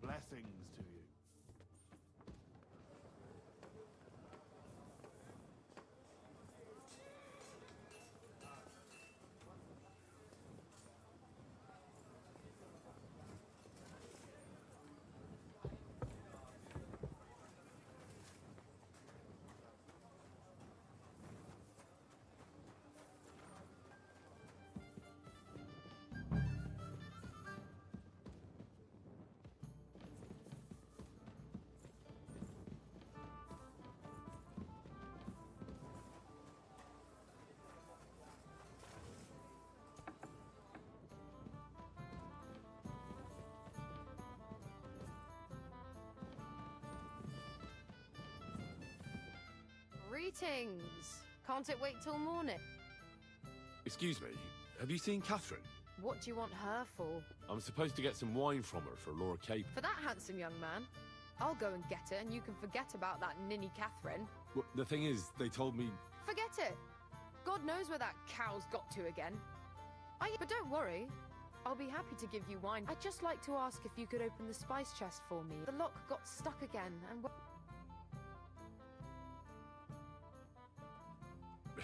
Blessings to you. Greetings. Can't it wait till morning? Excuse me, have you seen Catherine? What do you want her for? I'm supposed to get some wine from her for Laura Cape. For that handsome young man? I'll go and get it, and you can forget about that ninny Catherine. Well, the thing is, they told me... Forget it. God knows where that cow's got to again. But don't worry. I'll be happy to give you wine. I'd just like to ask if you could open the spice chest for me. The lock got stuck again, and...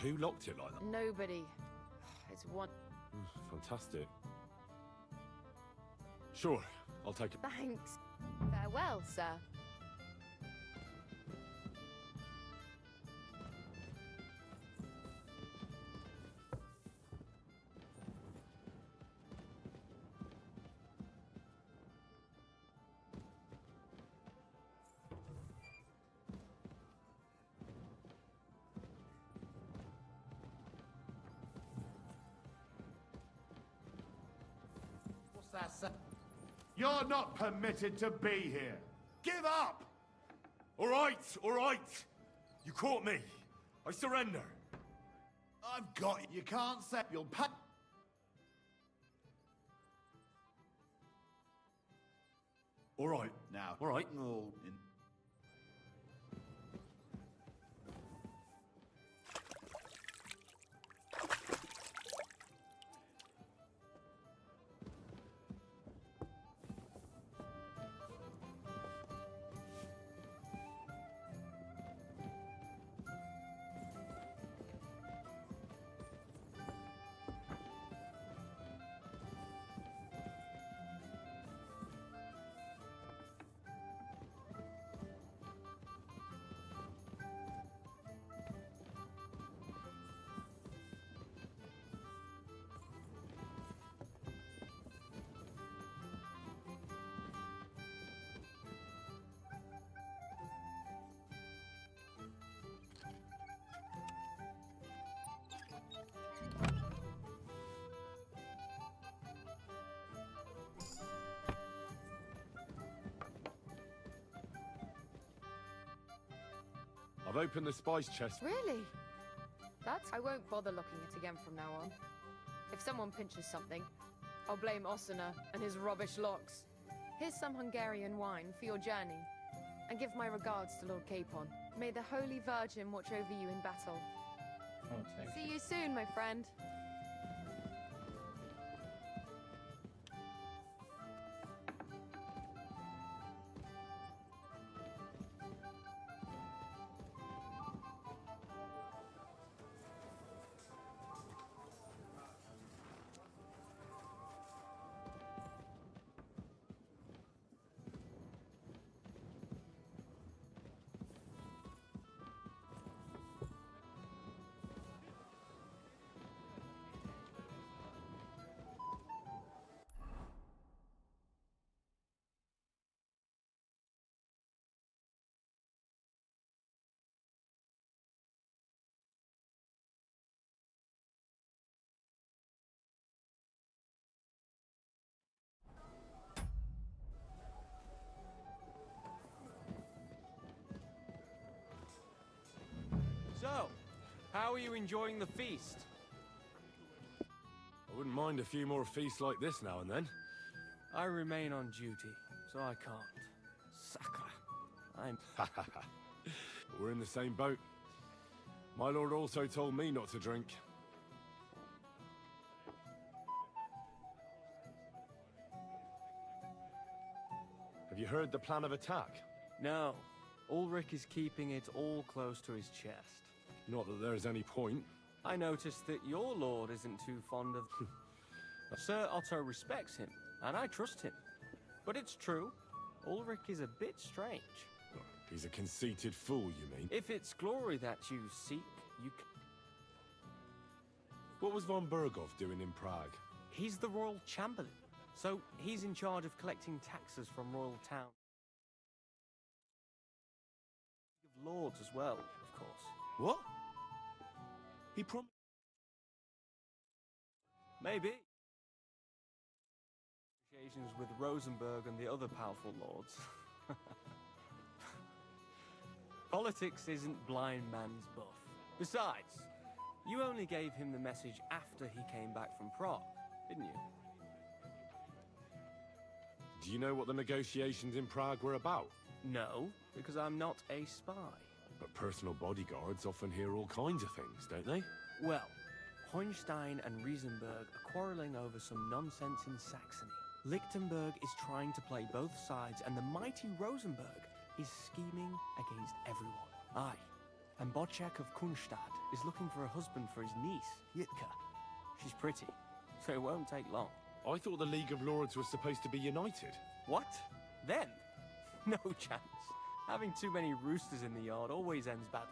Who locked it like that? Nobody. It's one... Fantastic. Sure, I'll take it. Thanks. Farewell, sir. What's that, sir? You're not permitted to be here. Give up! All right. You caught me. I surrender. I've got you. You can't say you'll pay. All right. Now, All right. Oh, I've opened the spice chest. Really? I won't bother looking it again from now on. If someone pinches something, I'll blame Osuna and his rubbish locks. Here's some Hungarian wine for your journey. And give my regards to Lord Capon. May the Holy Virgin watch over you in battle. Oh, thank See you soon, my friend. So, how are you enjoying the feast? I wouldn't mind a few more feasts like this now and then. I remain on duty, so I can't. Sacre. I'm... We're in the same boat. My lord also told me not to drink. Have you heard the plan of attack? No. Ulrich is keeping it all close to his chest. Not that there's any point. I noticed that your lord isn't too fond of... Sir Otto respects him, and I trust him. But it's true, Ulrich is a bit strange. He's a conceited fool, you mean? If it's glory that you seek, you What was von Berghoff doing in Prague? He's the royal chamberlain, so he's in charge of collecting taxes from royal town. Of lords as well, of course. What? He promised... Maybe. Negotiations with Rosenberg and the other powerful lords. Politics isn't blind man's buff. Besides, you only gave him the message after he came back from Prague, didn't you? Do you know what the negotiations in Prague were about? No, because I'm not a spy. But personal bodyguards often hear all kinds of things, don't they? Well, Hohenstein and Riesenberg are quarreling over some nonsense in Saxony. Lichtenberg is trying to play both sides, and the mighty Rosenberg is scheming against everyone. Aye, and Bocek of Kunstadt is looking for a husband for his niece, Yitka. She's pretty, so it won't take long. I thought the League of Lords was supposed to be united. What? Then? No chance. Having too many roosters in the yard always ends badly.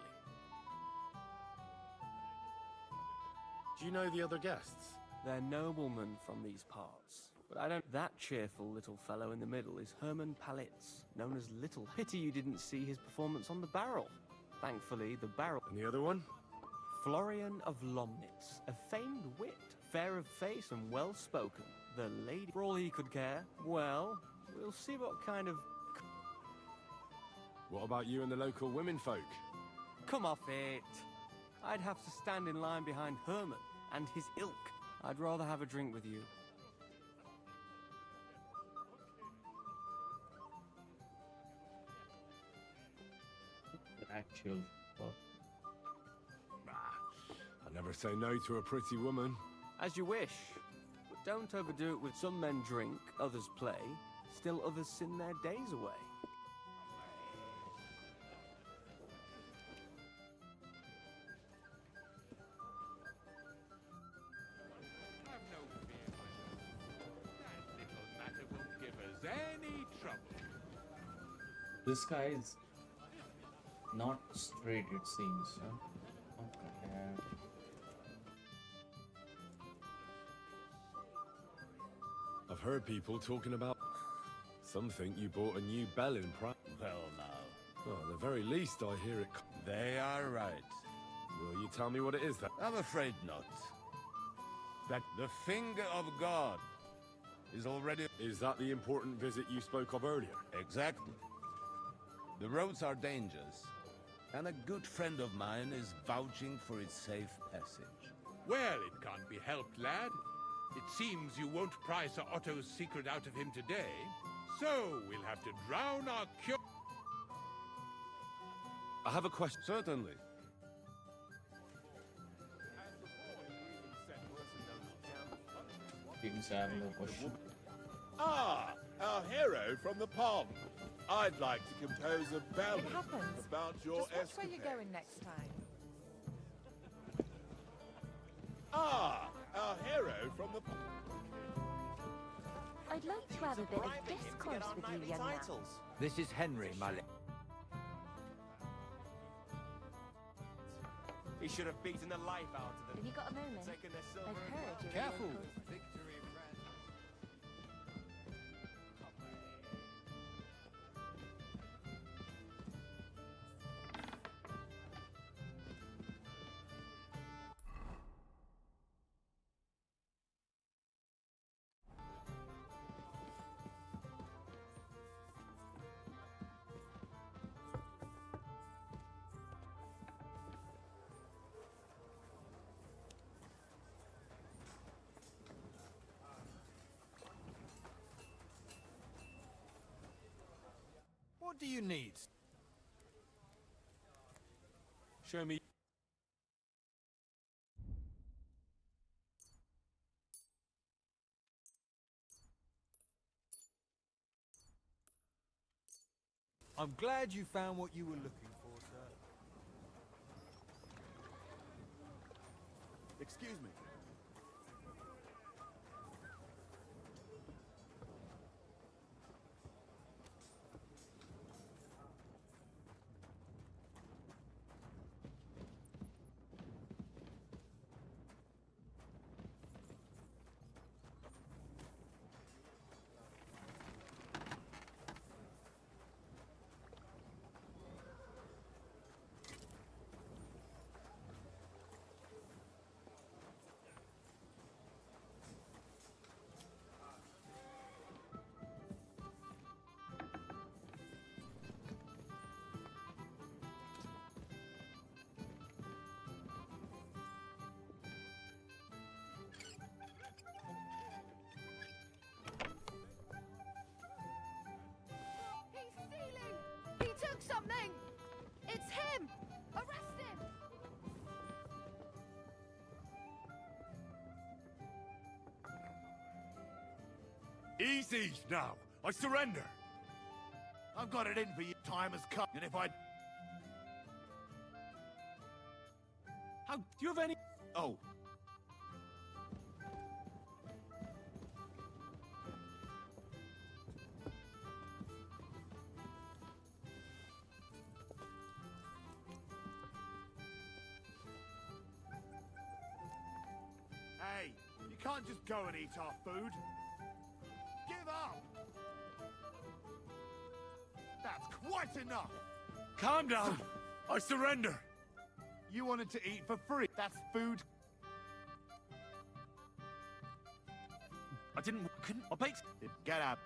Do you know the other guests? They're noblemen from these parts. But I don't... That cheerful little fellow in the middle is Hermann Palitz, known as Little. Pity you didn't see his performance on the barrel. Thankfully, the barrel... And the other one? Florian of Lomnitz, a famed wit, fair of face and well-spoken. The lady... For all he could care, well, we'll see what kind of... What about you and the local women folk? Come off it. I'd have to stand in line behind Herman and his ilk. I'd rather have a drink with you. Actual fuck. I never say no to a pretty woman. As you wish. But don't overdo it with some men drink, others play, still others sin their days away. Have no fear, my lord. That little matter won't give us any trouble. This guy is not straight, it seems. Huh? Okay. I've heard people talking about... Some think you bought a new bell in Prague. Well, now. Oh, at the very least, I hear it... They are right. Will you tell me what it is then? I'm afraid not. That the finger of God is already... Is that the important visit you spoke of earlier? Exactly. The roads are dangerous, and a good friend of mine is vouching for its safe passage. Well, it can't be helped, lad. It seems you won't pry Sir Otto's secret out of him today, so we'll have to drown our cure... I have a question. Certainly. You can say I have no question. Ah, our hero from the pond. I'd like to compose a ballad It happens. about your Just watch escapade. where you're going next time. Ah, our hero from the pond. I'd like to have a bit of discourse with you, young man. This is Henry, my lord. He should have beaten the life out of them. Have you got a moment? Taken their silver I've and heard gold. you're Careful. a local. What do you need? Show me... I'm glad you found what you were looking for, sir. Excuse me. him! Arrest him! Easy now. I surrender. I've got it in for you. Time has come. And if I... How do you have any? Oh. Hey, you can't just go and eat our food. Give up! That's quite enough! Calm down. I surrender. You wanted to eat for free. That's food. I didn't. I'll bait. Get up.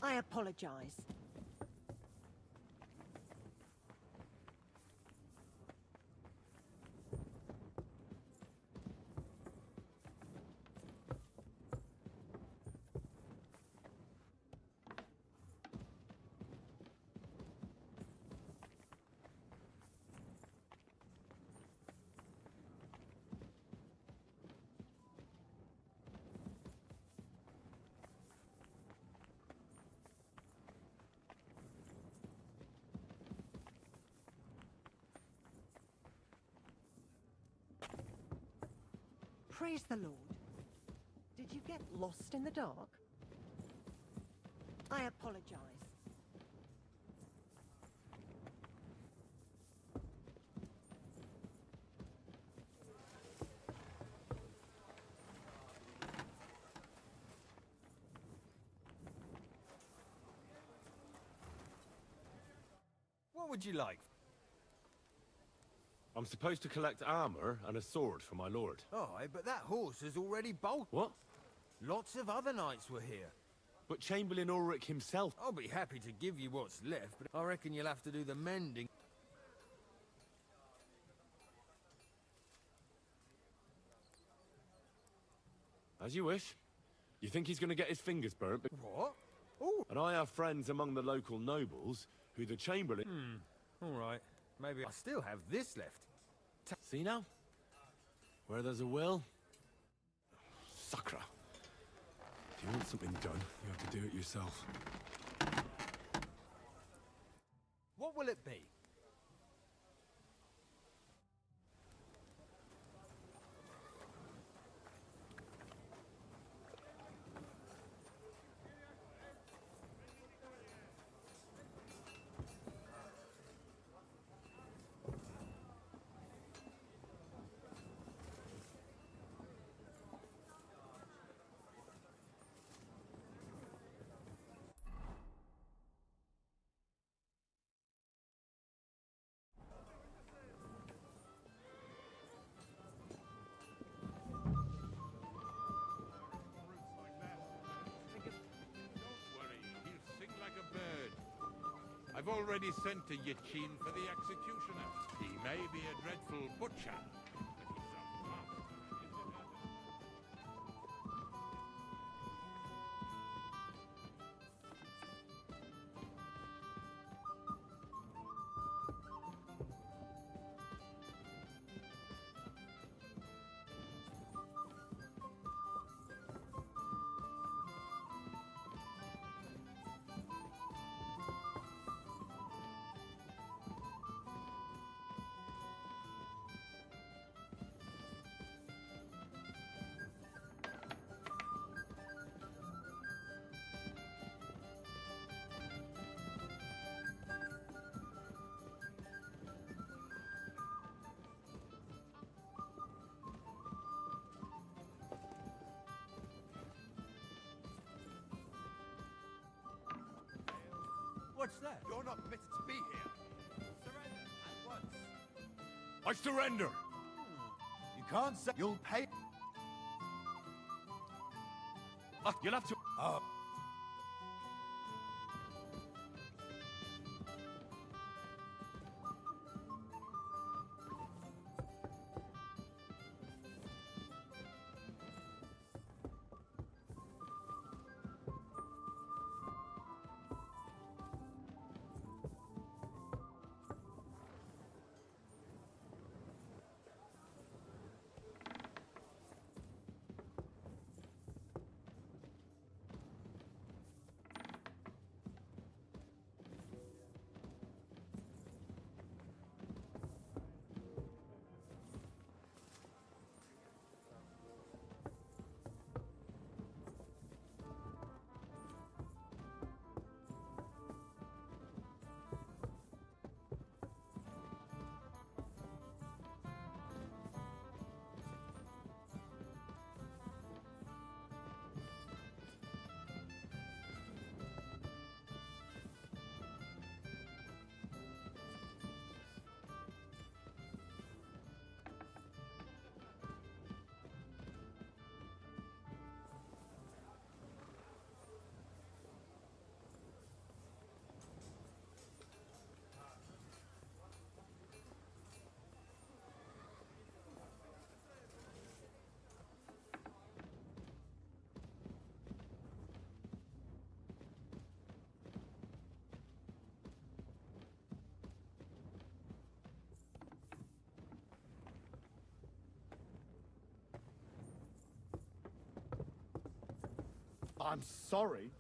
I apologize. Praise the Lord. Did you get lost in the dark? I apologize. What would you like? I'm supposed to collect armor and a sword for my lord. Aye, but that horse has already bolted. What? Lots of other knights were here. But Chamberlain Ulrich himself... I'll be happy to give you what's left, but I reckon you'll have to do the mending. As you wish. You think he's going to get his fingers burnt? What? Oh. And I have friends among the local nobles who the Chamberlain... All right. Maybe I still have this left. See now? Where there's a will... Sacra. If you want something done, you have to do it yourself. What will it be? already sent to Yachin for the executioner. He may be a dreadful butcher, but he's a master. What's that? You're not permitted to be here. Surrender at once. I surrender! You can't say... You'll pay... You'll have to... I'm sorry.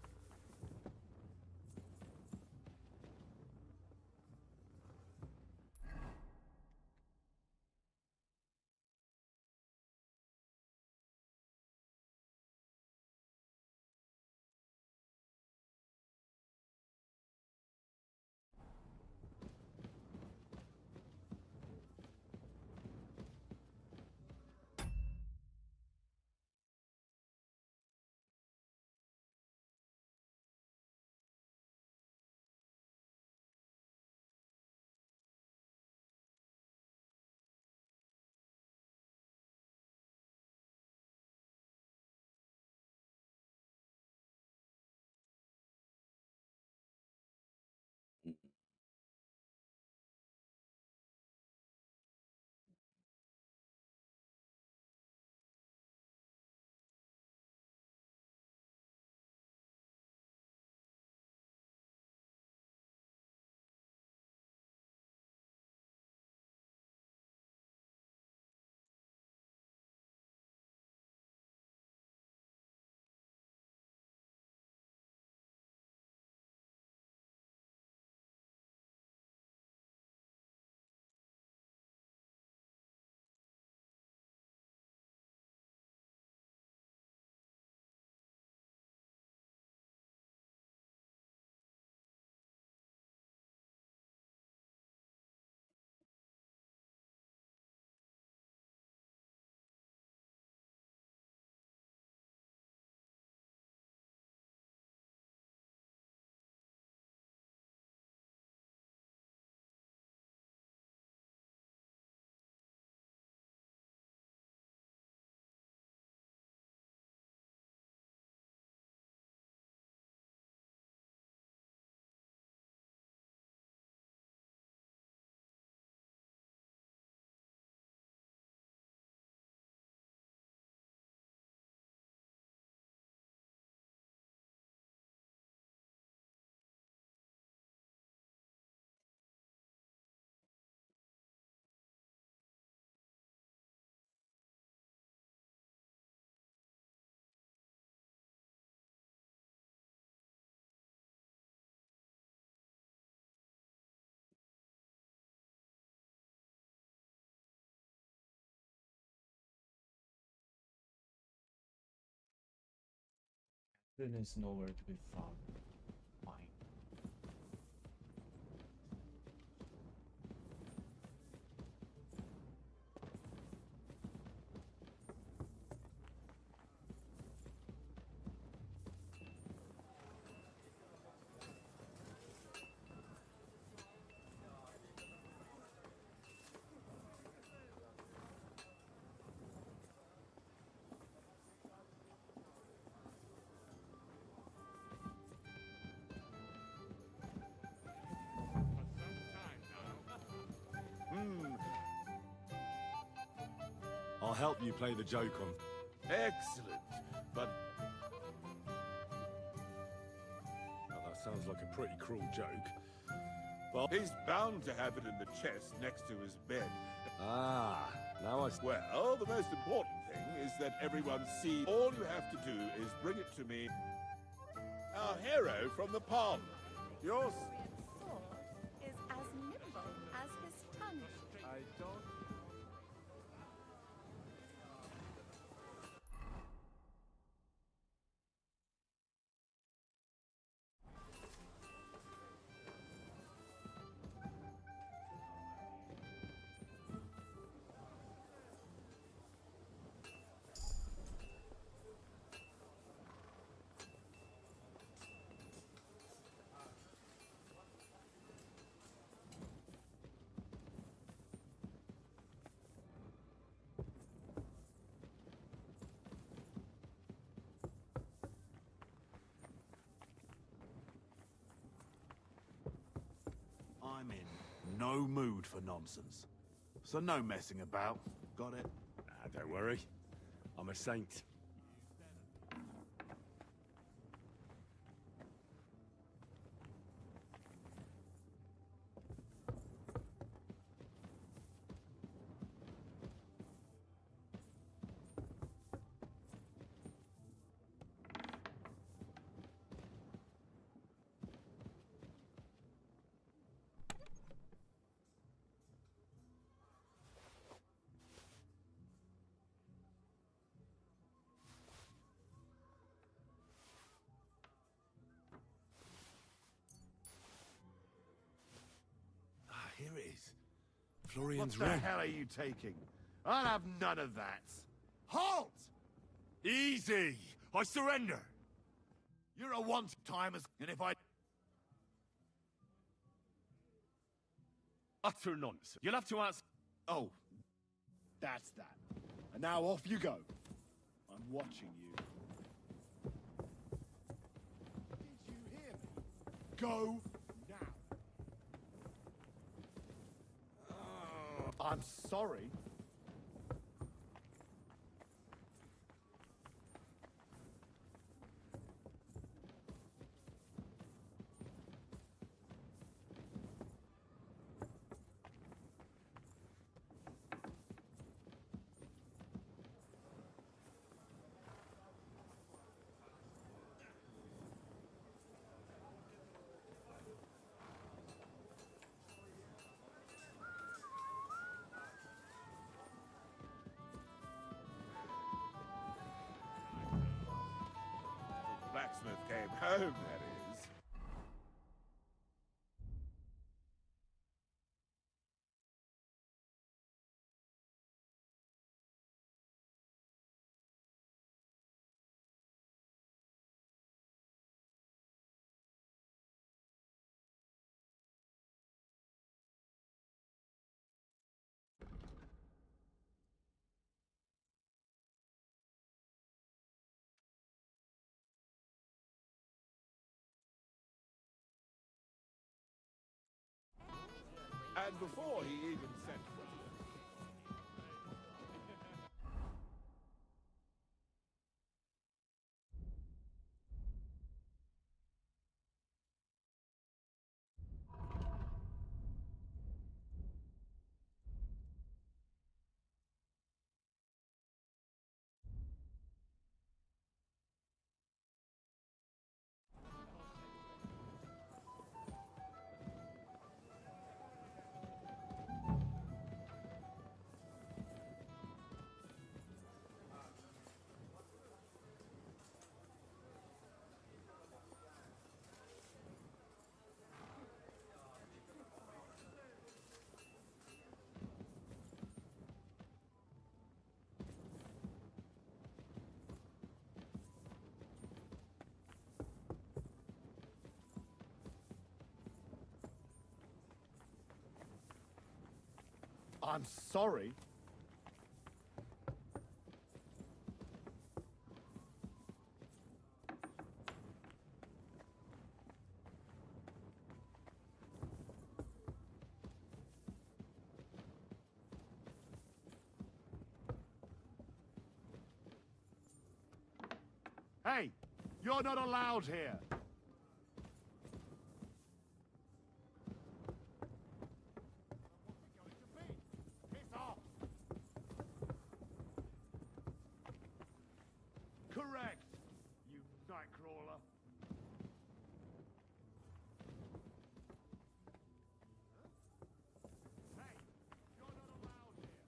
Rin is nowhere to be found. Fine. I'll help you play the joke on. Excellent. But Now, that sounds like a pretty cruel joke. well, he's bound to have it in the chest next to his bed. Ah, now I... Well, the most important thing is that everyone sees. All you have to do is bring it to me. Our hero from the pond. Yours. Sword is as nimble as his tongue. I don't. I'm in no mood for nonsense. So no messing about. Got it? Nah, don't worry. I'm a saint. Here it is. Florian's What the ring. hell are you taking? I'll have none of that. Halt! Easy! I surrender! You're a one-timer, and if I... Utter nonsense. You'll have to answer... Oh, that's that. And now off you go. I'm watching you. Did you hear me? Go now. I'm sorry. Blacksmith came home, that is. And before he even sent for you. I'm sorry. Hey, you're not allowed here. Correct, you nightcrawler. Hey, you're not allowed here.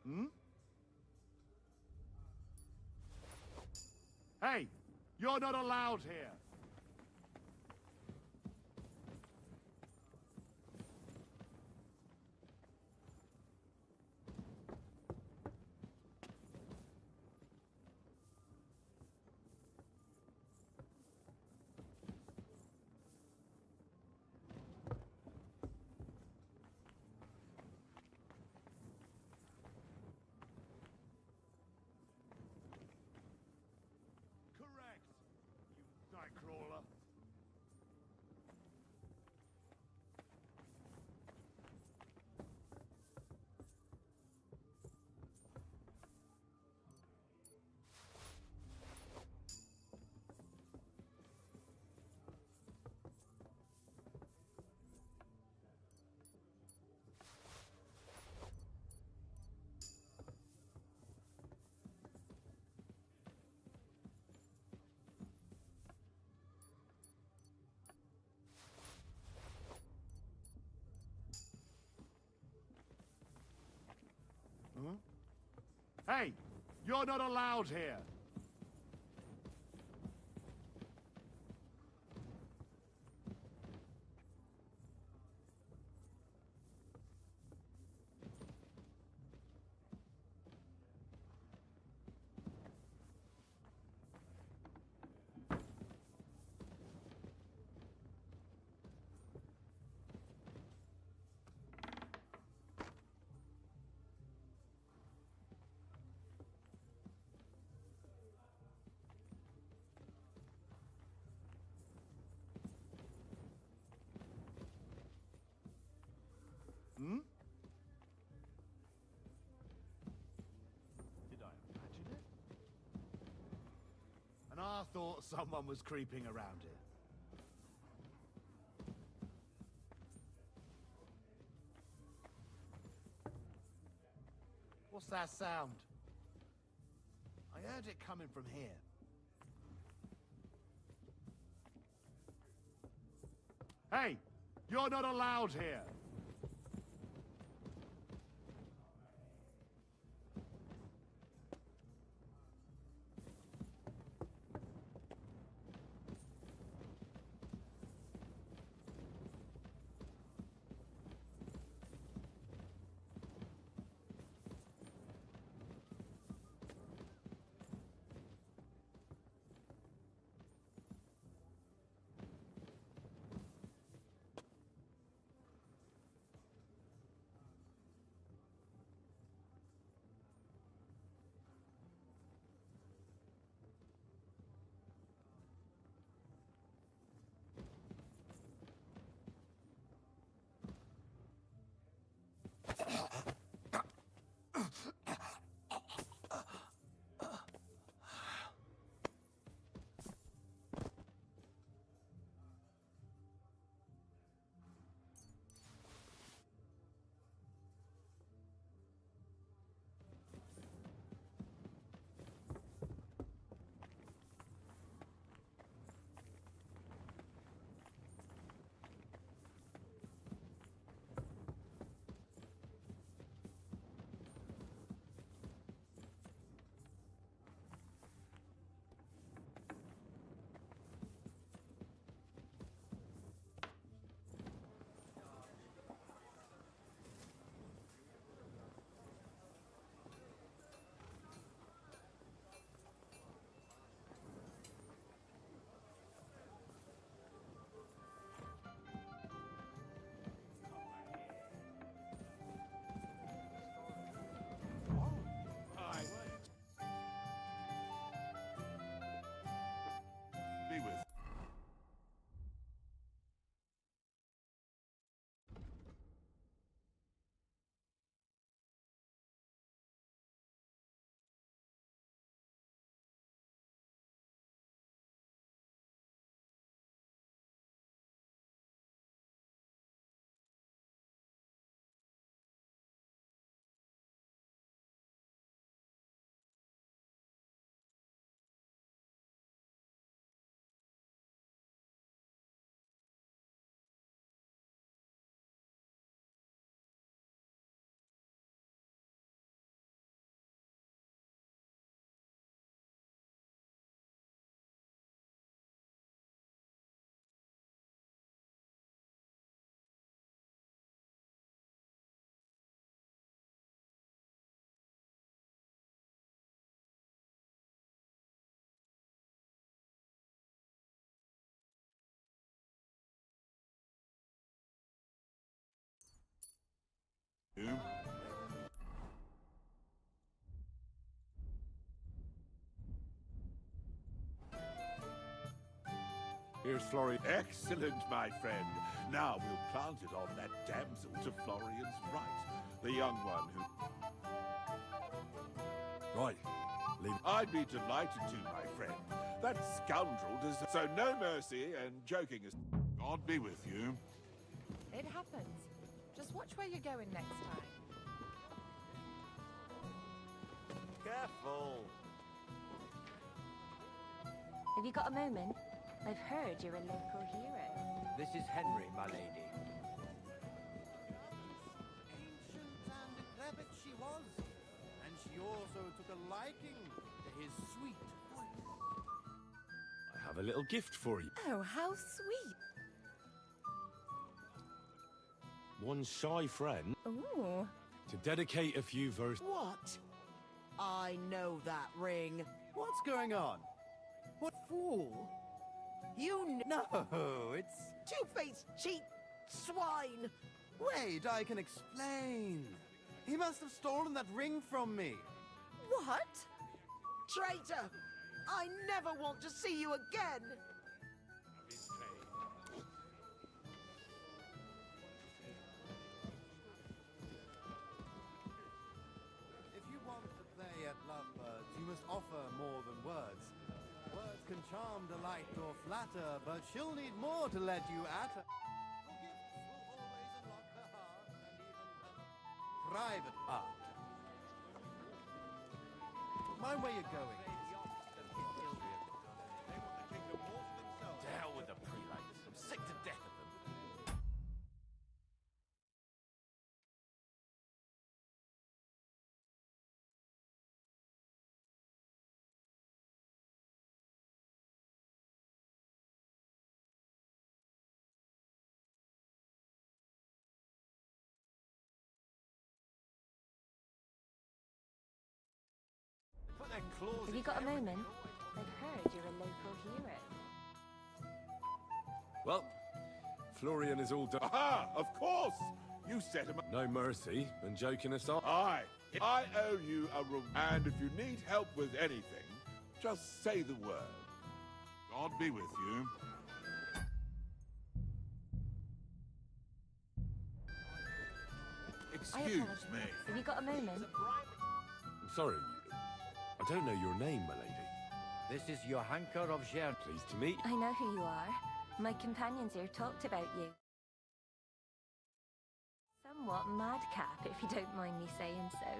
Hmm? Hey, you're not allowed here. Correct, you nightcrawler. Huh? Hey, you're not allowed here. Hmm? Did I imagine it? And I thought someone was creeping around here. What's that sound? I heard it coming from here. Hey, you're not allowed here. you. Here's Florian. Excellent, my friend. Now we'll plant it on that damsel to Florian's right. The young one who... Right. Leave. I'd be delighted to, my friend. That scoundrel does... So no mercy and joking is... God be with you. It happens. Just watch where you're going next time. Careful. Have you got a moment? I've heard you're a local hero. This is Henry, my lady. Ancient and decrepit she was, and she also took a liking to his sweet voice. I have a little gift for you. Oh, how sweet. One shy friend. Ooh. To dedicate a few verses. What? I know that ring. What's going on? What fool? You know it's two-faced cheat swine. Wait, I can explain. He must have stolen that ring from me. What? Traitor! I never want to see you again. If you want to play at Lovebirds, you must offer more than words. Words can charm, delight, or flatter, but she'll need more to let you at her. Your gifts will always unlock her heart, and even her private heart. Mind where you're going. To hell with the prelates. I'm sick to death of them. Put their claws Have you got a moment? I've heard you're a local hero. Well, Florian is all done. Aha! Of course! You set him up. No mercy, and joking aside. I owe you a reward. And if you need help with anything, just say the word. God be with you. Excuse me. Have you got a moment? I'm sorry, I don't know your name, my lady. This is Johanka of Gern. Pleased to meet. I know who you are. My companions here talked about you. Somewhat madcap, if you don't mind me saying so.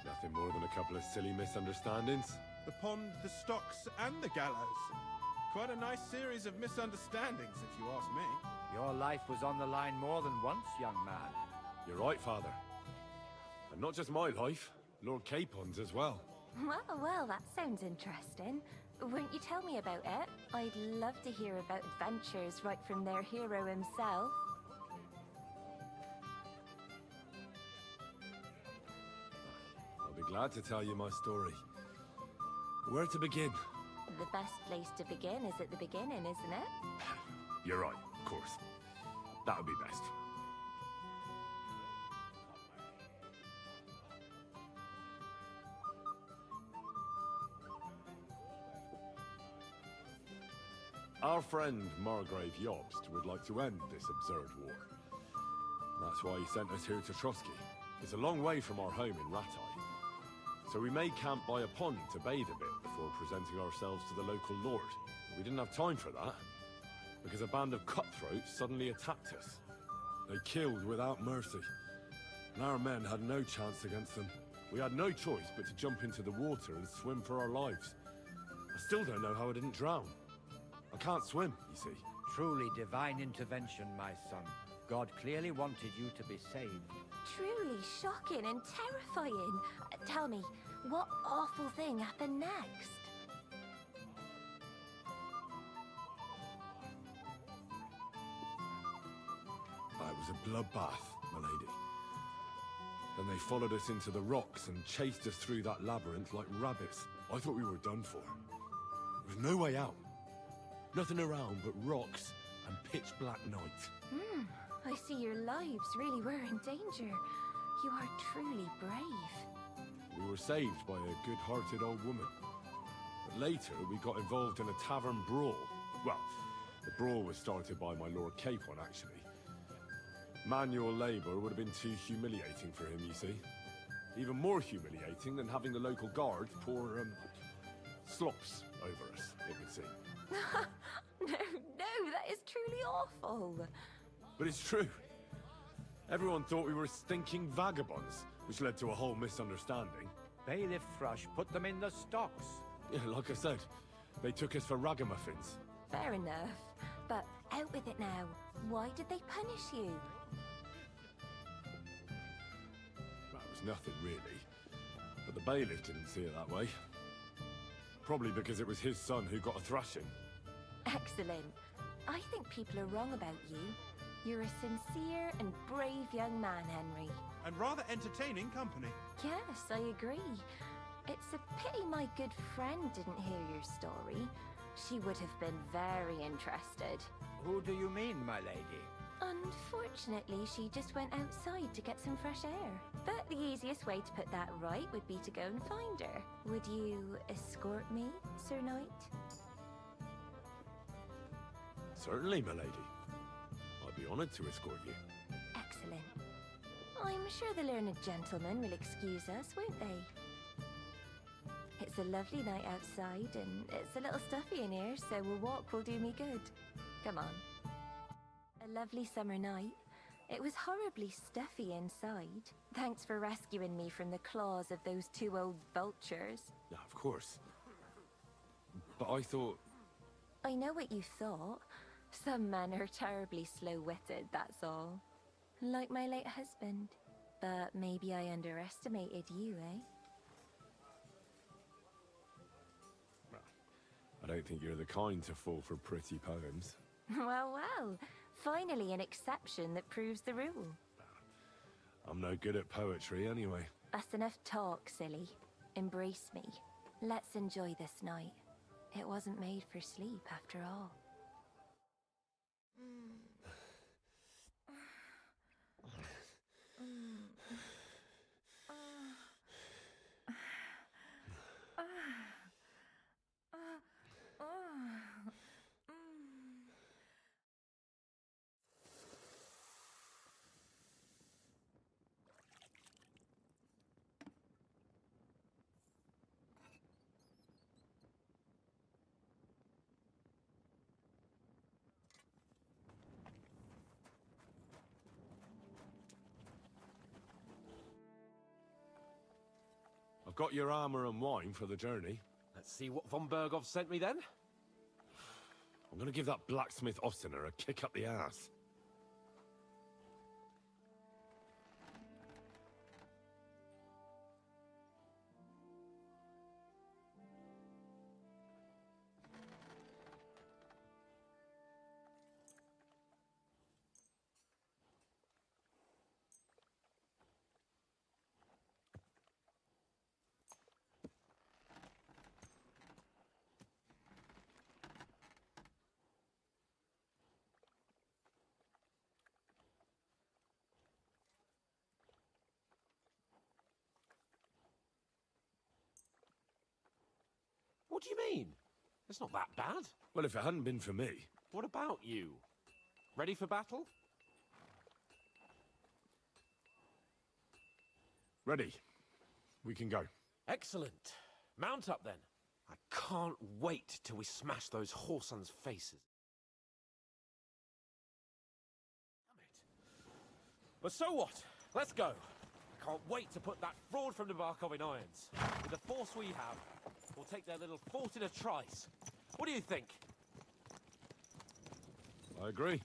Nothing more than a couple of silly misunderstandings. The pond, the stocks, and the gallows. Quite a nice series of misunderstandings, if you ask me. Your life was on the line more than once, young man. You're right, Father. And not just my life, Lord Capon's as well. Well, that sounds interesting. Won't you tell me about it? I'd love to hear about adventures right from their hero himself. I'll be glad to tell you my story. Where to begin? The best place to begin is at the beginning, isn't it? You're right, of course. That would be best. Our friend Margrave Jobst would like to end this absurd war. That's why he sent us here to Trotsky. It's a long way from our home in Ratai. So we made camp by a pond to bathe a bit before presenting ourselves to the local lord. We didn't have time for that, because a band of cutthroats suddenly attacked us. They killed without mercy, and our men had no chance against them. We had no choice but to jump into the water and swim for our lives. I still don't know how I didn't drown. I can't swim, you see. Truly divine intervention, my son. God clearly wanted you to be saved. Truly shocking and terrifying. Tell me, what awful thing happened next? It was a bloodbath, my lady. Then they followed us into the rocks and chased us through that labyrinth like rabbits. I thought we were done for. There was no way out. Nothing around but rocks and pitch black night. I see your lives really were in danger. You are truly brave. We were saved by a good-hearted old woman. But later, we got involved in a tavern brawl. Well, the brawl was started by my Lord Capon, actually. Manual labor would have been too humiliating for him, you see. Even more humiliating than having the local guard pour, slops over us, it would seem. No, that is truly awful. But it's true. Everyone thought we were stinking vagabonds, which led to a whole misunderstanding. Bailiff Thrush put them in the stocks. Yeah, like I said, they took us for ragamuffins. Fair enough. But out with it now. Why did they punish you? That was nothing, really. But the bailiff didn't see it that way. Probably because it was his son who got a thrashing. Excellent. I think people are wrong about you. You're a sincere and brave young man, Henry. And rather entertaining company. Yes, I agree. It's a pity my good friend didn't hear your story. She would have been very interested. Who do you mean, my lady? Unfortunately, she just went outside to get some fresh air. But the easiest way to put that right would be to go and find her. Would you escort me, Sir Knight? Certainly, my lady. I'd be honored to escort you. Excellent. I'm sure the learned gentlemen will excuse us, won't they? It's a lovely night outside, and it's a little stuffy in here, so a walk will do me good. Come on. A lovely summer night. It was horribly stuffy inside. Thanks for rescuing me from the claws of those two old vultures. Yeah, of course. But I thought... I know what you thought. Some men are terribly slow-witted, that's all. Like my late husband. But maybe I underestimated you, eh? I don't think you're the kind to fall for pretty poems. Well. Finally an exception that proves the rule. I'm no good at poetry anyway. That's enough talk, silly. Embrace me. Let's enjoy this night. It wasn't made for sleep, after all. I've got your armor and wine for the journey. Let's see what von Berghoff sent me then. I'm gonna give that blacksmith Ostener a kick up the ass. What do you mean? It's not that bad. Well, if it hadn't been for me... What about you? Ready for battle? Ready. We can go. Excellent. Mount up then. I can't wait till we smash those whoresons' faces. Damn it. But so what? Let's go. I can't wait to put that fraud from the Barkov in irons. With the force we have, we'll take their little fort in a trice. What do you think? I agree. It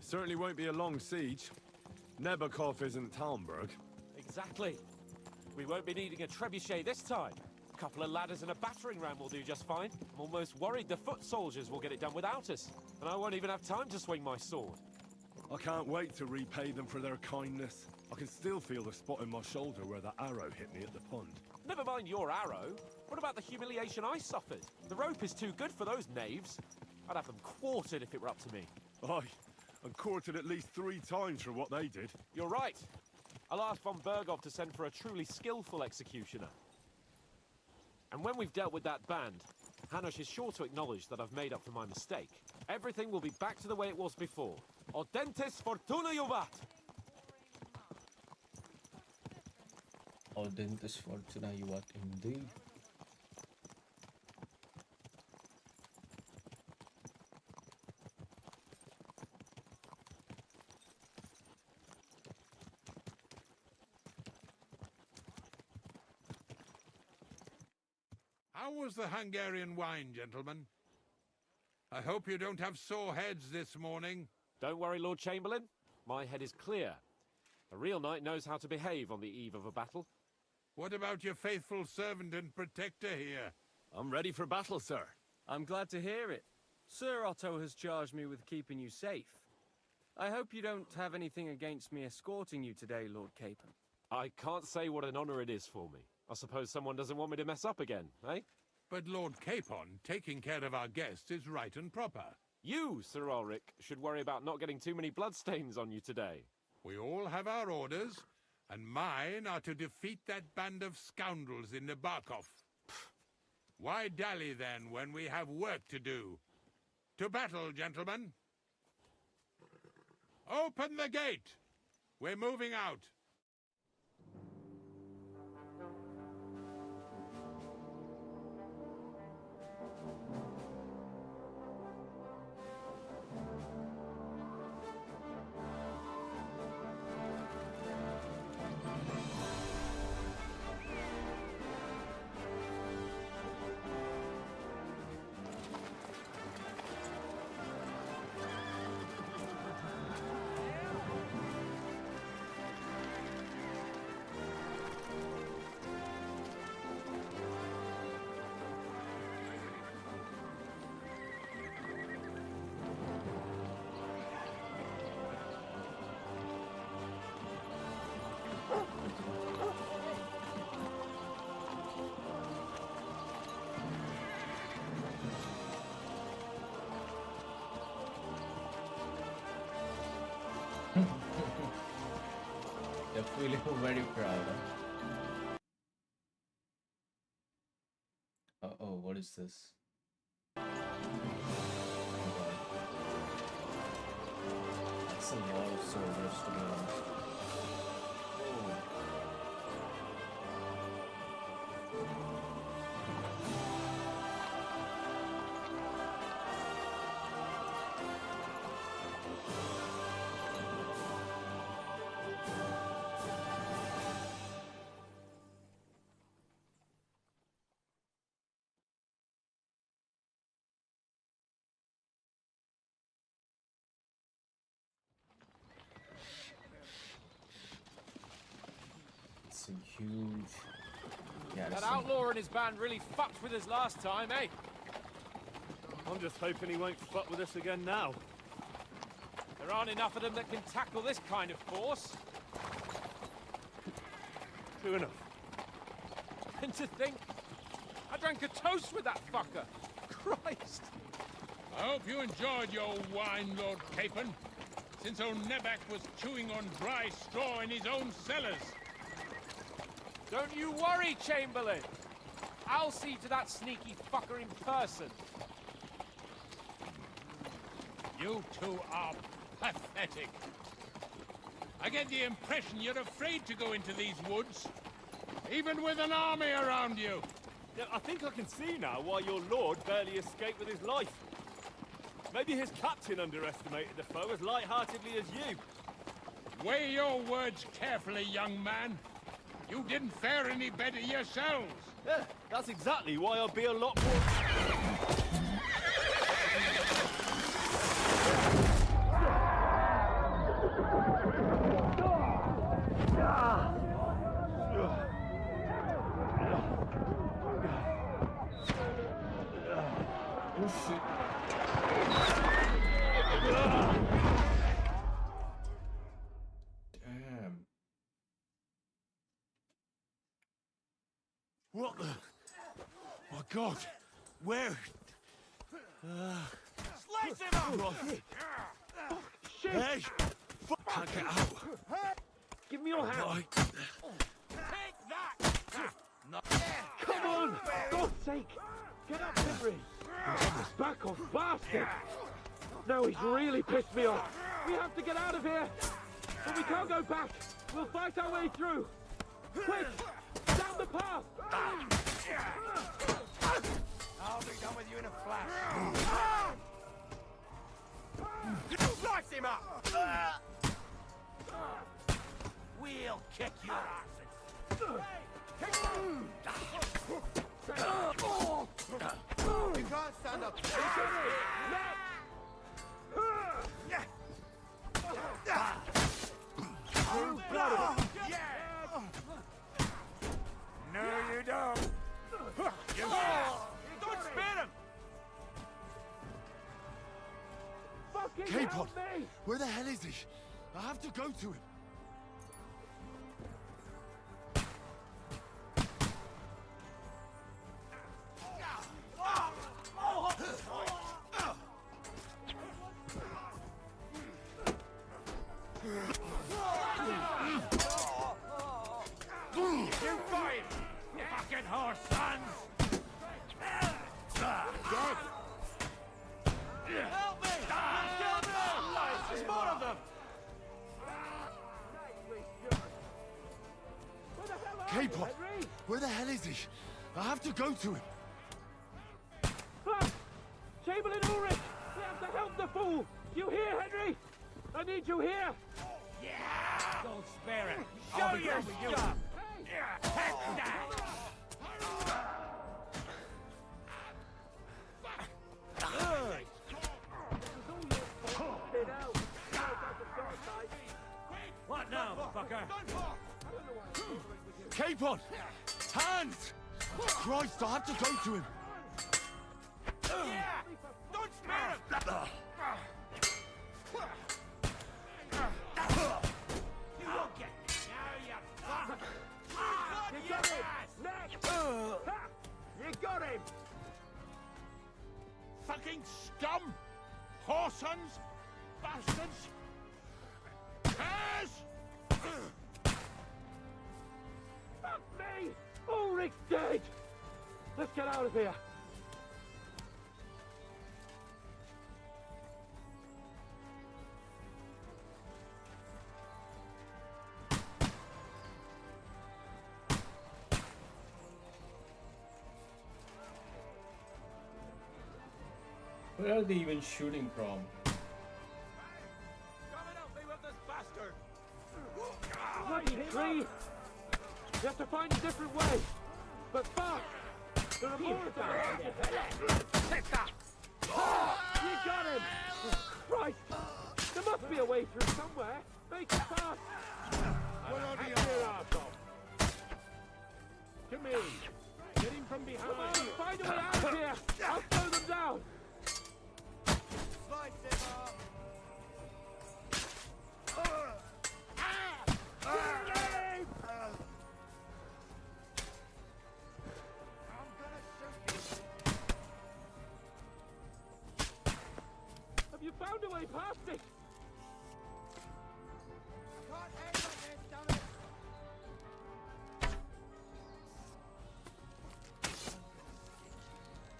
certainly won't be a long siege. Nebakov isn't Talmberg. Exactly. We won't be needing a trebuchet this time. A couple of ladders and a battering ram will do just fine. I'm almost worried the foot soldiers will get it done without us. And I won't even have time to swing my sword. I can't wait to repay them for their kindness. I can still feel the spot in my shoulder where the arrow hit me at the pond. Never mind your arrow. What about the humiliation I suffered? The rope is too good for those knaves. I'd have them quartered if it were up to me. Aye, and quartered at least 3 times for what they did. You're right. I'll ask von Berghoff to send for a truly skillful executioner. And when we've dealt with that band, Hanush is sure to acknowledge that I've made up for my mistake. Everything will be back to the way it was before. Audentes fortuna juvat! Audentes fortuna juvat indeed. How was the Hungarian wine, gentlemen? I hope you don't have sore heads this morning. Don't worry, Lord Chamberlain. My head is clear. A real knight knows how to behave on the eve of a battle. What about your faithful servant and protector here? I'm ready for battle, sir. I'm glad to hear it. Sir Otto has charged me with keeping you safe. I hope you don't have anything against me escorting you today, Lord Capon. I can't say what an honor it is for me. I suppose someone doesn't want me to mess up again, eh? But Lord Capon, taking care of our guests is right and proper. You, Sir Ulrich, should worry about not getting too many bloodstains on you today. We all have our orders, and mine are to defeat that band of scoundrels in Nabokov. Why dally then when we have work to do? To battle, gentlemen! Open the gate! We're moving out. They're feeling very proud. Huh? Uh-oh, what is this? That's a lot of soldiers, to be honest. Huge. Yeah, that outlaw and his band really fucked with us last time, eh? I'm just hoping he won't fuck with us again now. There aren't enough of them that can tackle this kind of force. True enough. And to think, I drank a toast with that fucker. Christ. I hope you enjoyed your wine, Lord Capon, since old Nebak was chewing on dry straw in his own cellars. Don't you worry, Chamberlain. I'll see to that sneaky fucker in person. You two are pathetic. I get the impression you're afraid to go into these woods, even with an army around you. Yeah, I think I can see now why your lord barely escaped with his life. Maybe his captain underestimated the foe as light-heartedly as you. Weigh your words carefully, young man. You didn't fare any better yourselves. Yeah, that's exactly why I'll be a lot more... Damn. What the... My God! Where... Slice him up! Oh, shit! Pushing! Hey! Can't get out. Give me your hand! Take that! No. Come on! God's sake! Get up, Henry! Back off, bastard! Now he's really pissed me off. We have to get out of here! But we can't go back! We'll fight our way through! Quick! Down the path! I'll be done with you in a flash. Slice him up! We'll kick your asses. You can't stand up. No, you don't. Don't spare him! Fucking K-Pod, help me! where the hell is he? I have to go to him. You fight! You fucking horse sons! Dead! Help me! There's more of them! K-Pod, where the hell is he? I have to go to him. Chamberlain Ulrich! We have to help the fool! You hear, Henry? I need you here! Yeah! Don't spare it! Show I'll be your done with you! stuff! Take that! What now, fucker? K-Pod! Hands! Christ, I have to go to him. Yeah! Don't spare him! You won't get me now, you fuck! You got him! Next! Ha! You got him! Fucking scum! Whoresons! Bastards! Hares! Fuck me! Ulrich's dead! Let's get out of here! Where are they even shooting from? Come and help me with this bastard! Bloody tree! You have to find a different way! But fast! There are more of them! Take that! You got him! Christ! There must be a way through somewhere! Make it fast! What on Hack your ass off! To me! Get him from behind! Come on, find a way out of here! I'll throw them down! Slice him up! Have you found a way past it? Can't hang like this, damn it!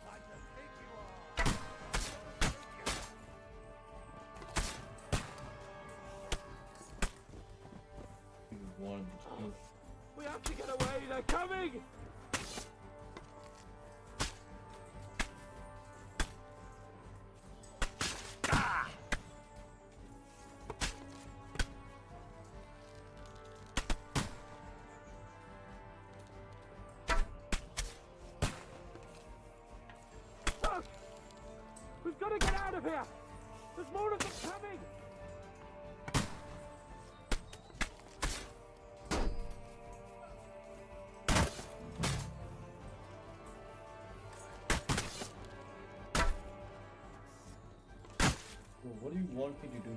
Like the pig you are! One, two. We have to get away! They're coming! Fuck! We've got to get out of here! There's more of them coming! What do you want me to do?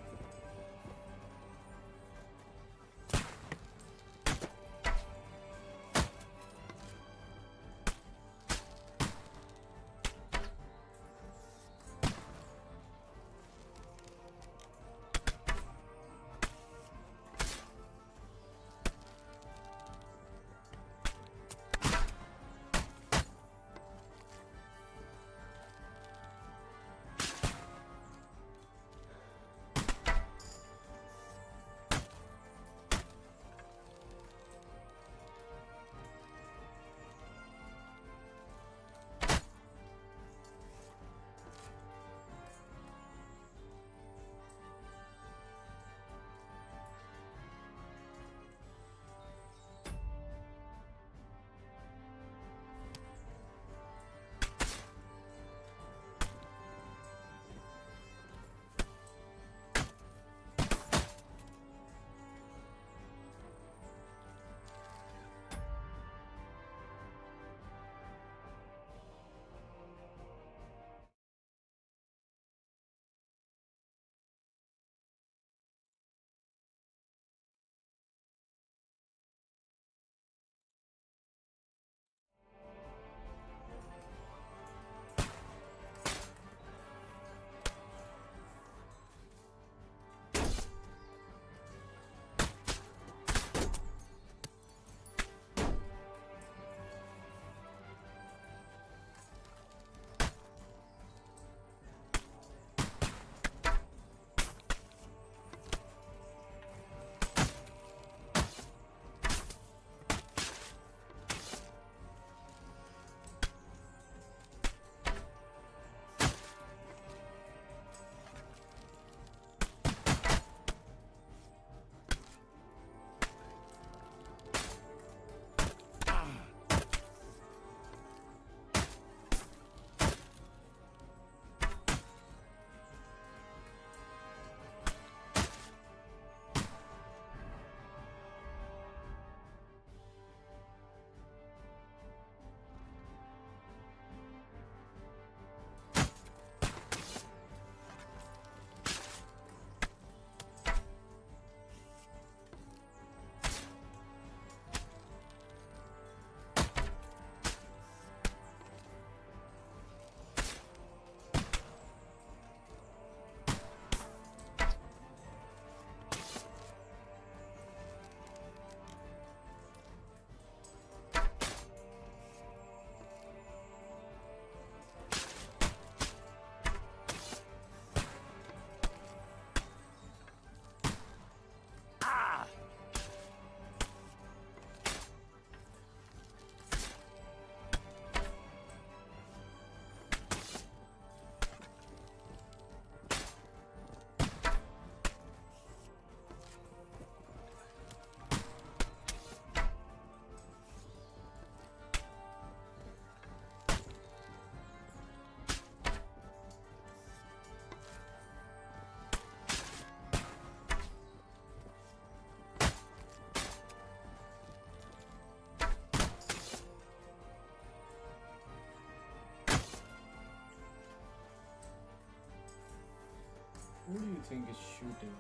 Who do you think is shooting?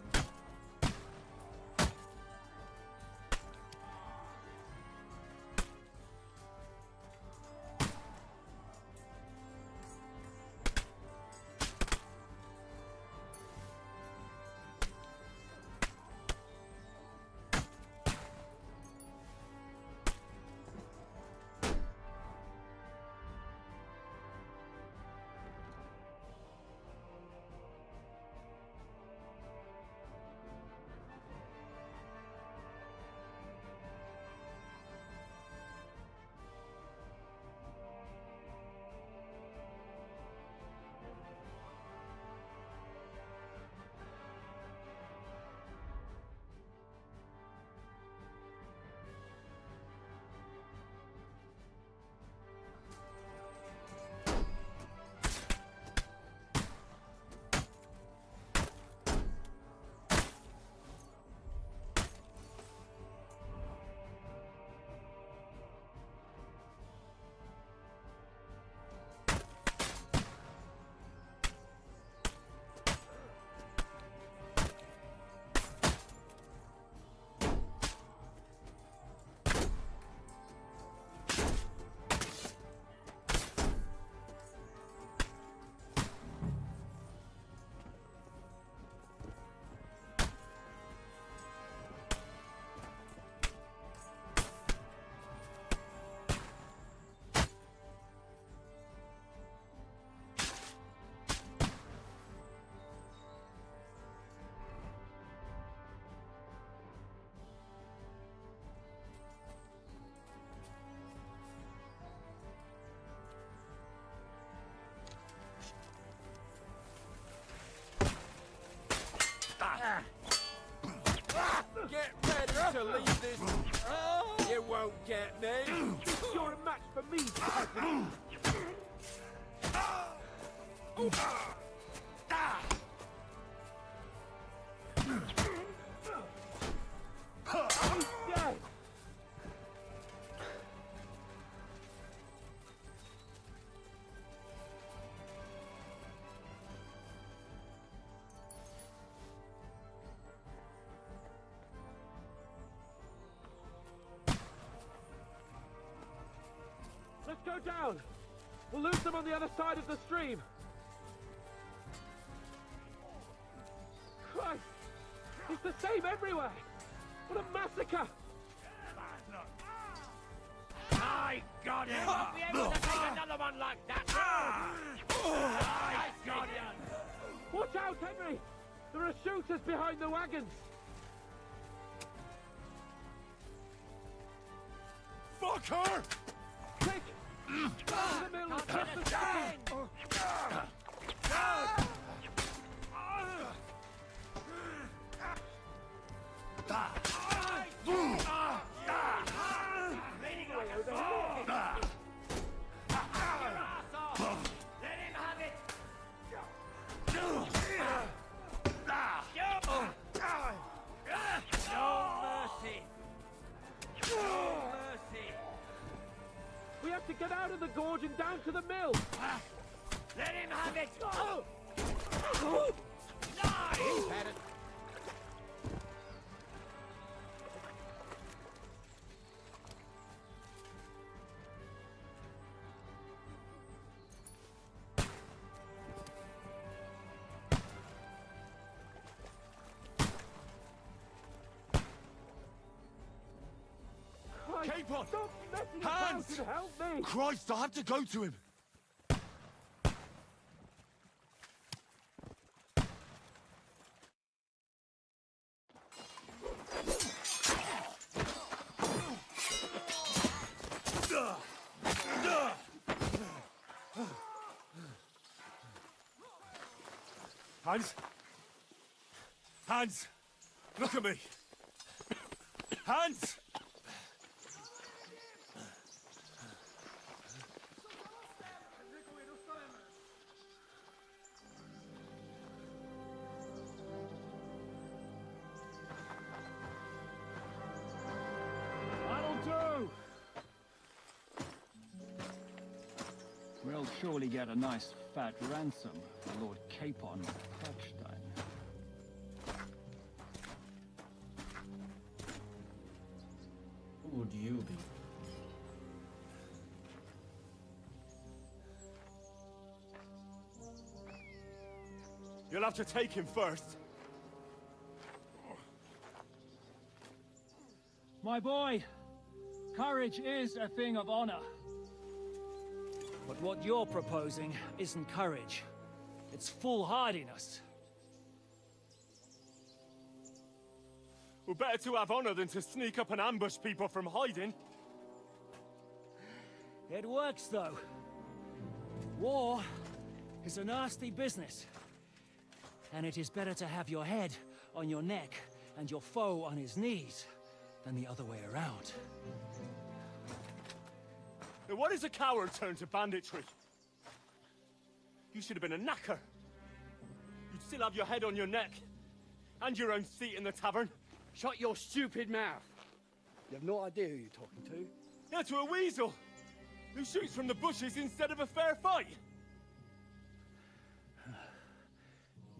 Get ready to leave this. You won't get me. You're a match for me, peasant. He's dead. Let's go down. We'll lose them on the other side of the stream. Christ! It's the same everywhere! What a massacre! I got him! You won't be able to take another one like that! I got him! Watch out, Henry! There are shooters behind the wagons! Fuck her! Quick! Down the middle! Get the stand! We have to get out of the gorge and down to the mill! Let him have it! He's had it! Keep on! Stop messing Hands! about and help me! Christ, I have to go to him! Hans? Hans! Look at me! Hans! That'll do! We'll surely get a nice fat ransom for Lord Capon Krugstein. would you be? You'll have to take him first. My boy, courage is a thing of honor. But what you're proposing isn't courage. It's foolhardiness. Well, better to have honor than to sneak up and ambush people from hiding. It works, though. War is a nasty business. And it is better to have your head on your neck and your foe on his knees than the other way around. Now, what is a coward turned to banditry? You should have been a knacker. You'd still have your head on your neck. And your own seat in the tavern. Shut your stupid mouth. You have no idea who you're talking to. Yeah, to a weasel. Who shoots from the bushes instead of a fair fight.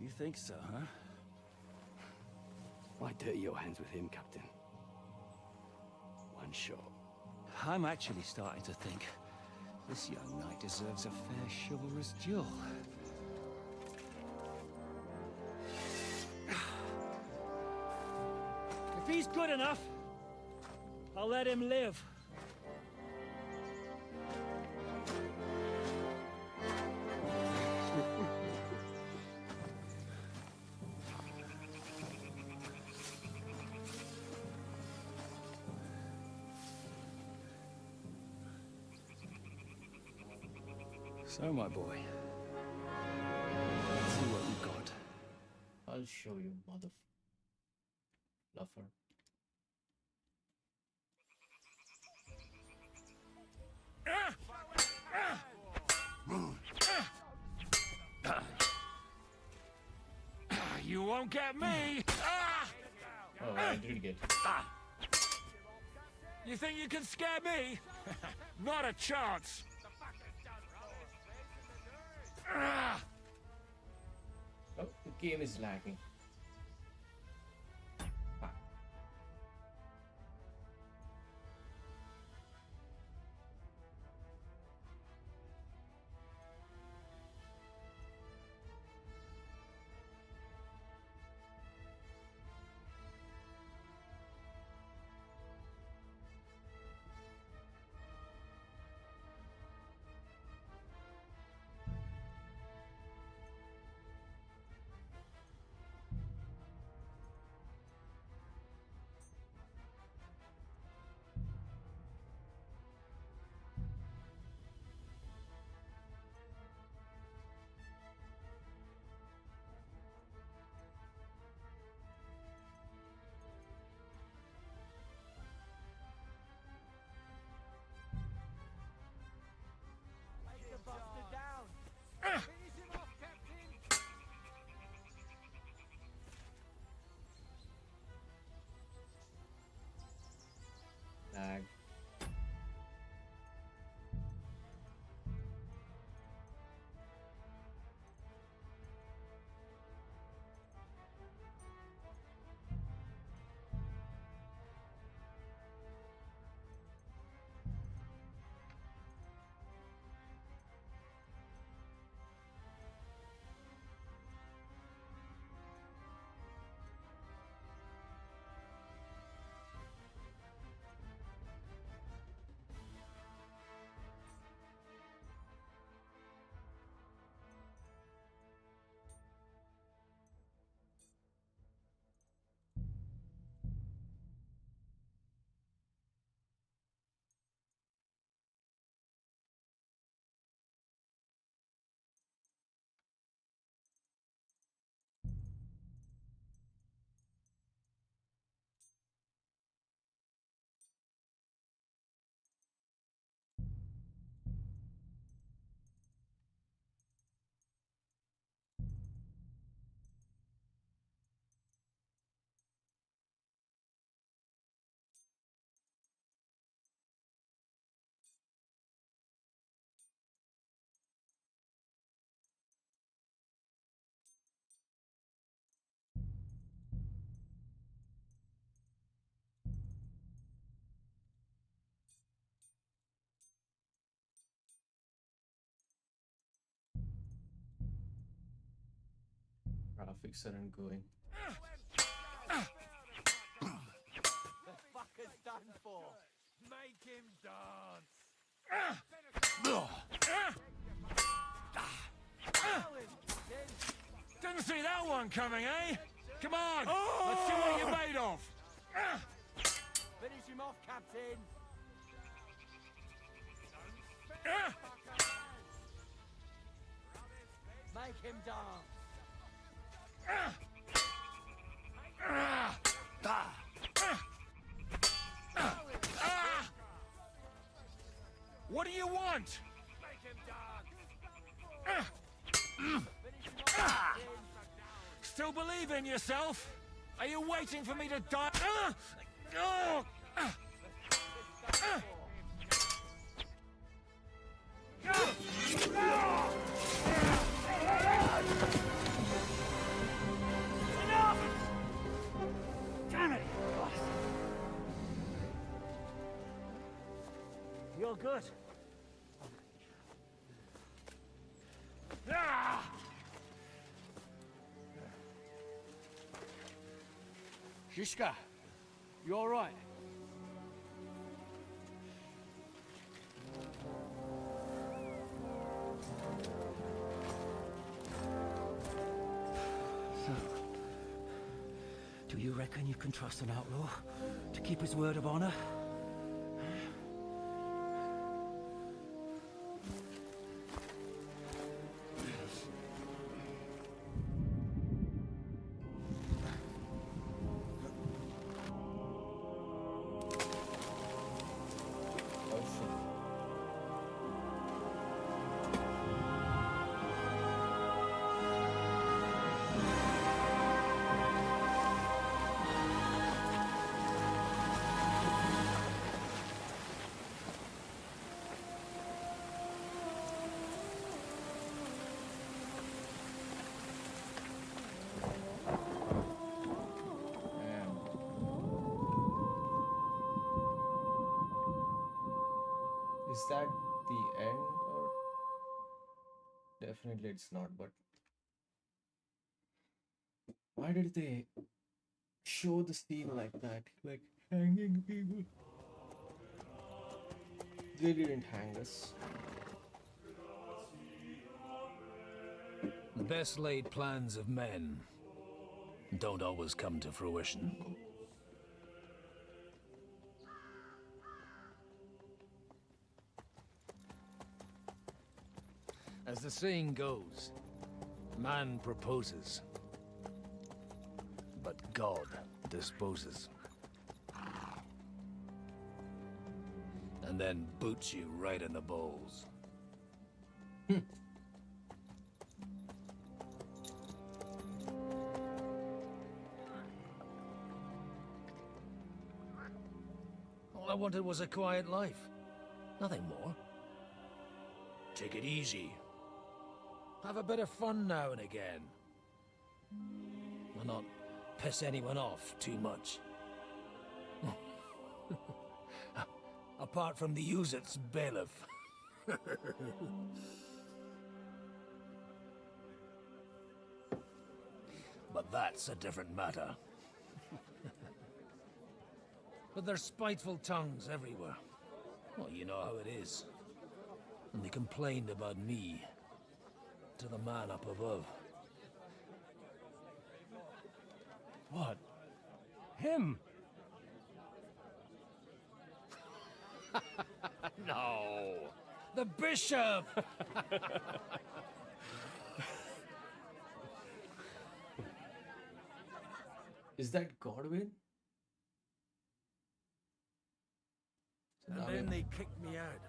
You think so, huh? Why dirty your hands with him, Captain? One shot. I'm actually starting to think this young knight deserves a fair chivalrous duel. If he's good enough, I'll let him live. So, my boy, let's see what you got. I'll show you, mother fluffer. You won't get me! Oh, I did get it. You think you can scare me? Not a chance! Oh, the game is lagging. graphics aren't going. The fucker's done for. Make him dance. Didn't see that one coming, eh? Come on, let's see what you're made of. Finish him off, Captain. Make him dance. What do you want? Make him dance. Still believe in yourself? Are you waiting for me to die? Enough! Damn it! You're good. Shishka, you all right? So, do you reckon you can trust an outlaw to keep his word of honor? Is that the end, or definitely it's not, but why did they show the scene like that, like hanging people? They didn't hang us. The best laid plans of men don't always come to fruition. As the saying goes, man proposes, but God disposes. And then boots you right in the balls. All I wanted was a quiet life. Nothing more. Take it easy. Have a bit of fun now and again. And not piss anyone off too much. Apart from the use-its bailiff. But that's a different matter. But there's spiteful tongues everywhere. Well, you know how it is. And they complained about me to the man up above. What? Him? No! The bishop! Is that Godwin? And then they kicked me out,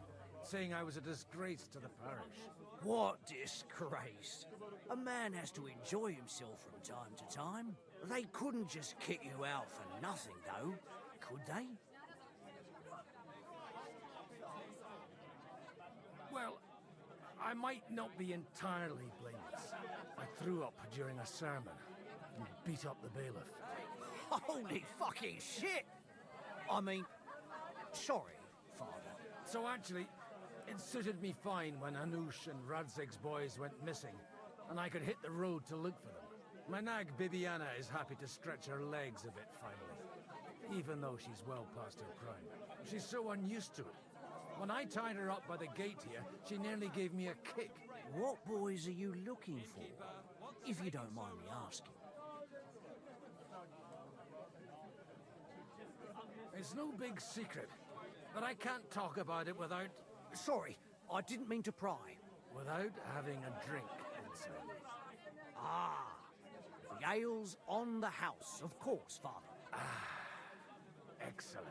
saying I was a disgrace to the parish. What disgrace? A man has to enjoy himself from time to time. They couldn't just kick you out for nothing, though, could they? Well, I might not be entirely blameless. I threw up during a sermon and beat up the bailiff. Holy fucking shit! I mean, sorry, Father. So actually, it suited me fine when Anush and Radzig's boys went missing, and I could hit the road to look for them. My nag Bibiana is happy to stretch her legs a bit finally, even though she's well past her prime. She's so unused to it. When I tied her up by the gate here, she nearly gave me a kick. What boys are you looking for? If you don't mind me asking. It's no big secret, but I can't talk about it without... Sorry, I didn't mean to pry. Without having a drink inside me. Ah, the ale's on the house, of course, Father. Excellent.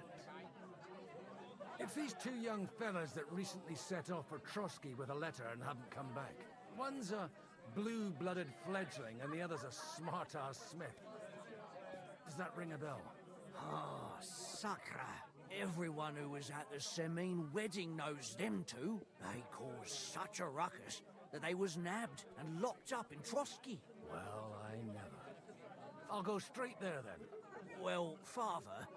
It's these two young fellas that recently set off for Trotsky with a letter and haven't come back. One's a blue-blooded fledgling and the other's a smart-ass smith. Does that ring a bell? Ah, sacre. Everyone who was at the Semine wedding knows them two. They caused such a ruckus that they was nabbed and locked up in Trotsky. Well, I never. I'll go straight there then. Well, Father,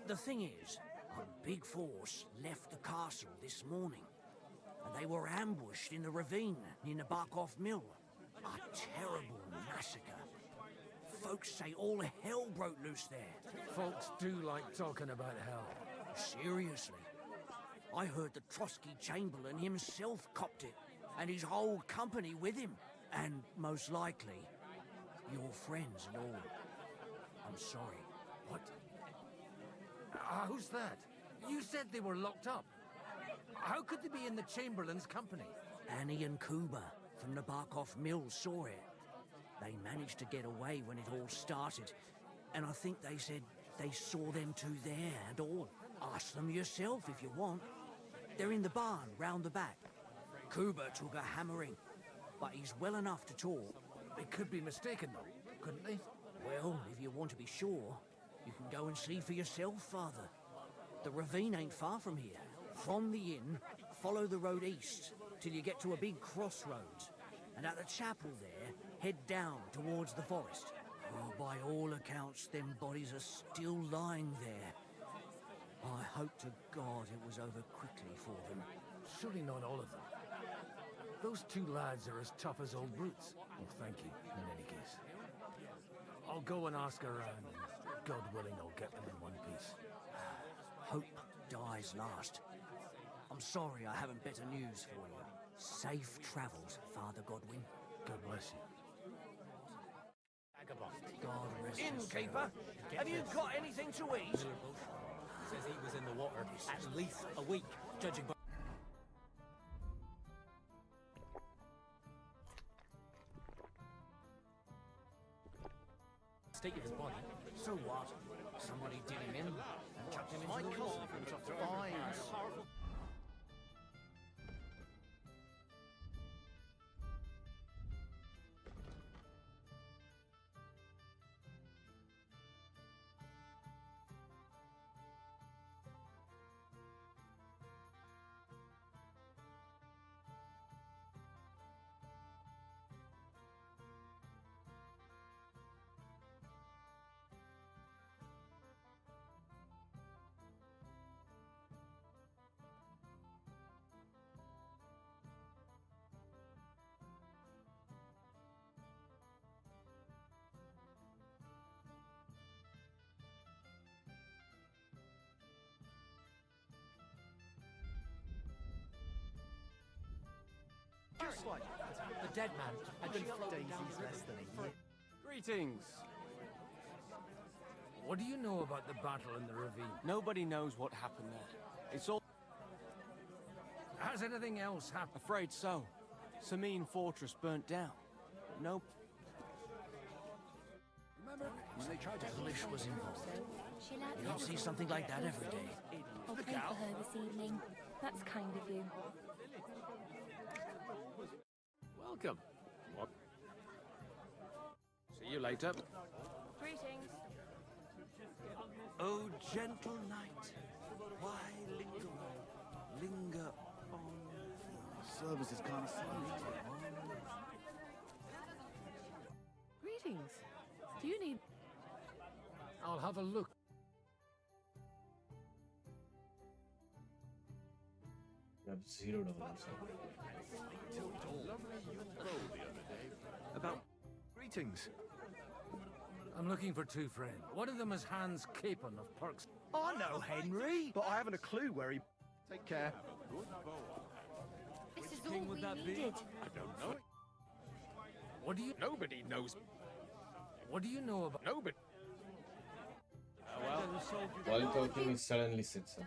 the thing is, a big force left the castle this morning, and they were ambushed in the ravine near the Barkov Mill. A terrible massacre. Folks say all hell broke loose there. Folks do like talking about hell. Seriously. I heard the Trotsky Chamberlain himself copped it, and his whole company with him. And most likely, your friends and all. I'm sorry. What? Who's that? You said they were locked up. How could they be in the Chamberlain's company? Annie and Kuba from the Barkov Mill saw it. They managed to get away when it all started, and I think they said they saw them two there and all. Ask them yourself if you want. They're in the barn round the back. Kuba took a hammering, but he's well enough to talk. They could be mistaken though, couldn't they? Well, if you want to be sure, you can go and see for yourself, Father. The ravine ain't far from here. From the inn, follow the road east till you get to a big crossroads. And at the chapel there, head down towards the forest. Oh, by all accounts, them bodies are still lying there. I hope to God it was over quickly for them. Surely not all of them. Those two lads are as tough as old brutes. Well, thank you, in any case. I'll go and ask around, and God willing, I'll get them in one piece. Hope dies last. I'm sorry I haven't better news for you. Safe travels, Father Godwin. God bless you. God rest his soul. Innkeeper, have you got anything to eat? Says he was in the water at least a week, judging by... state of his body. So what? Somebody did him in and chucked him into the water. Fine. Just like that, the dead man had been floating down less than a year. Greetings. What do you know about the battle in the ravine? Nobody knows what happened there. It's all... Has anything else happened? Afraid so. Semine Fortress burnt down. Nope. Remember when they tried to... Devilish was involved. You don't see something like that every day. I'll pray for her this evening. That's kind of you. Welcome. What? See you later. Greetings. Oh, gentle knight, why linger on? Linger on. Service is kind of slow. Greetings. Do you need... I'll have a look. You have $0. About greetings. I'm looking for two friends. One of them is Hans Capon of Perks. I know Henry, but I haven't a clue where he... Take care. This is all we needed. I don't know. What do you... Nobody knows. What do you know about... Nobody. While talking, he suddenly sits up.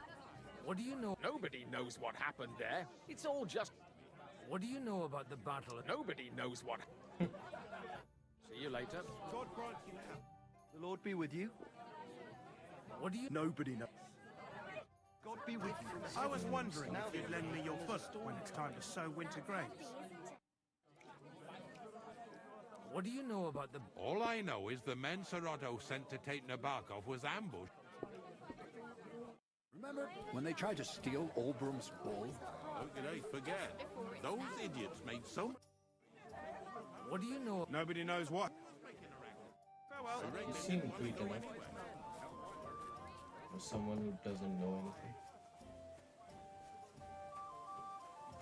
What do you know? Nobody knows what happened there. It's all just... What do you know about the battle? Nobody knows what... See you later. God grant you health. The Lord be with you. What do you... Nobody knows. God be with you. I was wondering if you'd lend me your foot when it's time to sow winter grains. What do you know about the... All I know is the men Sir Otto sent to take Nabokov was ambushed. Remember when they tried to steal Olbrum's bull? How could I forget? Those idiots made so... What do you know? Nobody knows what. Farewell. You seem weak enough. For someone who doesn't know anything.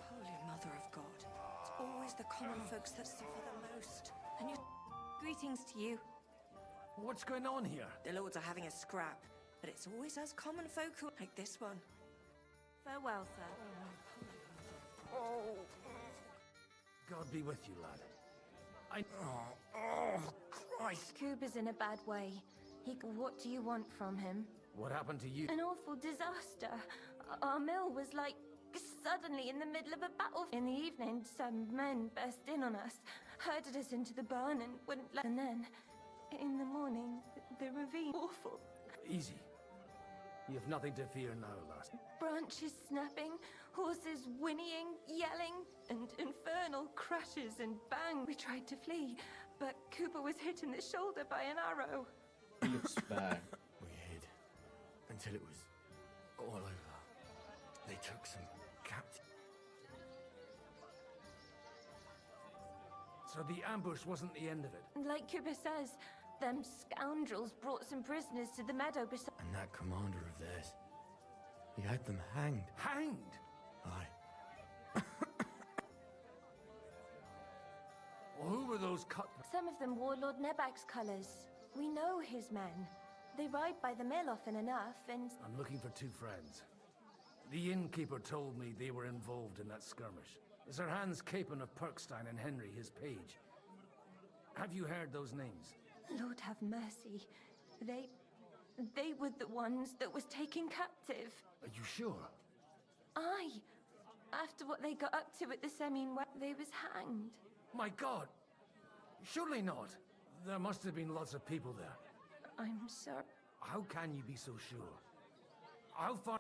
Holy Mother of God. It's always the common folks that suffer the most. And you... Greetings to you. What's going on here? The lords are having a scrap, but it's always us common folk who... Like this one. Farewell, sir. Oh. God be with you, lad. Oh, Christ. Kuba's in a bad way. What do you want from him? What happened to you? An awful disaster. Our mill was like suddenly in the middle of a battle. In the evening, some men burst in on us, herded us into the barn and wouldn't let... And then, in the morning, the ravine... Awful. Easy. You have nothing to fear now, lass. Branches snapping, horses whinnying, yelling, and infernal crashes and bang. We tried to flee, but Cooper was hit in the shoulder by an arrow. He looks bad. We hid until it was all over. They took some captive. So the ambush wasn't the end of it? Like Cooper says, them scoundrels brought some prisoners to the meadow beside... And that commander of theirs, he had them hanged. Hanged? Aye. Well, who were those cut... Some of them wore Lord Nebag's colours. We know his men. They ride by the mill often enough, and... I'm looking for two friends. The innkeeper told me they were involved in that skirmish. Sir Hans Capon of Perkstein and Henry, his page. Have you heard those names? Lord have mercy. They were the ones that was taken captive. Are you sure? Aye. After what they got up to at the Semine, they was hanged. My God! Surely not. There must have been lots of people there. I'm sorry. How can you be so sure? How far...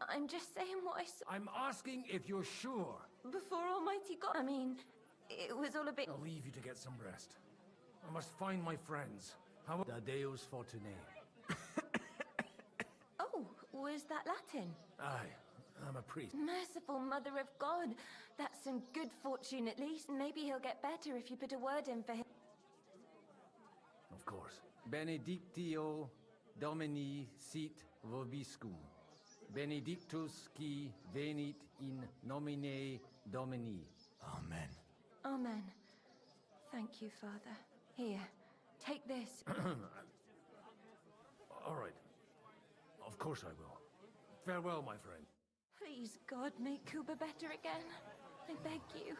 I'm just saying what I saw. I'm asking if you're sure. Before Almighty God. I mean, it was all a bit... I'll leave you to get some rest. I must find my friends. How... Da Deus Fortunae. Oh, was that Latin? Aye, I'm a priest. Merciful Mother of God. That's some good fortune at least. Maybe he'll get better if you put a word in for him. Of course. Benedictio Domini sit vobiscum. Benedictus qui venit in nomine Domini. Amen. Amen. Thank you, Father. Here, take this. All right. Of course I will. Farewell, my friend. Please, God, make Kuba better again. I beg you.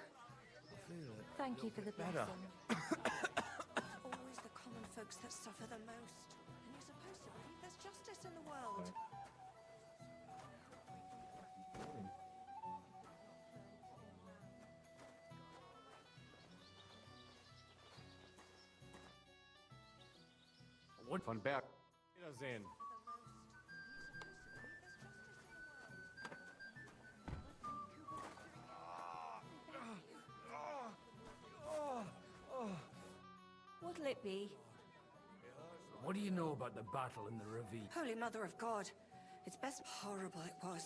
Thank you for the blessing. It's always the common folks that suffer the most. And you're supposed to believe there's justice in the world. What von Berg? Wiedersehen. What'll it be? What do you know about the battle in the ravine? Holy Mother of God. It's best horrible it was.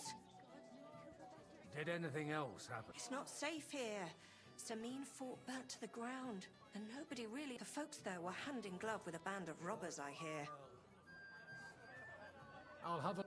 Did anything else happen? It's not safe here. Semine fort burnt to the ground. And nobody really... The folks there were hand in glove with a band of robbers, I hear. I'll have a...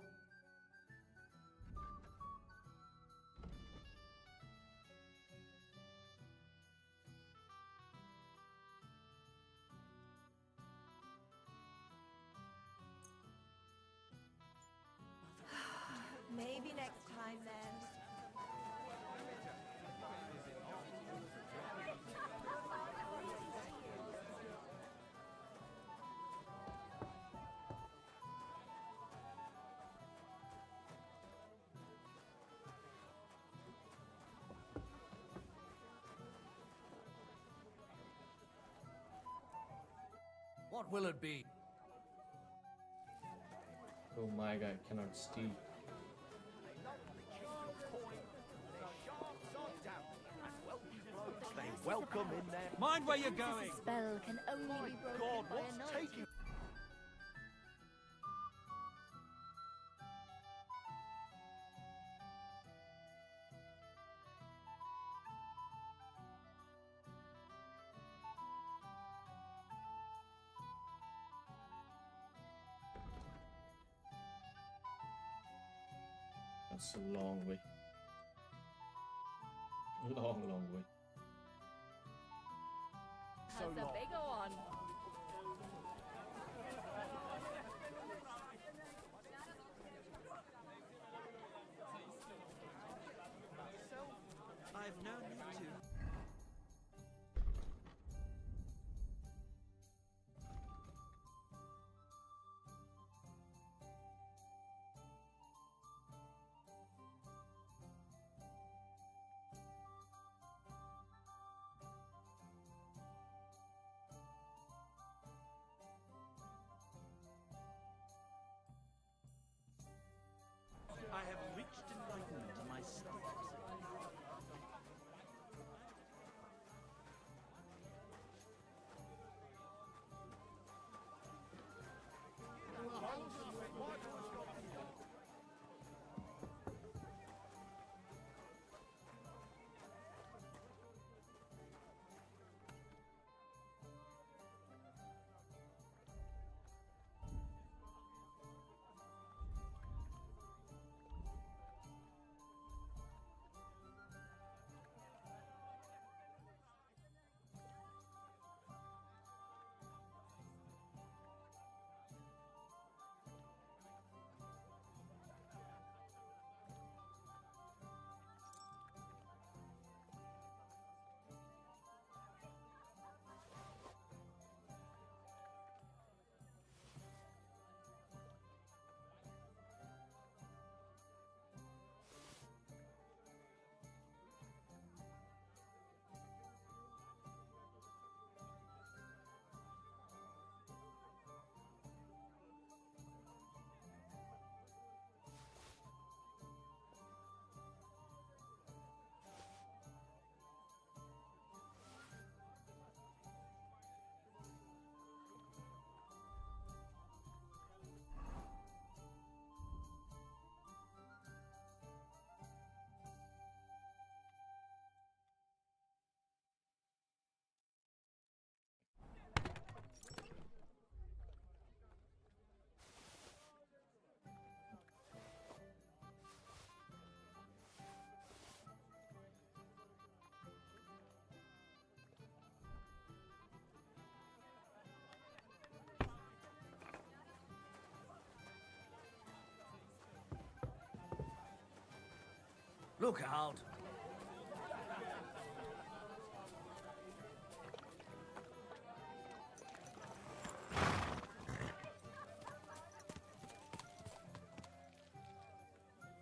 What will it be? Oh my god, I cannot steal. Stay welcome in there. Mind where you're going. This spell can only be broken by a knight. That's a long way. Long, long way. That's a big one. I've no need to. I have reached enlightenment in my studies. Look out!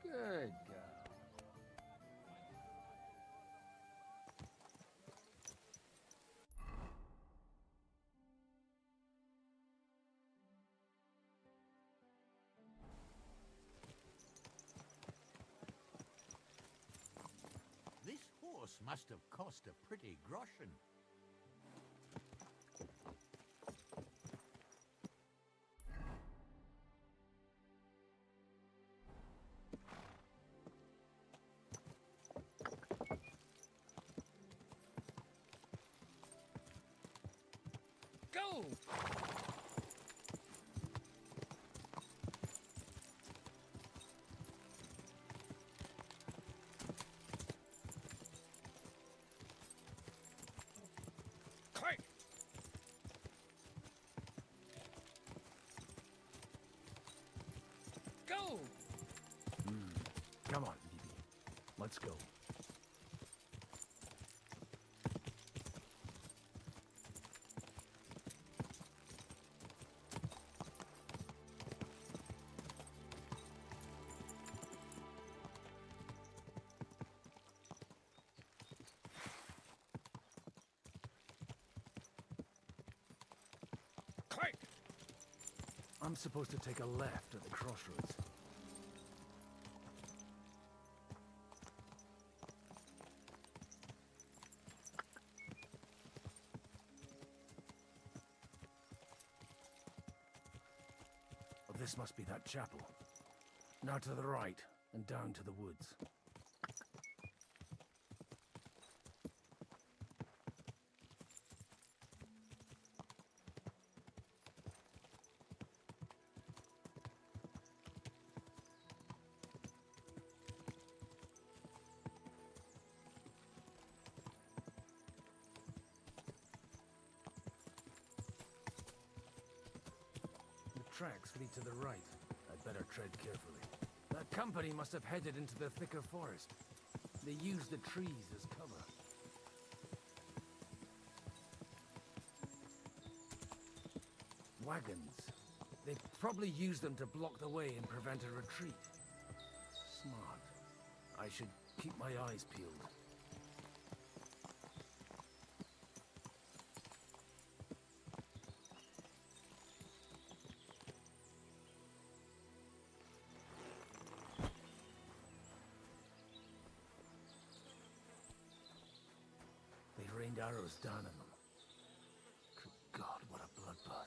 Good girl. This horse must have cost a pretty groschen. Go! Quick! Go! Come on, BB. Let's go. Quick! I'm supposed to take a left at the crossroads. Oh, this must be that chapel. Now to the right, and down to the woods. Tracks lead to the right. I'd better tread carefully. That company must have headed into the thicker forest. They used the trees as cover. Wagons. They probably used them to block the way and prevent a retreat. Smart. I should keep my eyes peeled. Rained arrows down on them. Good God, what a bloodbath.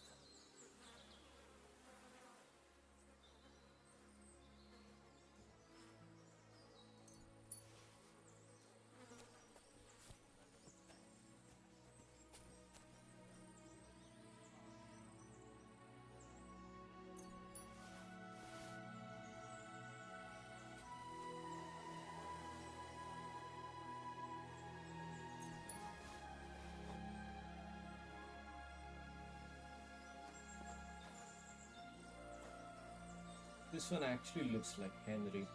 This one actually looks like Henry.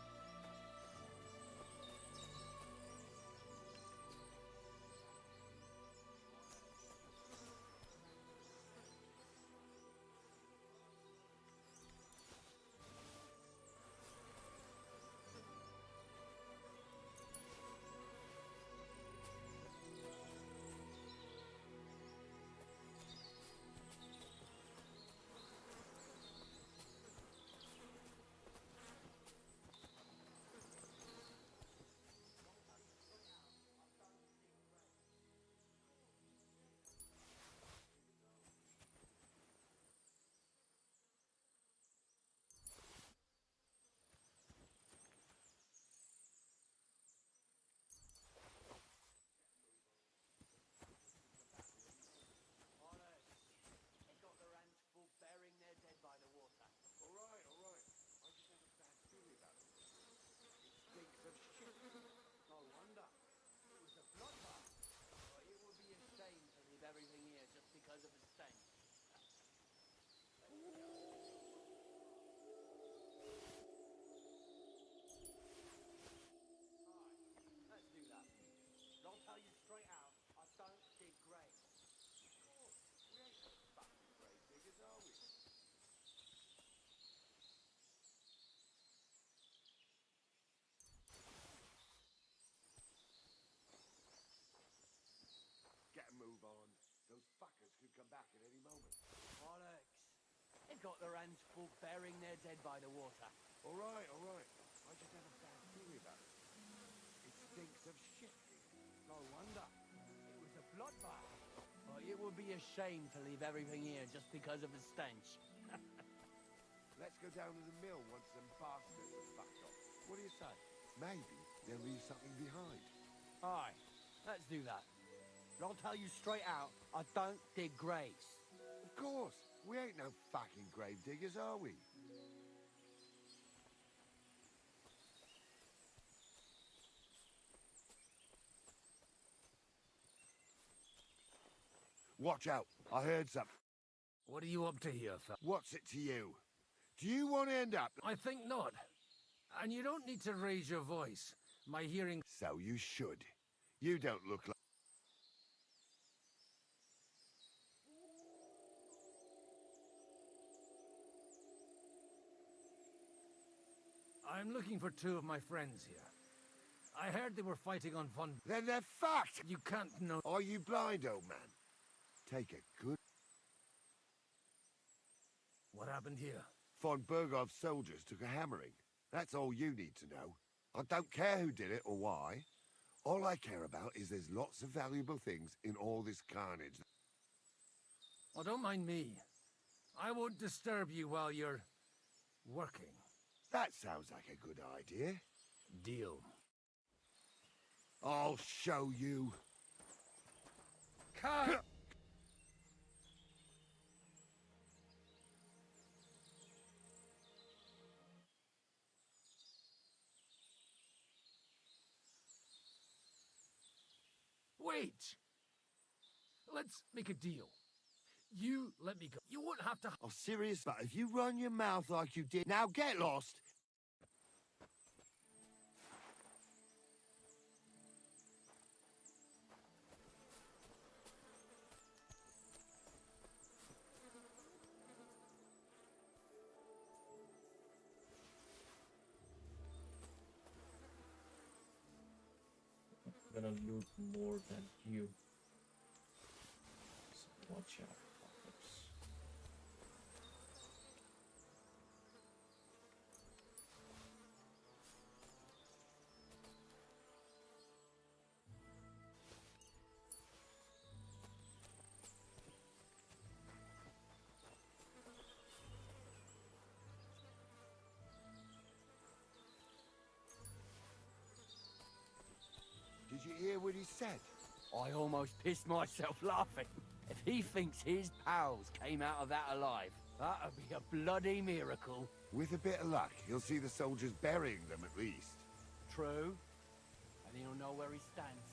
They've got their hands full burying their dead by the water. All right, all right. I just have a bad theory about it. It stinks of shit here. No wonder. It was a bloodbath. Oh, it would be a shame to leave everything here just because of the stench. Let's go down to the mill once them bastards are fucked off. What do you say? Maybe they'll leave something behind. Aye, let's do that. But I'll tell you straight out, I don't dig graves. Of course. We ain't no fucking grave diggers, are we? Watch out. I heard something. What are you up to here, fella? What's it to you? Do you want to end up... I think not. And you don't need to raise your voice. My hearing... So you should. You don't look like... I'm looking for two of my friends here. I heard they were fighting on Von... Then they're fucked! You can't know... Are you blind, old man? Take a good... What happened here? Von Bergov's soldiers took a hammering. That's all you need to know. I don't care who did it or why. All I care about is there's lots of valuable things in all this carnage. Oh, don't mind me. I won't disturb you while you're working. That sounds like a good idea. Deal. I'll show you. Cut! Wait! Let's make a deal. You let me go. You won't have to... I'm serious, but if you run your mouth like you did... Now get lost! I'm gonna loot more than you. So watch out, fuckers. Did you hear what he said? I almost pissed myself laughing. If he thinks his pals came out of that alive, that'd be a bloody miracle. With a bit of luck, he'll see the soldiers burying them at least. True. And he'll know where he stands.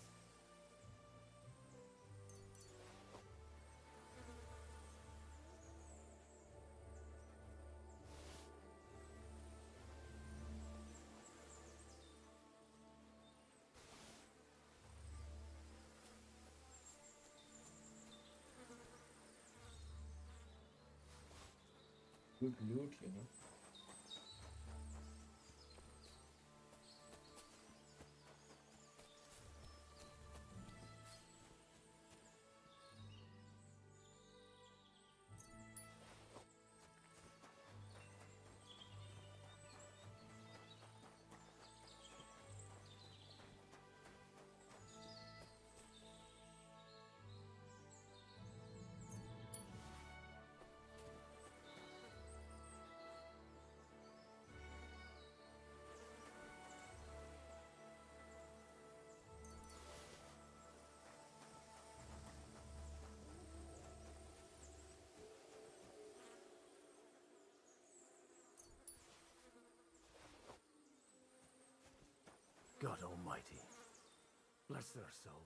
Good loot, you know. God almighty. Bless their souls.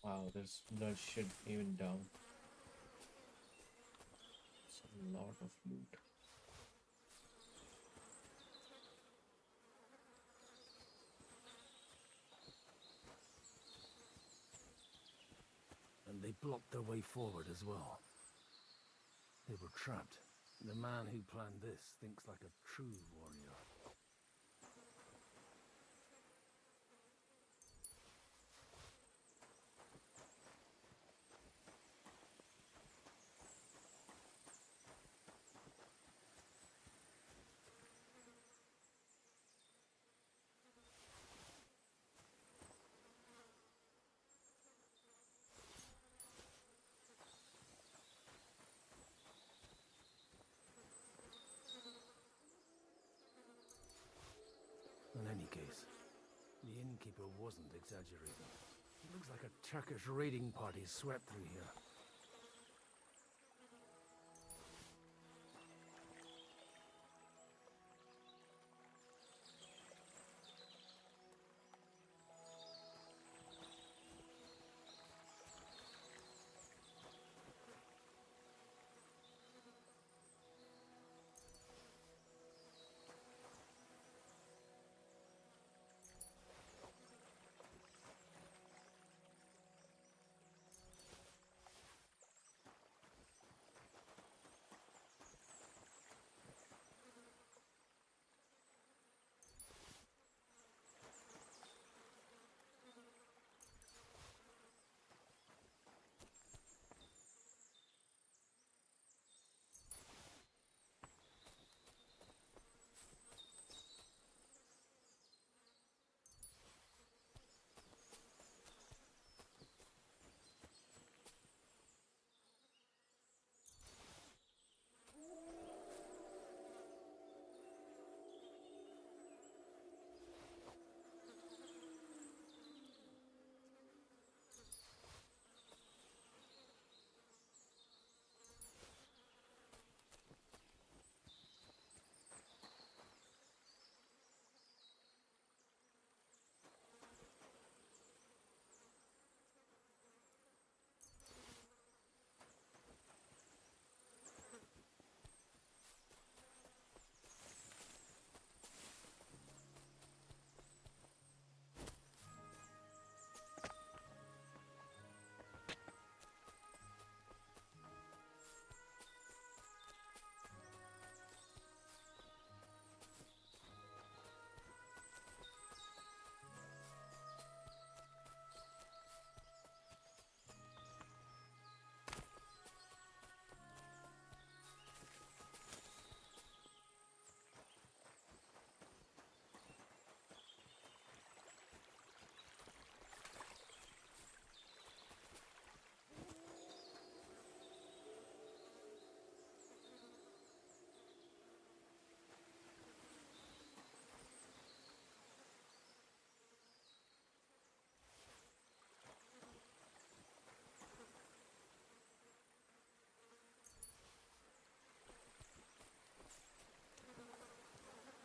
Wow, there's bloodshed even down. It's a lot of loot. And they blocked their way forward as well. They were trapped. The man who planned this thinks like a true warrior. case, the innkeeper wasn't exaggerating. It looks like a Turkish raiding party swept through here.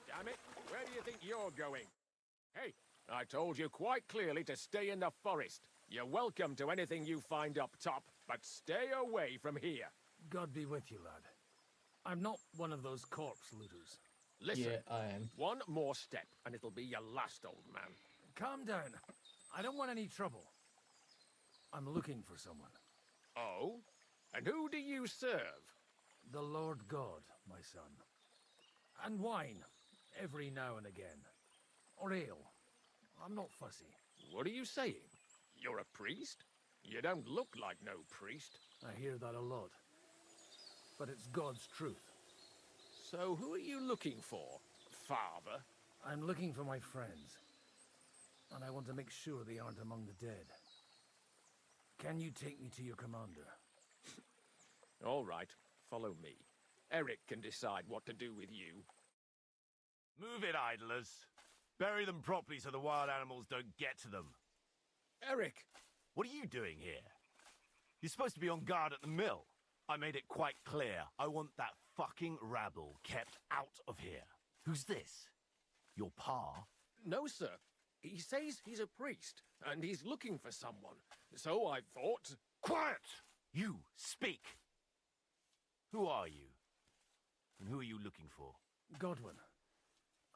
Damn it, where do you think you're going? Hey, I told you quite clearly to stay in the forest. You're welcome to anything you find up top, but stay away from here. God be with you, lad. I'm not one of those corpse looters. Listen, Yeah, I am. one more step and it'll be your last, old man. Calm down. I don't want any trouble. I'm looking for someone. Oh? And who do you serve? The Lord God, my son. And wine, every now and again. Or ale. I'm not fussy. What are you saying? You're a priest? You don't look like no priest. I hear that a lot. But it's God's truth. So who are you looking for, Father? I'm looking for my friends. And I want to make sure they aren't among the dead. Can you take me to your commander? All right, follow me. Eric can decide what to do with you. Move it, idlers. Bury them properly so the wild animals don't get to them. Eric! What are you doing here? You're supposed to be on guard at the mill. I made it quite clear. I want that fucking rabble kept out of here. Who's this? Your pa? No, sir. He says he's a priest, and he's looking for someone. So I thought... Quiet! You, speak! Who are you? And who are you looking for? Godwin.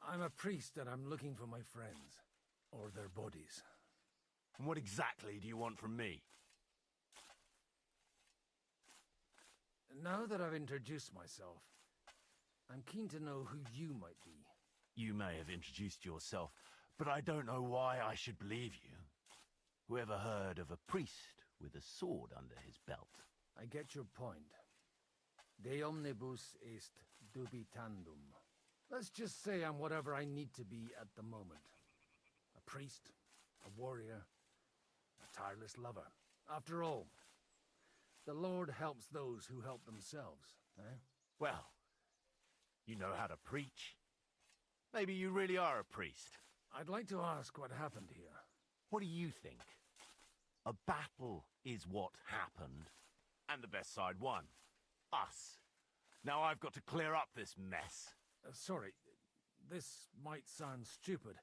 I'm a priest and I'm looking for my friends. Or their bodies. And what exactly do you want from me? Now that I've introduced myself, I'm keen to know who you might be. You may have introduced yourself, but I don't know why I should believe you. Whoever heard of a priest with a sword under his belt? I get your point. De omnibus est dubitandum. Let's just say I'm whatever I need to be at the moment. A priest, a warrior, a tireless lover. After all, the Lord helps those who help themselves, eh? Well, you know how to preach. Maybe you really are a priest. I'd like to ask what happened here. What do you think? A battle is what happened, and the best side won. Us. Now I've got to clear up this mess. Sorry, this might sound stupid,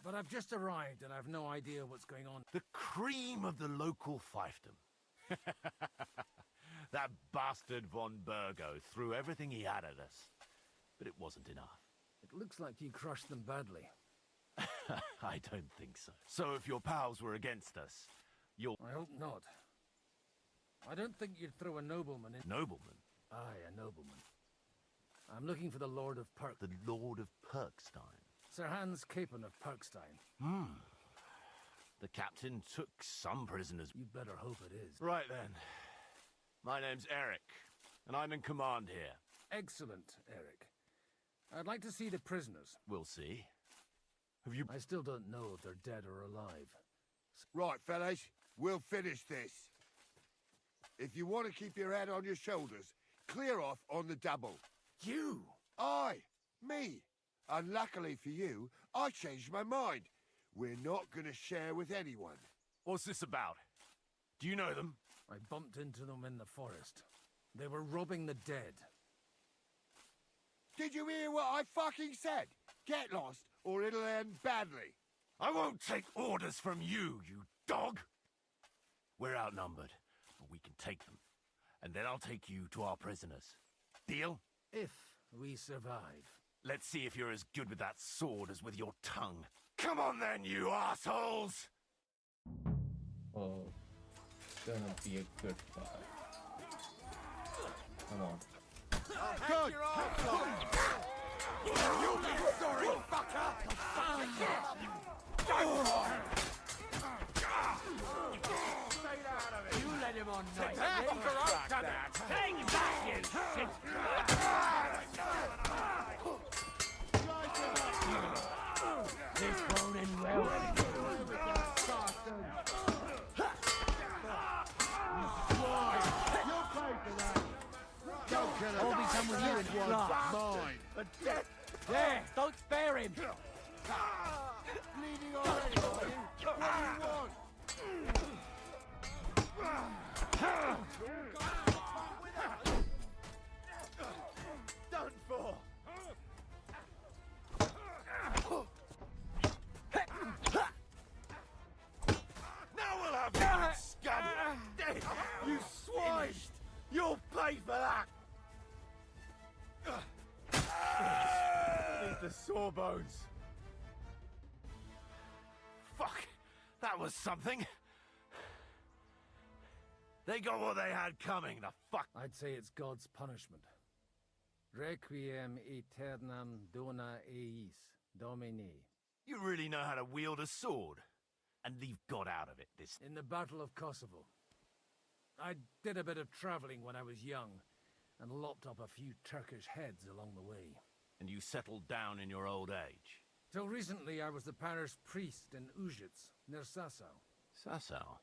but I've just arrived and I've no idea what's going on. The cream of the local fiefdom. That bastard von Burgo threw everything he had at us, but it wasn't enough. It looks like you crushed them badly. I don't think so. So if your pals were against us, you'll... I hope not. I don't think you'd throw a nobleman in... Nobleman? Aye, a nobleman. I'm looking for the Lord of Perk... The Lord of Perkstein? Sir Hans Capon of Perkstein. The captain took some prisoners. You'd better hope it is. Right then. My name's Eric, and I'm in command here. Excellent, Eric. I'd like to see the prisoners. We'll see. Have you... I still don't know if they're dead or alive. Right, fellas, we'll finish this. If you want to keep your head on your shoulders, clear off on the double. You? Aye, me. Unluckily for you, I changed my mind. We're not going to share with anyone. What's this about? Do you know them? I bumped into them in the forest. They were robbing the dead. Did you hear what I fucking said? Get lost, or it'll end badly. I won't take orders from you, you dog! We're outnumbered, but we can take them. And then I'll take you to our prisoners. Deal? If we survive. Let's see if you're as good with that sword as with your tongue. Come on then, you assholes! Oh, it's gonna be a good fight. Come on. Good! You'll be sorry, fucker! You let him on night. Hang back, you shit! This won't end well. I'll be done with you in class. There, don't spare him. Bleeding already, are you? What do you want? Done for! Now we'll have you, scum! Dead! You swine! You'll pay for that! Need the sawbones. Fuck! That was something! They got what they had coming, the fuck! I'd say it's God's punishment. Requiem aeternam dona eis, Domini. You really know how to wield a sword. And leave God out of it this... In the Battle of Kosovo. I did a bit of traveling when I was young, and lopped up a few Turkish heads along the way. And you settled down in your old age? Till recently I was the parish priest in Ujits, near Sasau. Sasau?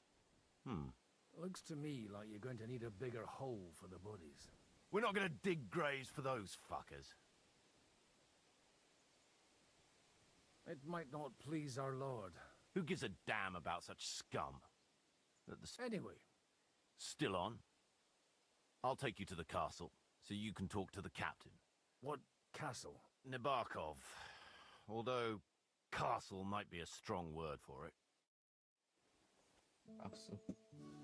Looks to me like you're going to need a bigger hole for the bodies. We're not gonna dig graves for those fuckers. It might not please our Lord. Who gives a damn about such scum? Anyway. Still on? I'll take you to the castle, so you can talk to the captain. What castle? Nabokov. Although, castle might be a strong word for it. So,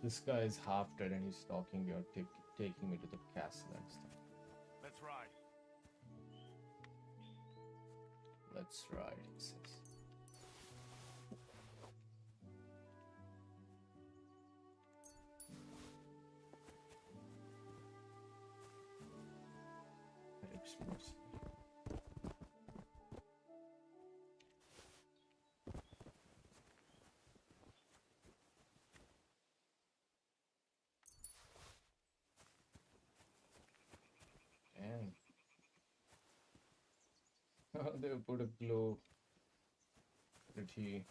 this guy is half dead and he's talking, you're taking me to the castle next time. Let's ride. Let's ride, he says. And they put a glow pretty,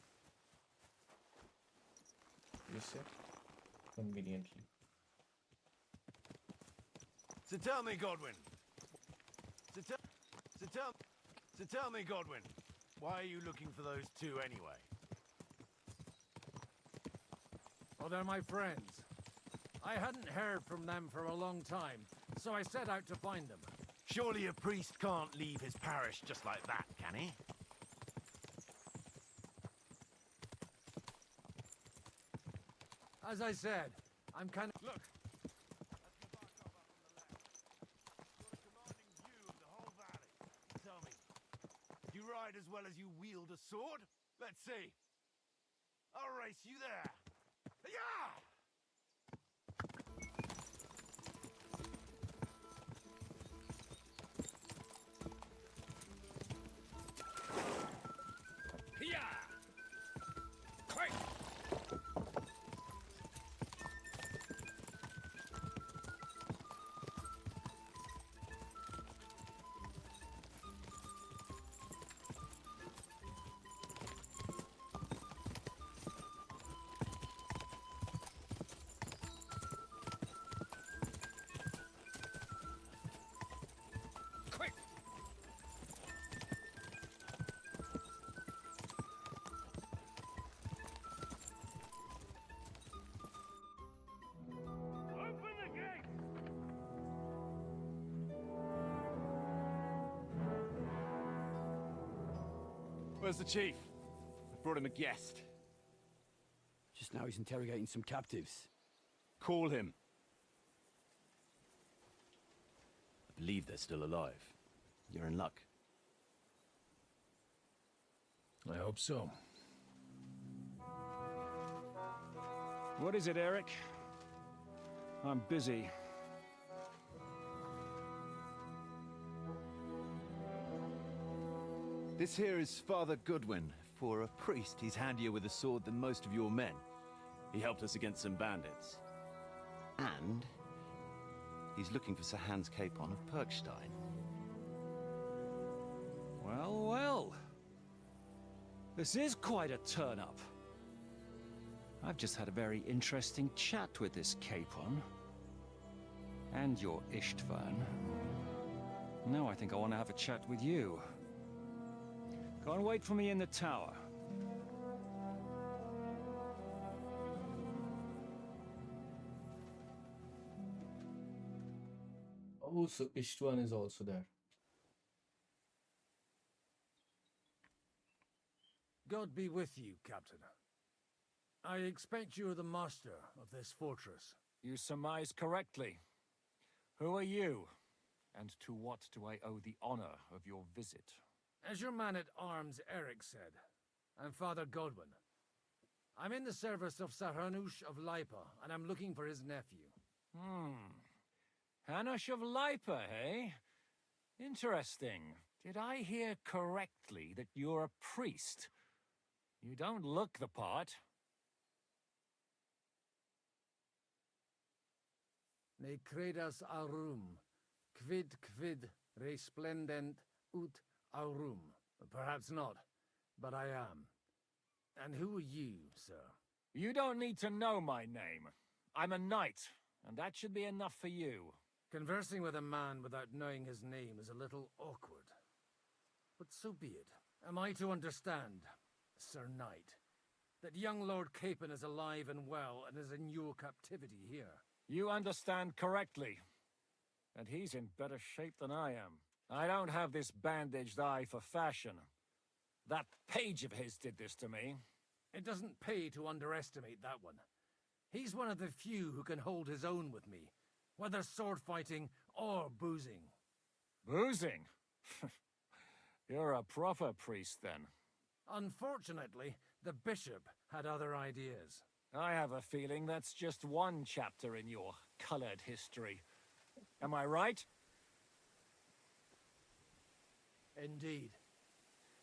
you said, conveniently. So tell me, Godwin. So tell me, Godwin. Why are you looking for those two anyway? Well, they're my friends. I hadn't heard from them for a long time, so I set out to find them. Surely a priest can't leave his parish just like that, can he? As I said, I'm kind of... Look! Tell me, do you ride as well as you wield a sword? Let's see. I'll race you there. Yeah! Where's the chief? I brought him a guest. Just now he's interrogating some captives. Call him. I believe they're still alive. You're in luck. I hope so. What is it, Eric? I'm busy. This here is Father Goodwin. For a priest, he's handier with a sword than most of your men. He helped us against some bandits. And he's looking for Sir Hans Capon of Perkstein. Well, well. This is quite a turn-up. I've just had a very interesting chat with this Capon. And your Istvan. Now I think I want to have a chat with you. Go and wait for me in the tower. Oh, so Istvan is also there. God be with you, Captain. I expect you're the master of this fortress. You surmise correctly. Who are you? And to what do I owe the honor of your visit? As your man-at-arms Eric said, I'm Father Godwin. I'm in the service of Sir Hanush of Lipa, and I'm looking for his nephew. Hanush of Lipa, eh? Interesting. Did I hear correctly that you're a priest? You don't look the part. Ne credas aurum, quid resplendent ut aurum. Perhaps not, but I am. And who are you, sir? You don't need to know my name. I'm a knight, and that should be enough for you. Conversing with a man without knowing his name is a little awkward. But so be it. Am I to understand, Sir Knight, that young Lord Capon is alive and well and is in your captivity here? You understand correctly. And he's in better shape than I am. I don't have this bandaged eye for fashion. That page of his did this to me. It doesn't pay to underestimate that one. He's one of the few who can hold his own with me, whether sword fighting or boozing. Boozing? You're a proper priest, then. Unfortunately, the bishop had other ideas. I have a feeling that's just one chapter in your colored history. Am I right? Indeed.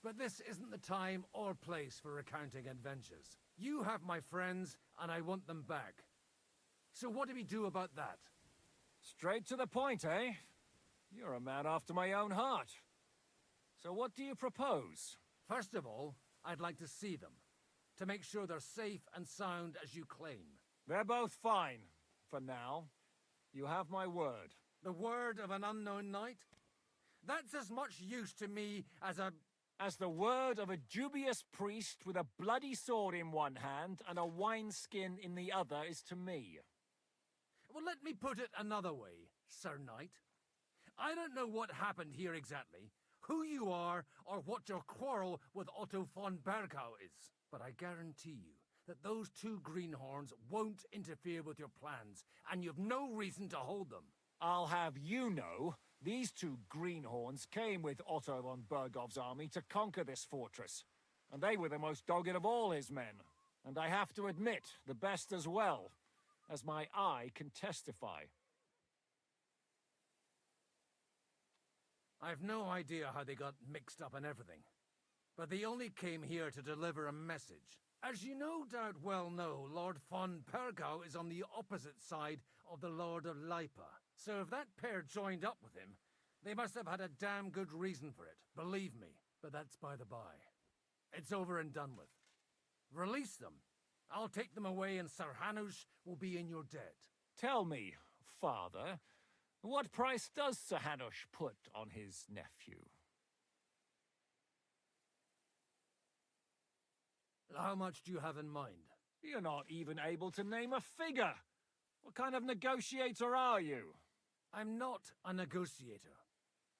But this isn't the time or place for recounting adventures. You have my friends, and I want them back. So what do we do about that? Straight to the point, eh? You're a man after my own heart. So what do you propose? First of all, I'd like to see them, to make sure they're safe and sound as you claim. They're both fine, for now. You have my word. The word of an unknown knight? That's as much use to me as a as the word of a dubious priest with a bloody sword in one hand and a wineskin in the other is to me. Well, let me put it another way, Sir Knight. I don't know what happened here exactly, who you are, or what your quarrel with Otto von Bergau is. But I guarantee you that those two greenhorns won't interfere with your plans, and you've no reason to hold them. I'll have you know, these two greenhorns came with Otto von Bergov's army to conquer this fortress, and they were the most dogged of all his men. And I have to admit, the best as well, as my eye can testify. I've no idea how they got mixed up in everything, but they only came here to deliver a message. As you no doubt well know, Lord von Bergau is on the opposite side of the Lord of Lipa. So if that pair joined up with him, they must have had a damn good reason for it, believe me. But that's by the by. It's over and done with. Release them. I'll take them away and Sir Hanush will be in your debt. Tell me, Father, what price does Sir Hanush put on his nephew? How much do you have in mind? You're not even able to name a figure. What kind of negotiator are you? I'm not a negotiator.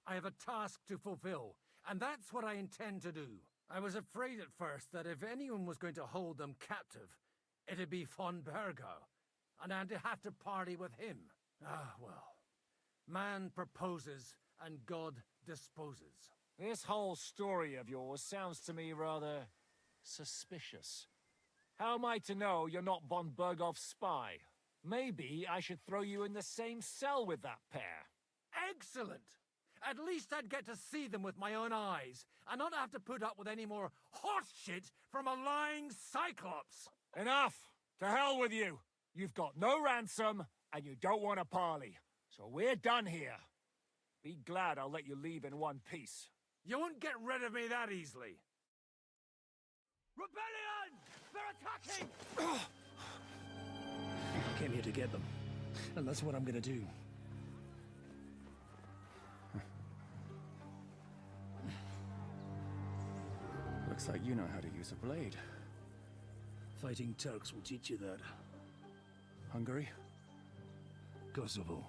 I have a task to fulfill, and that's what I intend to do. I was afraid at first that if anyone was going to hold them captive, it'd be von Bergau, and I'd have to party with him. Ah, well. Man proposes, and God disposes. This whole story of yours sounds to me rather suspicious. How am I to know you're not von Bergov's spy? Maybe I should throw you in the same cell with that pair. Excellent! At least I'd get to see them with my own eyes, and not have to put up with any more horse shit from a lying cyclops! Enough! To hell with you! You've got no ransom, and you don't want a parley. So we're done here. Be glad I'll let you leave in one piece. You won't get rid of me that easily. Rebellion! They're attacking! I came here to get them, and that's what I'm gonna do. Looks like you know how to use a blade. Fighting Turks will teach you that. Hungary? Kosovo.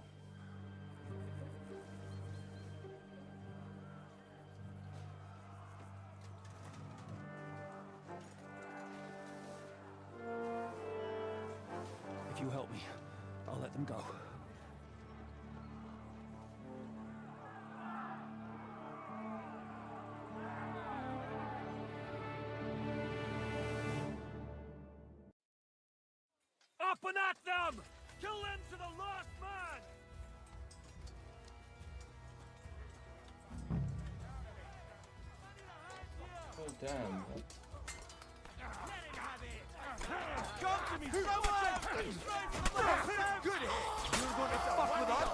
If you help me, I'll let them go. Up and at them! Kill them to the last man! Oh damn. Come to me, someone! Good hit! You're going to fuck with us?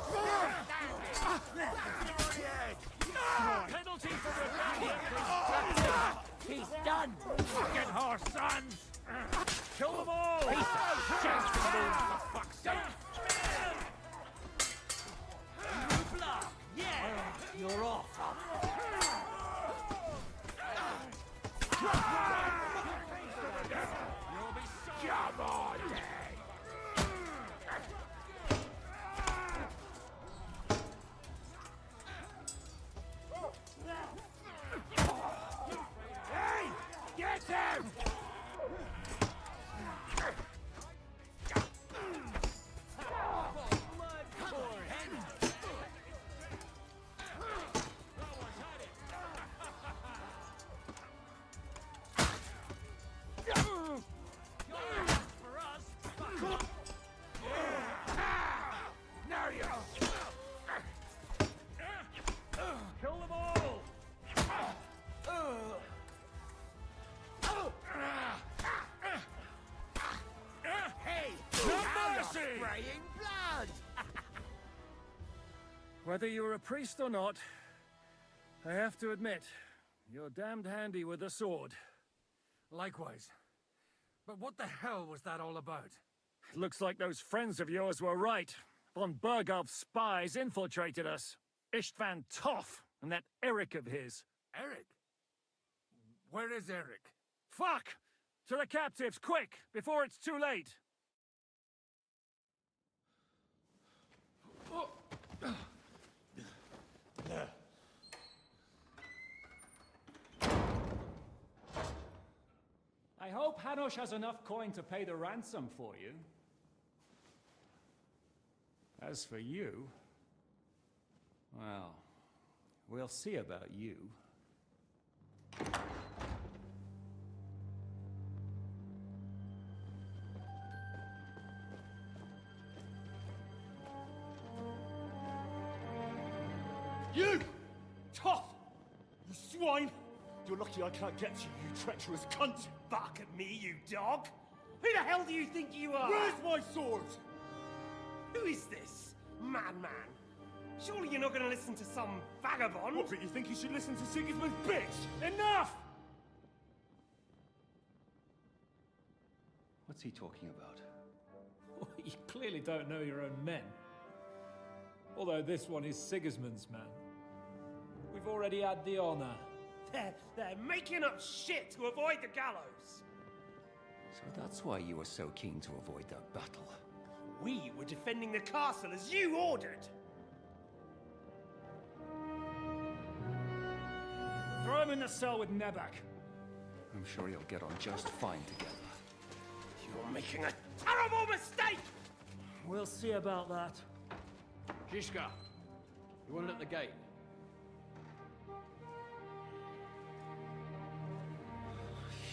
Penalty for rebellion! He's done! Fucking horse sons! Kill them all! Piece of shit! For fuck's sake! Yeah! You're off. You'll be sorry! Come on! Hey! Get him! Kill them all! Hey! No Now you're mercy! spraying blood! Whether you're a priest or not, I have to admit, you're damned handy with a sword. Likewise. But what the hell was that all about? Looks like those friends of yours were right. Von Bergov's spies infiltrated us. Istvan Toff and that Eric of his. Eric? Where is Eric? Fuck! To the captives, quick, before it's too late! I hope Hanush has enough coin to pay the ransom for you. As for you, well, we'll see about you. You! Tough! You swine! You're lucky I can't get you, you treacherous cunt! Bark at me, you dog! Who the hell do you think you are? Where's my sword? Who is this? Man. Surely you're not gonna listen to some vagabond? What, but you think you should listen to Sigismund's bitch? Enough! What's he talking about? You clearly don't know your own men. Although this one is Sigismund's man. We've already had the honor. They're making up shit to avoid the gallows! So that's why you were so keen to avoid that battle. We were defending the castle as you ordered! Throw him in the cell with Nebak. I'm sure you'll get on just fine together. You're making a terrible mistake! We'll see about that. Zhishka, you want it at the gate?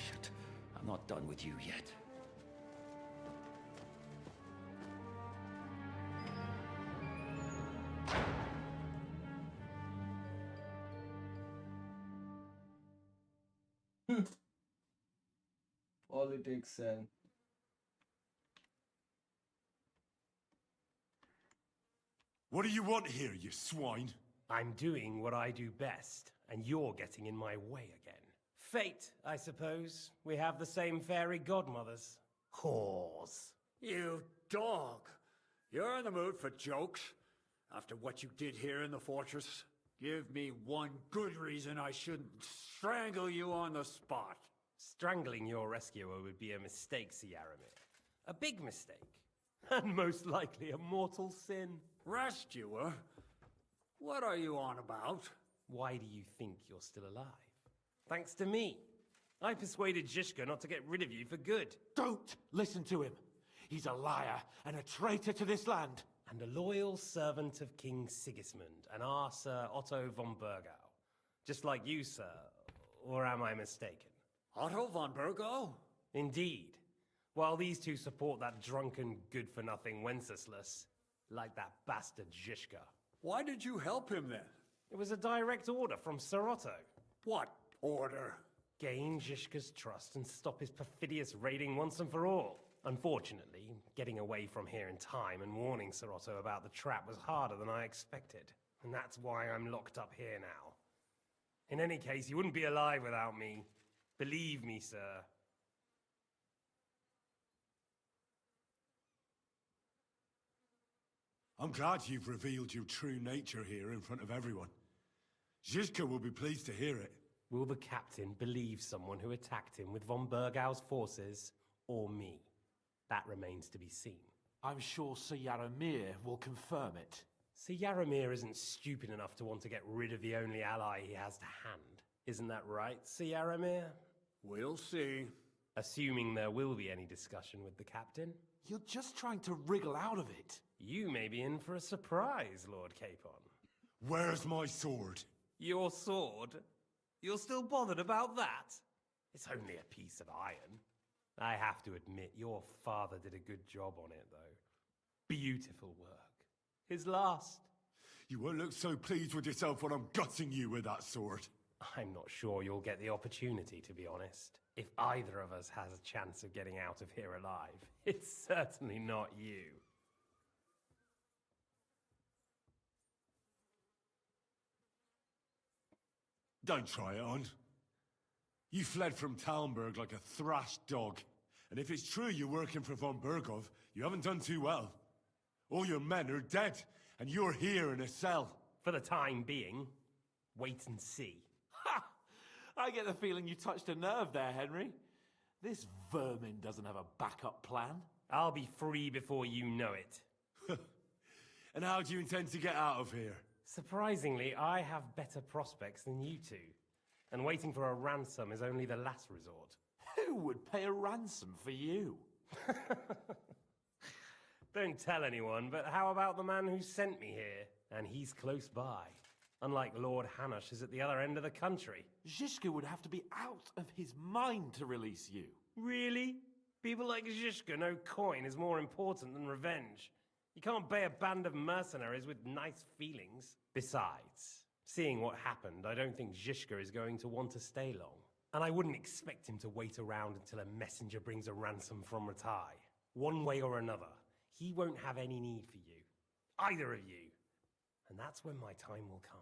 Shit, I'm not done with you yet. Politics and What do you want here, you swine? I'm doing what I do best, and you're getting in my way again. Fate, I suppose. We have the same fairy godmothers. Whores. You dog! You're in the mood for jokes? After what you did here in the fortress? Give me one good reason I shouldn't strangle you on the spot. Strangling your rescuer would be a mistake, Yaramir. A big mistake. And most likely a mortal sin. Rescuer? What are you on about? Why do you think you're still alive? Thanks to me. I persuaded Zhishka not to get rid of you for good. Don't listen to him. He's a liar and a traitor to this land. And a loyal servant of King Sigismund and our Sir Otto von Burgau. Just like you, sir. Or am I mistaken? Otto von Burgau? Indeed. While these two support that drunken, good-for-nothing Wenceslas, like that bastard Zhishka. Why did you help him then? It was a direct order from Sir Otto. What order? Gain Zhishka's trust and stop his perfidious raiding once and for all. Unfortunately, getting away from here in time and warning Sir Otto about the trap was harder than I expected. And that's why I'm locked up here now. In any case, you wouldn't be alive without me. Believe me, sir. I'm glad you've revealed your true nature here in front of everyone. Zhishka will be pleased to hear it. Will the captain believe someone who attacked him with von Burgau's forces, or me? That remains to be seen. I'm sure Sir Yaramir will confirm it. Sir Yaramir isn't stupid enough to want to get rid of the only ally he has to hand. Isn't that right, Sir Yaramir? We'll see. Assuming there will be any discussion with the captain. You're just trying to wriggle out of it. You may be in for a surprise, Lord Capon. Where's my sword? Your sword? You're still bothered about that? It's only a piece of iron. I have to admit, your father did a good job on it, though. Beautiful work. His last. You won't look so pleased with yourself when I'm gutting you with that sword. I'm not sure you'll get the opportunity, to be honest. If either of us has a chance of getting out of here alive, it's certainly not you. Don't try it on. You fled from Talmberg like a thrashed dog. And if it's true you're working for von Burgov, you haven't done too well. All your men are dead, and you're here in a cell. For the time being, wait and see. Ha! I get the feeling you touched a nerve there, Henry. This vermin doesn't have a backup plan. I'll be free before you know it. And how do you intend to get out of here? Surprisingly, I have better prospects than you two. And waiting for a ransom is only the last resort. Who would pay a ransom for you? Don't tell anyone, but how about the man who sent me here? And he's close by. Unlike Lord Hanush is at the other end of the country. Zhishka would have to be out of his mind to release you. Really? People like Zhishka know coin is more important than revenge. You can't pay a band of mercenaries with nice feelings. Besides, seeing what happened, I don't think Zhishka is going to want to stay long. And I wouldn't expect him to wait around until a messenger brings a ransom from Ratai. One way or another, he won't have any need for you. Either of you. And that's when my time will come.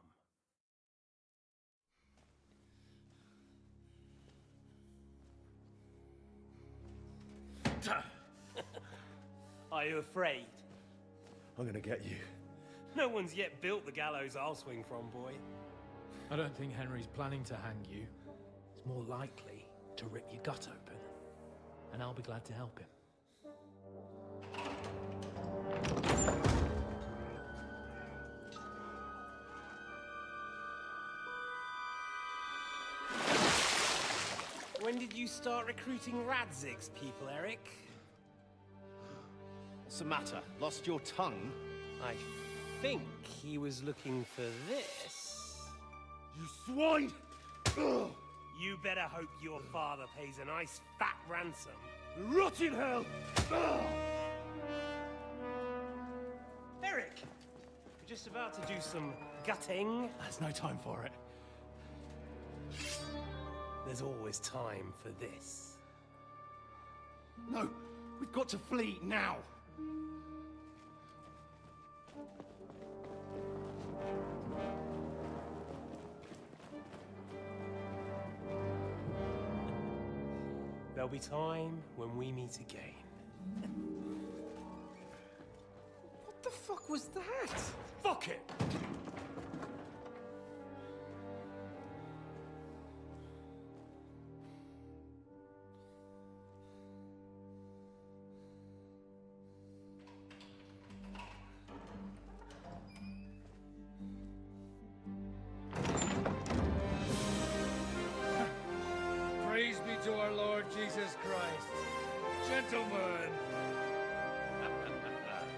Are you afraid? I'm gonna get you. No one's yet built the gallows I'll swing from, boy. I don't think Henry's planning to hang you. He's more likely to rip your gut open. And I'll be glad to help him. When did you start recruiting Radzig's people, Eric? What's the matter? Lost your tongue? I think he was looking for this. You swine! You better hope your father pays a nice fat ransom. Rot in hell! Eric! We're just about to do some gutting. There's no time for it. There's always time for this. No, we've got to flee now. There'll be time when we meet again. What the fuck was that? Fuck it! Praise be to our Lord Jesus Christ. Gentlemen!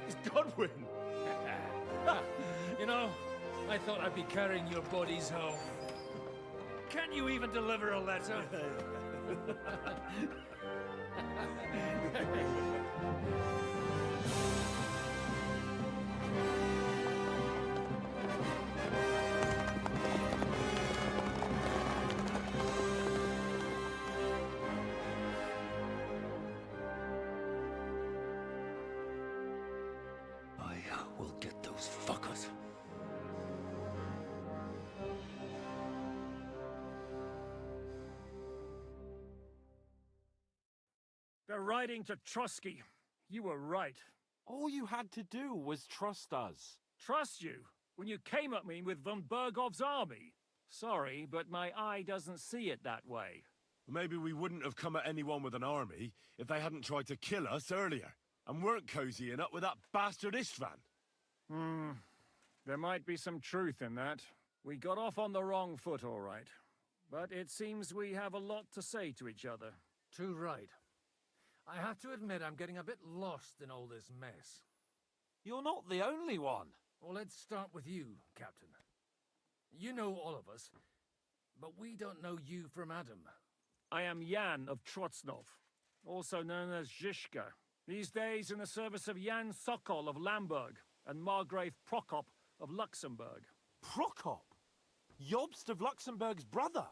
It's Godwin! You know, I thought I'd be carrying your bodies home. Can you even deliver a letter? I will get those fuckers. They're riding to Trotsky. You were right. All you had to do was trust us. Trust you? When you came at me with von Bergov's army? Sorry, but my eye doesn't see it that way. Maybe we wouldn't have come at anyone with an army if they hadn't tried to kill us earlier, and weren't cozying up with that bastard Istvan. There might be some truth in that. We got off on the wrong foot, all right. But it seems we have a lot to say to each other. Too right. I have to admit I'm getting a bit lost in all this mess. You're not the only one. Well, let's start with you, Captain. You know all of us, but we don't know you from Adam. I am Jan of Trotsnov, also known as Zhishka. These days in the service of Jan Sokol of Lamberg and Margrave Prokop of Luxembourg. Prokop? Jobst of Luxembourg's brother?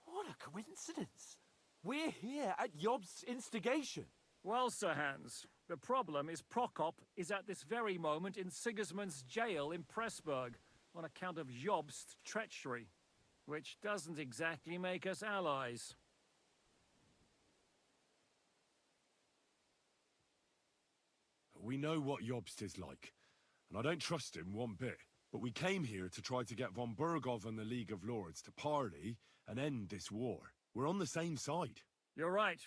What a coincidence. We're here at Jobst's instigation. Well, Sir Hans, the problem is Prokop is at this very moment in Sigismund's jail in Pressburg on account of Jobst's treachery, which doesn't exactly make us allies. We know what Jobst is like, and I don't trust him one bit. But we came here to try to get von Bergov and the League of Lords to parley and end this war. We're on the same side. You're right,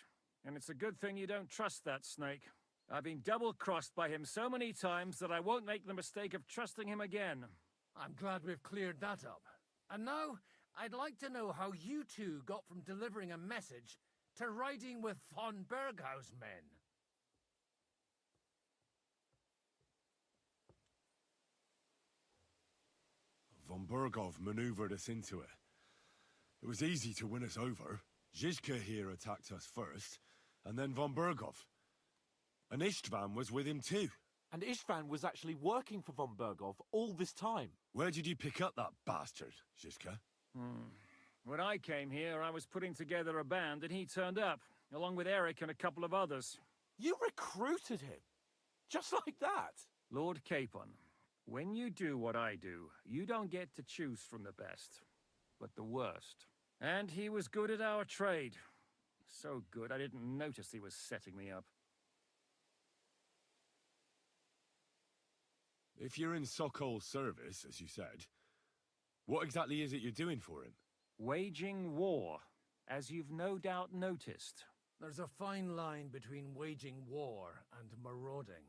and it's a good thing you don't trust that snake. I've been double-crossed by him so many times that I won't make the mistake of trusting him again. I'm glad we've cleared that up. And now, I'd like to know how you two got from delivering a message to riding with von Berghaus men. Von Berghoff maneuvered us into it. It was easy to win us over. Zizka here attacked us first, and then von Berghoff. And Istvan was with him too. And Istvan was actually working for von Berghoff all this time. Where did you pick up that bastard, Zizka? When I came here, I was putting together a band, and he turned up, along with Eric and a couple of others. You recruited him? Just like that? Lord Capon, when you do what I do, you don't get to choose from the best, but the worst. And he was good at our trade. So good, I didn't notice he was setting me up. If you're in Sokol's service, as you said, what exactly is it you're doing for him? Waging war, as you've no doubt noticed. There's a fine line between waging war and marauding.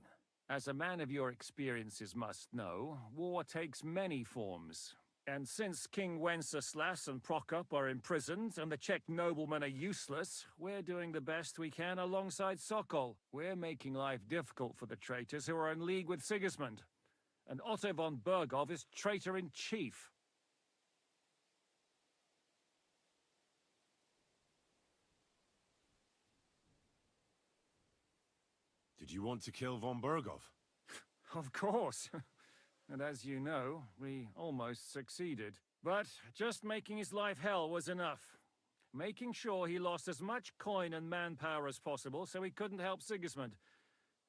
As a man of your experiences must know, war takes many forms. And since King Wenceslas and Prokop are imprisoned and the Czech noblemen are useless, we're doing the best we can alongside Sokol. We're making life difficult for the traitors who are in league with Sigismund. And Otto von Berghoff is traitor-in-chief. Did you want to kill von Berghoff? Of course. And as you know, we almost succeeded. But just making his life hell was enough. Making sure he lost as much coin and manpower as possible so he couldn't help Sigismund.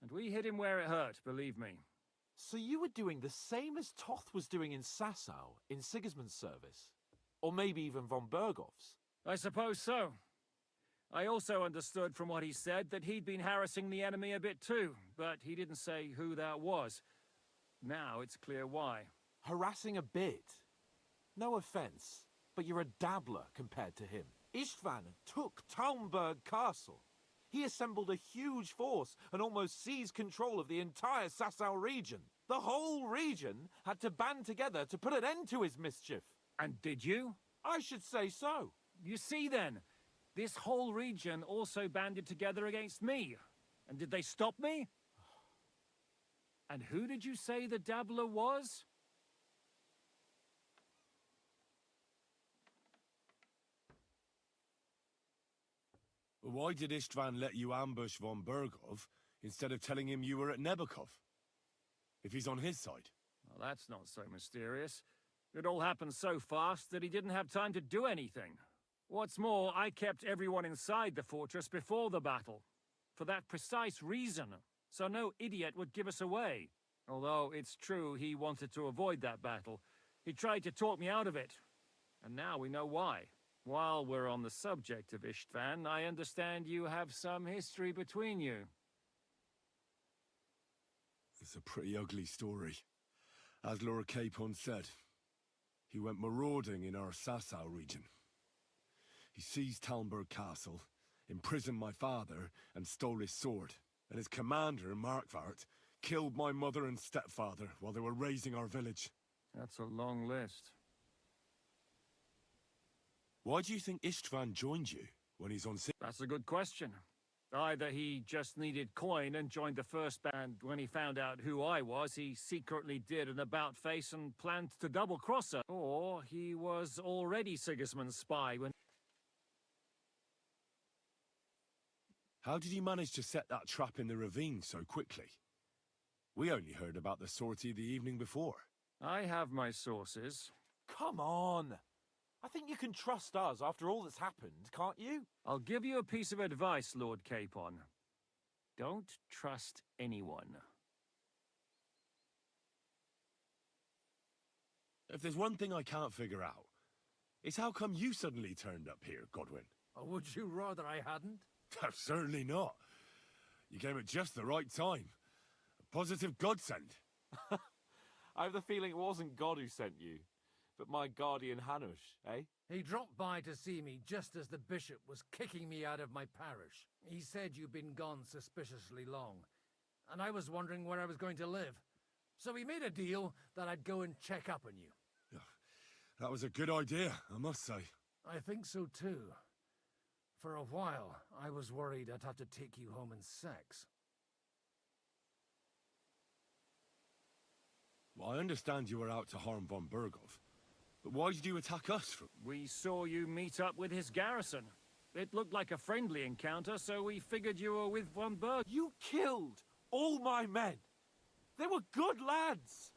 And we hit him where it hurt, believe me. So you were doing the same as Toth was doing in Sasau, in Sigismund's service? Or maybe even von Berghoff's? I suppose so. I also understood from what he said that he'd been harassing the enemy a bit too, but he didn't say who that was. Now it's clear why. Harassing a bit? No offense, but you're a dabbler compared to him. Istvan took Talmberg Castle. He assembled a huge force and almost seized control of the entire Sasau region. The whole region had to band together to put an end to his mischief. And did you? I should say so. You see then, this whole region also banded together against me. And did they stop me? And who did you say the dabbler was? Why did Istvan let you ambush von Berghoff instead of telling him you were at Nebakov? If he's on his side. Well, that's not so mysterious. It all happened so fast that he didn't have time to do anything. What's more, I kept everyone inside the fortress before the battle. For that precise reason. So no idiot would give us away. Although it's true he wanted to avoid that battle. He tried to talk me out of it. And now we know why. While we're on the subject of Istvan, I understand you have some history between you. It's a pretty ugly story. As Lord Capon said, he went marauding in our Sasau region. He seized Talmberg Castle, imprisoned my father, and stole his sword. And his commander, Markvart, killed my mother and stepfather while they were raising our village. That's a long list. Why do you think Istvan joined you when he's on sick? That's a good question. Either he just needed coin and joined the first band when he found out who I was, he secretly did an about-face and planned to double-cross her. Or he was already Sigismund's spy when... How did you manage to set that trap in the ravine so quickly? We only heard about the sortie the evening before. I have my sources. Come on! I think you can trust us after all that's happened, can't you? I'll give you a piece of advice, Lord Capon. Don't trust anyone. If there's one thing I can't figure out, it's how come you suddenly turned up here, Godwin? Or would you rather I hadn't? Certainly not. You came at just the right time. A positive godsend. I have the feeling it wasn't God who sent you. but my guardian Hanush, eh? He dropped by to see me just as the bishop was kicking me out of my parish. He said you'd been gone suspiciously long, and I was wondering where I was going to live. So we made a deal that I'd go and check up on you. That was a good idea, I must say. I think so too. For a while, I was worried I'd have to take you home in sex. Well, I understand you were out to harm von Berghoff, but why did you attack us? We saw you meet up with his garrison. It looked like a friendly encounter, so we figured you were with von Berg. You killed all my men! They were good lads!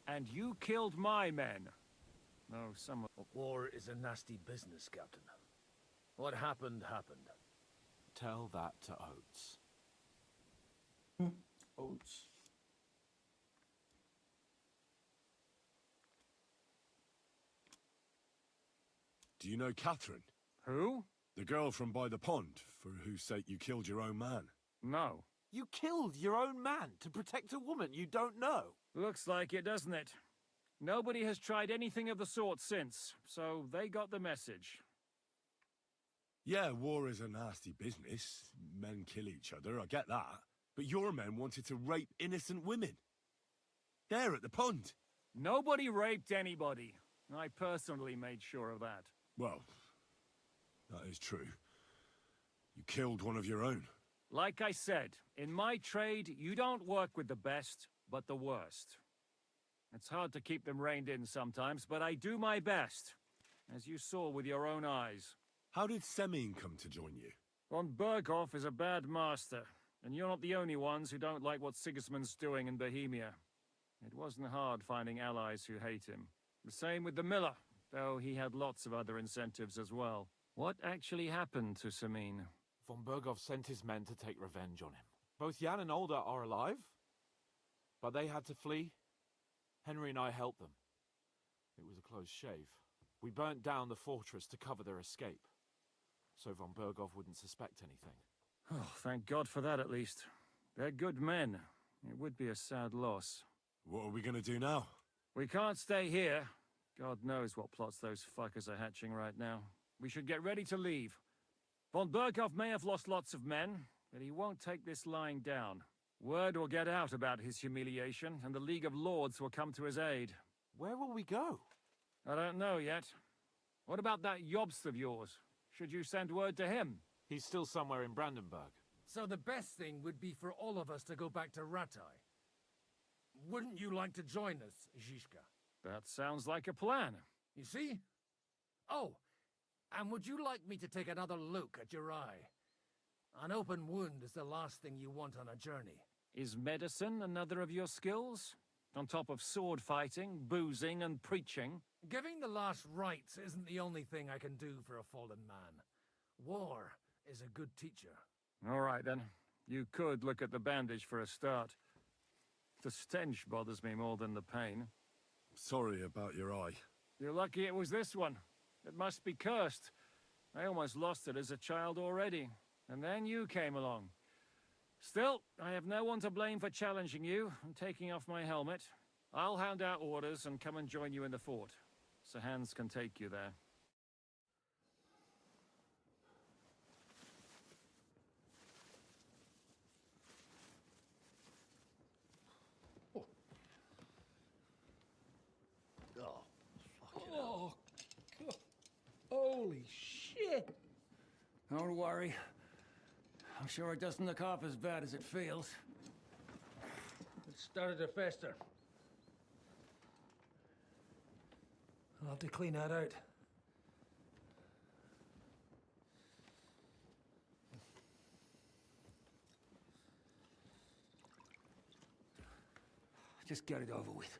And you killed my men. No, some of... War is a nasty business, Captain. What happened, happened. Tell that to Oates. Oates. Do you know Catherine? Who? The girl from by the pond, for whose sake you killed your own man. No. You killed your own man to protect a woman you don't know. Looks like it, doesn't it? Nobody has tried anything of the sort since, so they got the message. Yeah, war is a nasty business. Men kill each other, I get that. But your men wanted to rape innocent women. There at the pond. Nobody raped anybody. I personally made sure of that. Well, that is true. You killed one of your own. Like I said, in my trade, you don't work with the best, but the worst. It's hard to keep them reined in sometimes, but I do my best, as you saw with your own eyes. How did Semyon come to join you? Von Berghoff is a bad master, and you're not the only ones who don't like what Sigismund's doing in Bohemia. It wasn't hard finding allies who hate him. The same with the miller, though he had lots of other incentives as well. What actually happened to Semyon? Von Berghoff sent his men to take revenge on him. Both Jan and Olda are alive, but they had to flee. Henry and I helped them. It was a close shave. We burnt down the fortress to cover their escape, so von Berghoff wouldn't suspect anything. Oh, thank God for that at least. They're good men. It would be a sad loss. What are we gonna do now? We can't stay here. God knows what plots those fuckers are hatching right now. We should get ready to leave. Von Berghoff may have lost lots of men, but he won't take this lying down. Word will get out about his humiliation, and the League of Lords will come to his aid. Where will we go? I don't know yet. What about that Jobst of yours? Should you send word to him? He's still somewhere in Brandenburg. So the best thing would be for all of us to go back to Ratai. Wouldn't you like to join us, Zizka? That sounds like a plan. You see? Oh, and would you like me to take another look at your eye? An open wound is the last thing you want on a journey. Is medicine another of your skills? On top of sword fighting, boozing, and preaching? Giving the last rites isn't the only thing I can do for a fallen man. War is a good teacher. All right, then. You could look at the bandage for a start. The stench bothers me more than the pain. Sorry about your eye. You're lucky it was this one. It must be cursed. I almost lost it as a child already. And then you came along. Still, I have no one to blame for challenging you and taking off my helmet. I'll hand out orders and come and join you in the fort. Sir Hans can take you there. Oh, God. Holy shit! Don't worry. I'm sure it doesn't look half as bad as it feels. It started to fester. I'll have to clean that out. Just get it over with.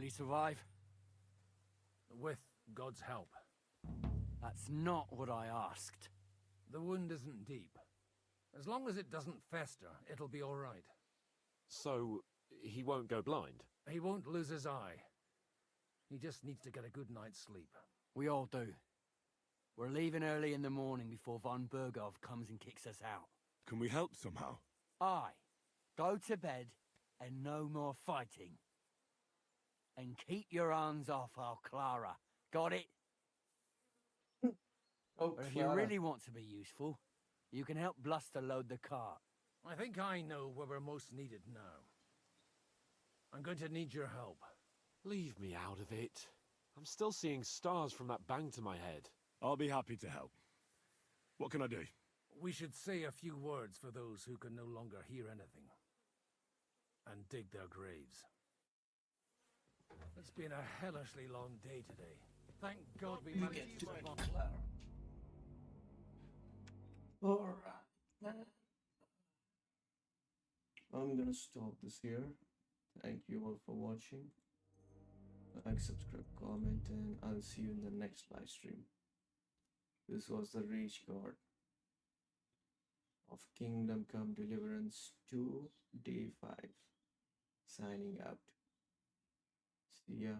he survive? With God's help. That's not what I asked. The wound isn't deep. As long as it doesn't fester, it'll be all right. So, he won't go blind? He won't lose his eye. He just needs to get a good night's sleep. We all do. We're leaving early in the morning before von Burgov comes and kicks us out. Can we help somehow? Aye. Go to bed and no more fighting. And keep your hands off our Clara. Got it? Oh, But if you really want to be useful, you can help Bluster load the cart. I think I know where we're most needed now. I'm going to need your help. Leave me out of it. I'm still seeing stars from that bang to my head. I'll be happy to help. What can I do? We should say a few words for those who can no longer hear anything. And dig their graves. It's been a hellishly long day today. Thank God we managed to survive. Alright. I'm gonna stop this here. Thank you all for watching. Like, subscribe, comment, and I'll see you in the next live stream. This was the TheRageGod of Kingdom Come Deliverance 2 Day 5. Signing out. See ya.